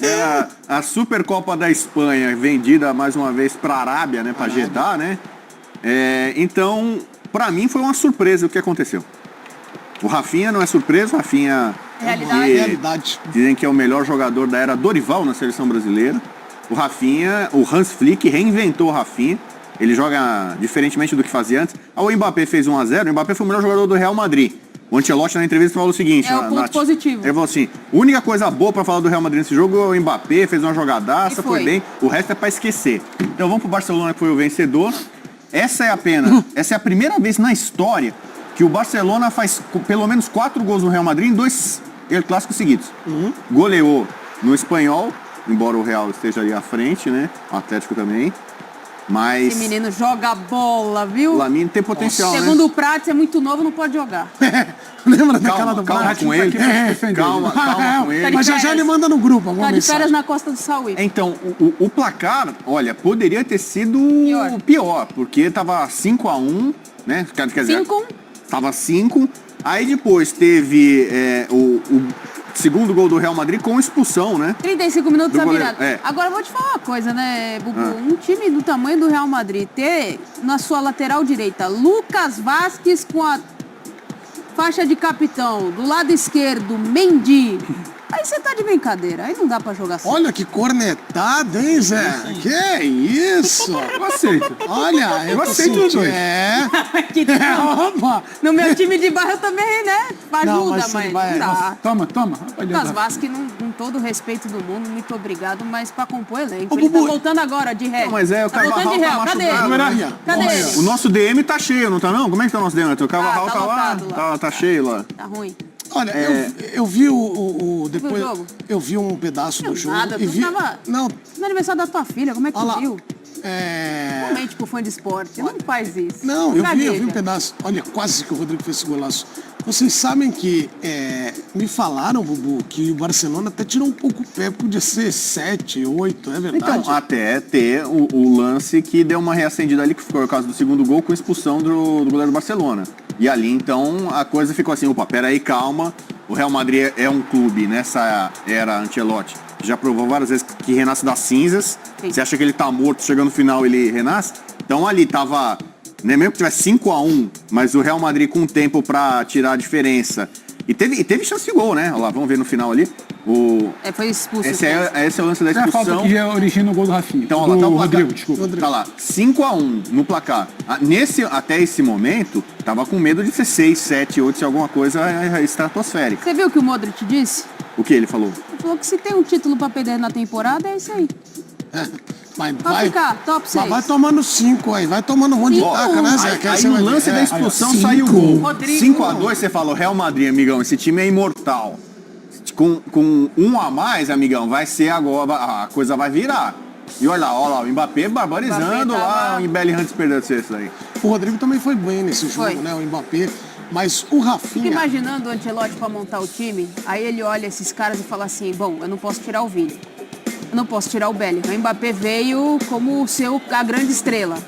Speaker 4: era a Supercopa da Espanha, vendida mais uma vez para a Arábia, né, para Jeddah, né? Então... Pra mim foi uma surpresa o que aconteceu. O Rafinha não é surpresa, o Rafinha
Speaker 1: realidade.
Speaker 4: Dizem que é o melhor jogador da era Dorival na seleção brasileira. O Rafinha, o Hans Flick reinventou o Rafinha. Ele joga diferentemente do que fazia antes. O Mbappé fez 1-0, o Mbappé foi o melhor jogador do Real Madrid. O Ancelotti na entrevista falou o seguinte,
Speaker 2: o ponto positivo.
Speaker 4: Ele falou assim, a única coisa boa pra falar do Real Madrid nesse jogo é o Mbappé, fez uma jogadaça, foi bem, o resto é pra esquecer. Então vamos pro Barcelona, que foi o vencedor. Essa é a primeira vez na história que o Barcelona faz pelo menos 4 gols no Real Madrid em 2 clássicos seguidos. Goleou no Espanhol, embora o Real esteja ali à frente, né? O Atlético também. Mas...
Speaker 2: Esse menino joga bola, viu?
Speaker 4: O Lamine tem potencial, né?
Speaker 2: Segundo o Prates, é muito novo, não pode jogar.
Speaker 1: Lembra daquela do
Speaker 4: calma com ele. Calma com ele.
Speaker 1: Mas já ele manda no grupo.
Speaker 2: Tá de férias na Costa do Sauí.
Speaker 4: Então, o placar, olha, poderia ter sido pior porque tava 5-1, né? Quer dizer,
Speaker 2: 5-1?
Speaker 4: Tava 5. Aí depois teve o segundo gol do Real Madrid com expulsão, né?
Speaker 2: 35 minutos a virada. Agora eu vou te falar uma coisa, né, Bubu? Um time do tamanho do Real Madrid ter na sua lateral direita Lucas Vázquez com a faixa de capitão, do lado esquerdo Mendy. Aí você tá de brincadeira, aí não dá pra jogar assim.
Speaker 1: Olha que cornetada, hein, Zé? Que isso?
Speaker 3: Eu aceito.
Speaker 1: Olha, eu aceito os dois.
Speaker 2: No meu time de bairro eu também, né? Ajuda, mas não dá.
Speaker 3: Toma.
Speaker 2: Lucas Vázquez, com todo o respeito do mundo, muito obrigado, mas pra compor elenco. Ele tá voltando agora de ré.
Speaker 4: Não, mas o Carvajal tá machucado.
Speaker 2: Cadê?
Speaker 4: O nosso DM tá cheio, não tá não? Como é que tá o nosso DM? O Carvajal tá lá, tá cheio lá.
Speaker 2: Tá ruim.
Speaker 1: Olha, eu vi depois.
Speaker 2: jogo?
Speaker 1: Eu vi um pedaço do jogo.
Speaker 2: Nada,
Speaker 1: e
Speaker 2: tu
Speaker 1: vi...
Speaker 2: tava
Speaker 1: Não,
Speaker 2: no aniversário da tua filha, como é que tu viu?
Speaker 1: É...
Speaker 2: Realmente, tipo, fã de esporte, não faz isso.
Speaker 1: Não, eu vi um pedaço. Olha, quase que o Rodrigo fez esse golaço. Vocês sabem que me falaram, Bubu, que o Barcelona até tirou um pouco o pé, podia ser 7, 8, é verdade?
Speaker 4: Então, até ter o lance que deu uma reacendida ali, que foi o caso do segundo gol, com a expulsão do goleiro do Barcelona. E ali, então, a coisa ficou assim, opa, peraí, calma, o Real Madrid é um clube, nessa era Ancelotti, já provou várias vezes que renasce das cinzas. Sim. Você acha que ele tá morto, chegando no final ele renasce? Então ali tava, né, mesmo que tivesse 5-1, mas o Real Madrid com tempo pra tirar a diferença. E teve chance de gol, né? Olha lá, vamos ver no final ali.
Speaker 2: Foi expulso.
Speaker 4: Esse é o lance da expulsão.
Speaker 3: É a falta que origina o gol do Rafinha.
Speaker 4: Então, olha lá, tá o Rodrigo, desculpa. Tá lá, 5-1 no placar. Até esse momento, tava com medo de ser 6, 7, 8, se alguma coisa estratosférica.
Speaker 2: Você viu o que o Modric disse?
Speaker 4: O que ele falou?
Speaker 2: Ele falou que se tem um título pra perder na temporada, é isso aí. Vai ficar, top 6.
Speaker 1: Mas vai tomando 5 aí, vai tomando um monte de taca, né, Zé?
Speaker 4: Aí no lance da expulsão saiu o gol. 5-2, você fala, o Real Madrid, amigão, esse time é imortal. Com um a mais, amigão, vai ser agora, a coisa vai virar. E olha lá, o Mbappé barbarizando lá, o Bellingham perdendo isso aí.
Speaker 1: O Rodrigo também foi bem nesse jogo, né, o Mbappé. Mas o Rafinha...
Speaker 2: Fico imaginando o Ancelotti pra montar o time, aí ele olha esses caras e fala assim, bom, eu não posso tirar o Vini. Eu não posso tirar o Bellingham. O Mbappé veio como a grande estrela.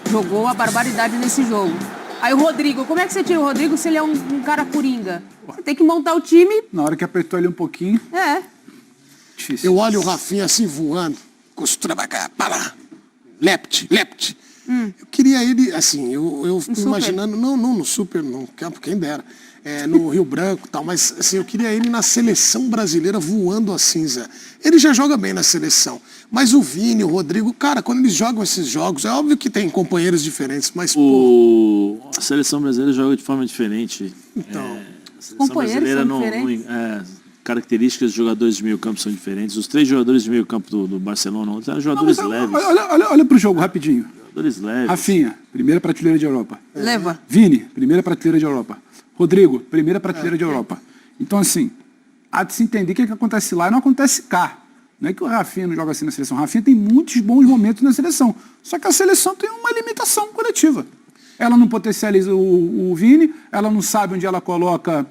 Speaker 2: Jogou a barbaridade nesse jogo. Aí o Rodrigo, como é que você tira o Rodrigo se ele é um cara coringa? Você tem que montar o time.
Speaker 3: Na hora que apertou ele um pouquinho.
Speaker 1: Difícil. Eu olho o Rafinha assim voando. Costura pra cá, para lá. Lept. Eu queria ele, assim, eu fico imaginando, não no Super, não, quem dera. No Rio Branco e tal, mas assim, eu queria ele na seleção brasileira voando assim, Zé. Ele já joga bem na seleção, mas o Vini, o Rodrigo, cara, quando eles jogam esses jogos, é óbvio que tem companheiros diferentes, mas
Speaker 5: a seleção brasileira joga de forma diferente.
Speaker 1: Então,
Speaker 5: a seleção brasileira características dos jogadores de meio campo são diferentes. Os 3 jogadores de meio campo do Barcelona ontem eram jogadores leves.
Speaker 3: Olha pro jogo rapidinho.
Speaker 5: Jogadores leves.
Speaker 3: Rafinha, primeira prateleira de Europa.
Speaker 2: Leva.
Speaker 3: Vini, primeira prateleira de Europa. Rodrigo, primeira prateleira de Europa. Então, assim, há de se entender o que acontece lá e não acontece cá. Não é que o Rafinha não joga assim na seleção. O Rafinha tem muitos bons momentos na seleção. Só que a seleção tem uma limitação coletiva. Ela não potencializa o Vini, ela não sabe onde ela coloca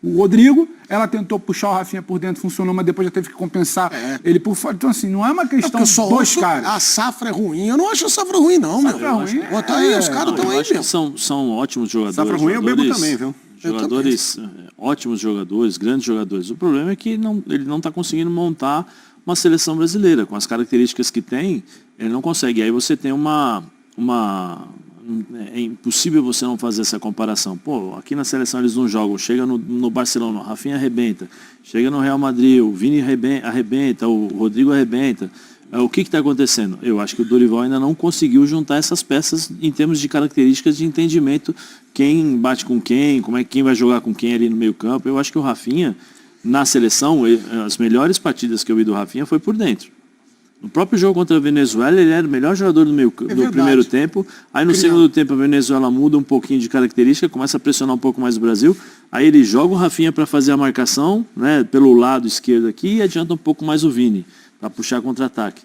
Speaker 3: o Rodrigo, ela tentou puxar o Rafinha por dentro, funcionou, mas depois já teve que compensar ele por fora. Então, assim, não é uma questão dos caras.
Speaker 1: A safra é ruim. Eu não acho a safra ruim, não, meu. Tá aí, os caras estão aí,
Speaker 5: meu. São ótimos jogadores.
Speaker 4: Safra ruim eu bebo também, viu?
Speaker 5: Jogadores, ótimos jogadores, grandes jogadores. O problema é que ele não está conseguindo montar uma seleção brasileira. Com as características que tem, ele não consegue. Aí você tem é impossível você não fazer essa comparação. Pô, aqui na seleção eles não jogam. Chega no Barcelona, o Rafinha arrebenta. Chega no Real Madrid, o Vini arrebenta, o Rodrigo arrebenta. O que está acontecendo? Eu acho que o Dorival ainda não conseguiu juntar essas peças em termos de características de entendimento, quem bate com quem, como é quem vai jogar com quem ali no meio campo. Eu acho que o Rafinha, na seleção, as melhores partidas que eu vi do Rafinha foi por dentro. No próprio jogo contra a Venezuela, ele era o melhor jogador do primeiro tempo. Aí no segundo tempo a Venezuela muda um pouquinho de característica, começa a pressionar um pouco mais o Brasil. Aí ele joga o Rafinha para fazer a marcação, né, pelo lado esquerdo aqui, e adianta um pouco mais o Vini, para puxar contra-ataque.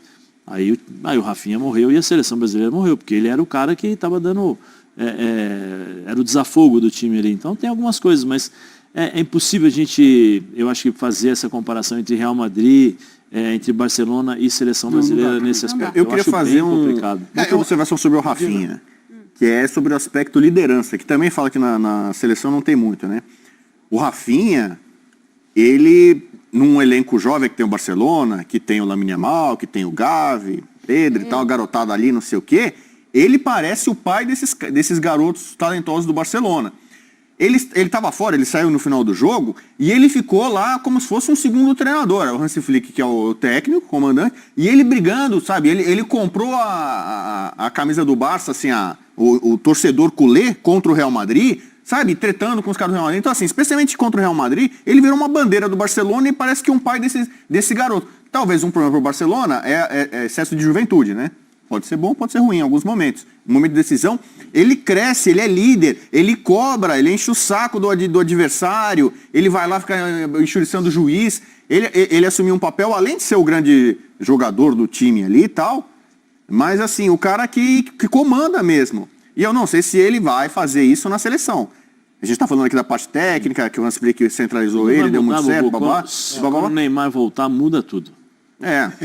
Speaker 5: Aí o Rafinha morreu e a seleção brasileira morreu, porque ele era o cara que estava dando... era o desafogo do time ali. Então tem algumas coisas, mas é impossível a gente, eu acho que fazer essa comparação entre Real Madrid... entre Barcelona e seleção brasileira nesse aspecto.
Speaker 4: Eu queria fazer uma observação sobre o Rafinha, que é sobre o aspecto liderança, que também fala que na seleção não tem muito, né? O Rafinha, ele, num elenco jovem que tem o Barcelona, que tem o Lamine Yamal, que tem o Gavi, Pedro e tal, a garotada ali, não sei o quê, ele parece o pai desses garotos talentosos do Barcelona. Ele estava fora, ele saiu no final do jogo e ele ficou lá como se fosse um segundo treinador. O Hansi Flick, que é o técnico, comandante, e ele brigando, sabe? Ele comprou a camisa do Barça, assim, o torcedor culé contra o Real Madrid, sabe? Tretando com os caras do Real Madrid. Então, assim, especialmente contra o Real Madrid, ele virou uma bandeira do Barcelona e parece que um pai desse garoto. Talvez um problema para o Barcelona é excesso de juventude, né? Pode ser bom, pode ser ruim em alguns momentos. No momento de decisão, ele cresce, ele é líder, ele cobra, ele enche o saco do adversário, ele vai lá ficar enxuriçando o juiz. Ele assumiu um papel, além de ser o grande jogador do time ali e tal, mas assim, o cara que comanda mesmo. E eu não sei se ele vai fazer isso na seleção. A gente tá falando aqui da parte técnica, que o Hans Flick centralizou ele, deu muito certo, babá.
Speaker 5: Quando o Neymar voltar, muda tudo.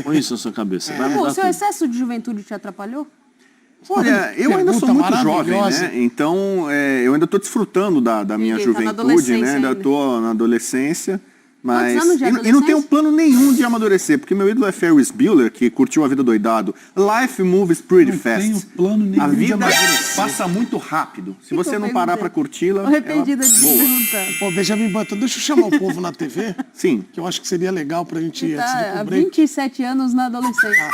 Speaker 5: Põe isso na sua cabeça. Vai mudar
Speaker 2: O seu
Speaker 5: tudo.
Speaker 2: excesso de juventude te atrapalhou?
Speaker 4: Olha, eu ainda sou muito jovem, né? Então, eu ainda estou desfrutando da minha juventude, né? Ainda estou na adolescência. Mas
Speaker 2: Quantos anos de
Speaker 4: e não
Speaker 2: adolescência?
Speaker 4: tenho plano nenhum de amadurecer, porque meu ídolo é Ferris Bueller, que curtiu a vida doidado. Life moves pretty fast.
Speaker 3: Tenho plano nenhum
Speaker 4: A
Speaker 3: de
Speaker 4: vida
Speaker 3: amadurecer.
Speaker 4: passa muito rápido. Se
Speaker 2: Que
Speaker 4: você
Speaker 2: eu
Speaker 4: não parar
Speaker 2: perguntei?
Speaker 4: para curti-la,
Speaker 2: Tô arrependida
Speaker 4: ela
Speaker 2: de
Speaker 4: voa.
Speaker 2: perguntar.
Speaker 1: Pô, Benjamin Button, deixa eu chamar o povo na TV.
Speaker 4: Sim.
Speaker 1: Que eu acho que seria legal pra gente ir antes de ir
Speaker 2: Tá
Speaker 1: pro
Speaker 2: há
Speaker 1: break.
Speaker 2: 27 anos na adolescência.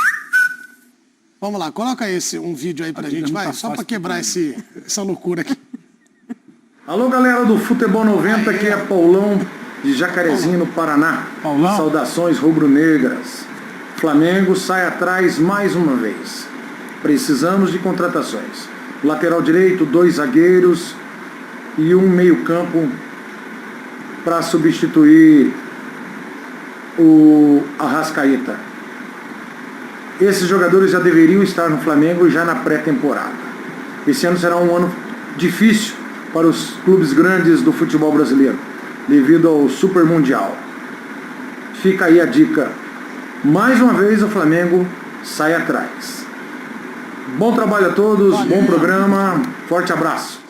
Speaker 1: Vamos lá, coloca um vídeo aí pra gente, vai, só pra quebrar essa loucura aqui.
Speaker 9: Alô, galera do Futebol 90, aqui é Paulão de Jacarezinho, no Paraná.
Speaker 3: Paulão.
Speaker 9: Saudações rubro-negras. Flamengo sai atrás mais uma vez. Precisamos de contratações. Lateral direito, 2 zagueiros e um meio-campo para substituir o Arrascaeta. Esses jogadores já deveriam estar no Flamengo já na pré-temporada. Esse ano será um ano difícil para os clubes grandes do futebol brasileiro, devido ao Super Mundial. Fica aí a dica. Mais uma vez o Flamengo sai atrás. Bom trabalho a todos, bom programa, forte abraço.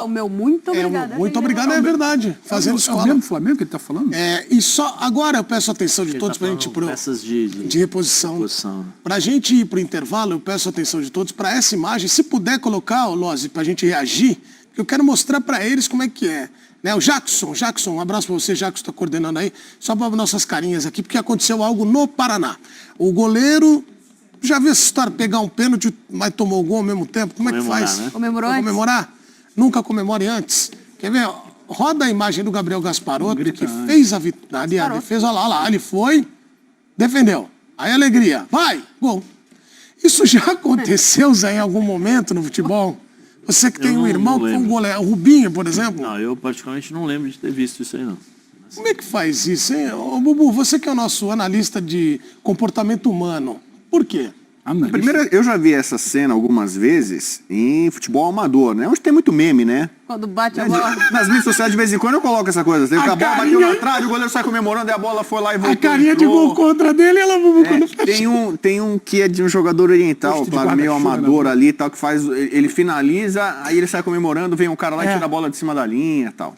Speaker 2: O meu muito obrigado.
Speaker 1: Muito obrigado, é verdade. Fazendo
Speaker 3: É o
Speaker 1: escola.
Speaker 3: mesmo Flamengo que ele tá falando?
Speaker 1: E só agora eu peço a atenção de todos pra gente ir
Speaker 5: Peças de
Speaker 1: reposição. Pra gente ir pro intervalo, eu peço a atenção de todos pra essa imagem. Se puder colocar, Lose, pra gente reagir, porque eu quero mostrar pra eles como é que é. Né, o Jackson, um abraço pra você, Jackson, tá coordenando aí. Só para nossas carinhas aqui, porque aconteceu algo no Paraná. O goleiro, já viu essa história, pegar um pênalti, mas tomou o gol ao mesmo tempo? Como é que faz?
Speaker 2: Né? Comemorou
Speaker 1: Vai
Speaker 2: antes?
Speaker 1: comemorar? Nunca comemore antes. Quer ver? Roda a imagem do Gabriel Gasparotto, que fez a vitória, a defesa, olha lá, ele foi, defendeu. Aí alegria, vai, gol. Isso já aconteceu, Zé, em algum momento no futebol? Você que tem um irmão que foi um goleiro, o Rubinho, por exemplo?
Speaker 5: Não, eu particularmente não lembro de ter visto isso aí, não.
Speaker 1: Como é que faz isso, hein? Ô, Bubu, você que é o nosso analista de comportamento humano, por quê?
Speaker 4: Primeiro, eu já vi essa cena algumas vezes em futebol amador, né? Onde tem muito meme, né?
Speaker 2: Quando bate a bola.
Speaker 4: Nas mídias sociais, de vez em quando, eu coloco essa coisa. Teve que a bola bateu na trave, o goleiro sai comemorando, e a bola foi lá e voltou.
Speaker 1: A carinha de gol contra dele, ela Bubu, quando fecha.
Speaker 4: Tem um que é de um jogador oriental, claro, meio amador ali e tal, que faz. Ele finaliza, aí ele sai comemorando, vem um cara lá e tira a bola de cima da linha e tal.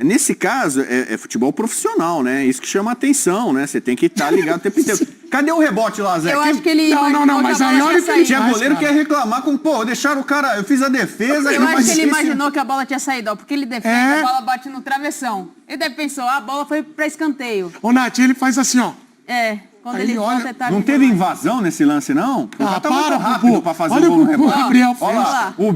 Speaker 4: Nesse caso, é futebol profissional, né? Isso que chama atenção, né? Você tem que estar ligado o tempo inteiro. Cadê o rebote lá, Zé?
Speaker 2: Eu acho que ele
Speaker 1: Não, mas aí olha que ele
Speaker 4: tinha goleiro que ia reclamar com, pô, deixaram o cara, eu fiz a defesa.
Speaker 2: Eu acho que ele imaginou que a bola tinha saído, ó, porque ele defende, a bola bate no travessão. Ele deve pensou, a bola foi pra escanteio.
Speaker 1: Ô, Nath, ele faz assim, ó.
Speaker 2: Quando
Speaker 1: Aí
Speaker 2: ele
Speaker 1: olha,
Speaker 2: volta, é tarde
Speaker 4: Não teve
Speaker 2: demais.
Speaker 4: invasão nesse lance, não? O cara tá muito rápido
Speaker 1: Bubu.
Speaker 4: pra fazer
Speaker 1: Olha
Speaker 4: o gol no
Speaker 1: o que o
Speaker 4: rebote.
Speaker 1: Gabriel fez.
Speaker 4: Olha lá. O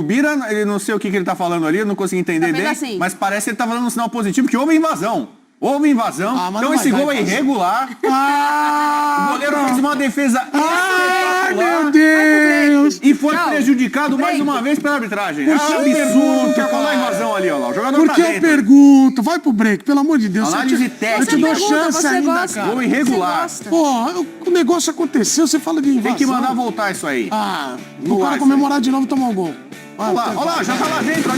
Speaker 4: Bira, ele não sei o que ele tá falando ali, eu não consegui entender
Speaker 2: Tá
Speaker 4: bem,
Speaker 2: assim.
Speaker 4: mas parece que ele tá falando um sinal positivo, que houve invasão. Houve invasão, então esse gol é irregular. O goleiro fez uma defesa espetacular.
Speaker 1: Meu Deus!
Speaker 4: E foi prejudicado mais uma vez pela arbitragem. Absurdo, quer falar invasão ali, ó lá. O jogador
Speaker 1: Porque
Speaker 4: tá
Speaker 1: eu
Speaker 4: dentro.
Speaker 1: pergunto, vai pro break, pelo amor de Deus.
Speaker 4: Análise
Speaker 1: Eu
Speaker 4: técnica.
Speaker 1: te dou
Speaker 4: Você
Speaker 1: chance
Speaker 2: você
Speaker 1: ainda,
Speaker 2: gosta.
Speaker 1: cara.
Speaker 4: Gol irregular.
Speaker 1: Pô, o negócio aconteceu, você fala de invasão.
Speaker 4: Tem que mandar voltar isso aí.
Speaker 1: O cara comemorar de novo e tomar o gol.
Speaker 4: Olha lá, já tá lá dentro.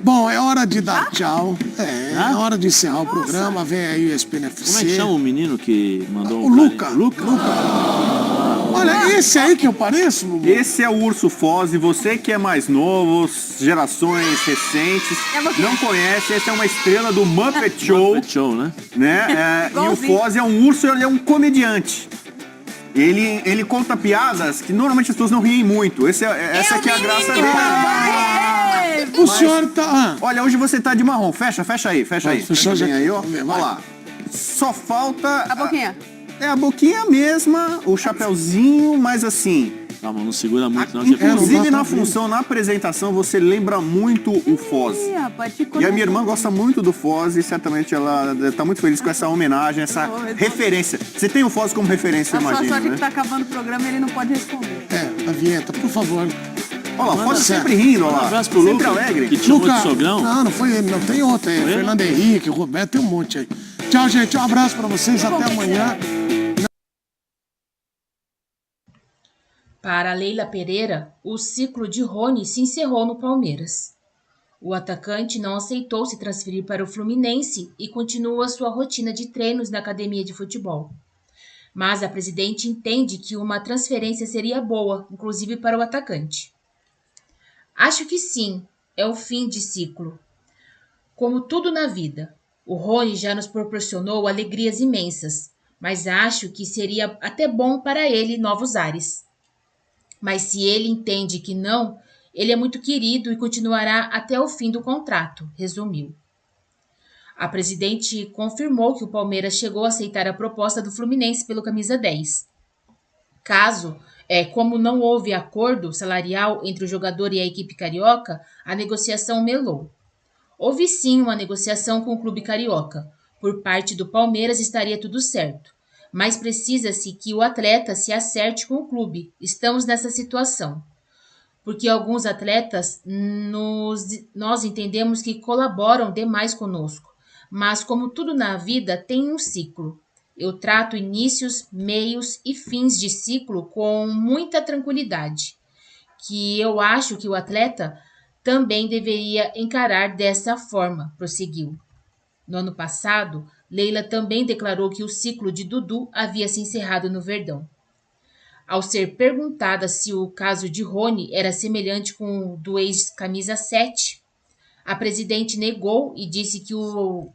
Speaker 1: Bom, é hora de dar tchau. É hora de encerrar o programa. Vem aí o ESPN FC.
Speaker 5: Como é que chama o menino que mandou
Speaker 1: O Luca. Olha, esse aí que eu pareço, Bubu.
Speaker 4: Esse é o Urso Foz, e você que é mais novo, gerações recentes, não conhece, esse é uma estrela do Muppet Show.
Speaker 5: Muppet Show, né?
Speaker 4: E o Foz é um urso, ele é um comediante. Ele conta piadas que normalmente as pessoas não riem muito. Essa aqui é a graça dele.
Speaker 1: O senhor tá...
Speaker 4: Olha, hoje você tá de marrom. Fecha aí.
Speaker 1: Fechou já.
Speaker 4: Aí, ó. Olha lá. Só falta...
Speaker 2: A boquinha.
Speaker 4: É a boquinha mesma, o chapeuzinho, mas assim,
Speaker 5: Calma, não segura muito, não.
Speaker 4: Inclusive na função, na apresentação, você lembra muito o Foz. E a minha irmã gosta muito do Foz e certamente ela está muito feliz com essa homenagem, essa referência. Você tem o Foz como referência, imagina,
Speaker 2: só que
Speaker 4: né?
Speaker 2: tá acabando o programa e ele não pode responder.
Speaker 1: A vinheta, por favor.
Speaker 4: Olha lá, Foz sempre rindo, olha lá.
Speaker 5: Um abraço pro
Speaker 4: sempre
Speaker 5: Luca,
Speaker 4: alegre.
Speaker 5: que te chamou
Speaker 1: Luca,
Speaker 5: de sogrão.
Speaker 1: não foi ele, não. Tem outro aí. Fernando Henrique, Roberto, tem um monte aí. Tchau, gente. Um abraço pra vocês. Até amanhã.
Speaker 11: Para Leila Pereira, o ciclo de Rony se encerrou no Palmeiras. O atacante não aceitou se transferir para o Fluminense e continua sua rotina de treinos na academia de futebol. Mas a presidente entende que uma transferência seria boa, inclusive para o atacante. Acho que sim, é o fim de ciclo. Como tudo na vida, o Rony já nos proporcionou alegrias imensas, mas acho que seria até bom para ele novos ares. Mas se ele entende que não, ele é muito querido e continuará até o fim do contrato, resumiu. A presidente confirmou que o Palmeiras chegou a aceitar a proposta do Fluminense pelo camisa 10. Como não houve acordo salarial entre o jogador e a equipe carioca, a negociação melou. Houve sim uma negociação com o clube carioca. Por parte do Palmeiras estaria tudo certo. Mas precisa-se que o atleta se acerte com o clube. Estamos nessa situação. Porque alguns atletas nós entendemos que colaboram demais conosco. Mas como tudo na vida tem um ciclo. Eu trato inícios, meios e fins de ciclo com muita tranquilidade. Que eu acho que o atleta também deveria encarar dessa forma, prosseguiu. No ano passado, Leila também declarou que o ciclo de Dudu havia se encerrado no Verdão. Ao ser perguntada se o caso de Rony era semelhante com o do ex-camisa 7, a presidente negou e disse que o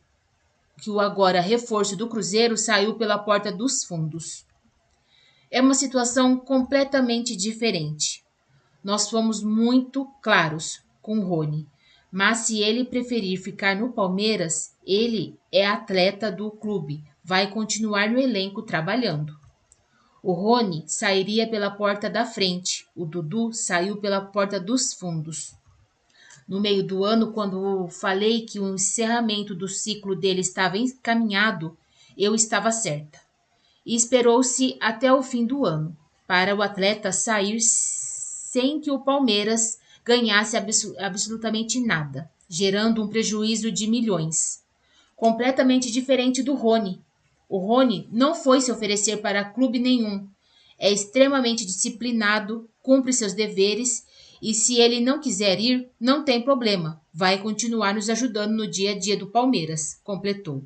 Speaker 11: agora reforço do Cruzeiro saiu pela porta dos fundos. É uma situação completamente diferente. Nós fomos muito claros com o Rony. Mas se ele preferir ficar no Palmeiras, ele é atleta do clube, vai continuar no elenco trabalhando. O Rony sairia pela porta da frente, o Dudu saiu pela porta dos fundos. No meio do ano, quando falei que o encerramento do ciclo dele estava encaminhado, eu estava certa. E esperou-se até o fim do ano, para o atleta sair sem que o Palmeiras ganhasse absolutamente nada, gerando um prejuízo de milhões. Completamente diferente do Rony. O Rony não foi se oferecer para clube nenhum. É extremamente disciplinado, cumpre seus deveres e se ele não quiser ir, não tem problema. Vai continuar nos ajudando no dia a dia do Palmeiras, completou.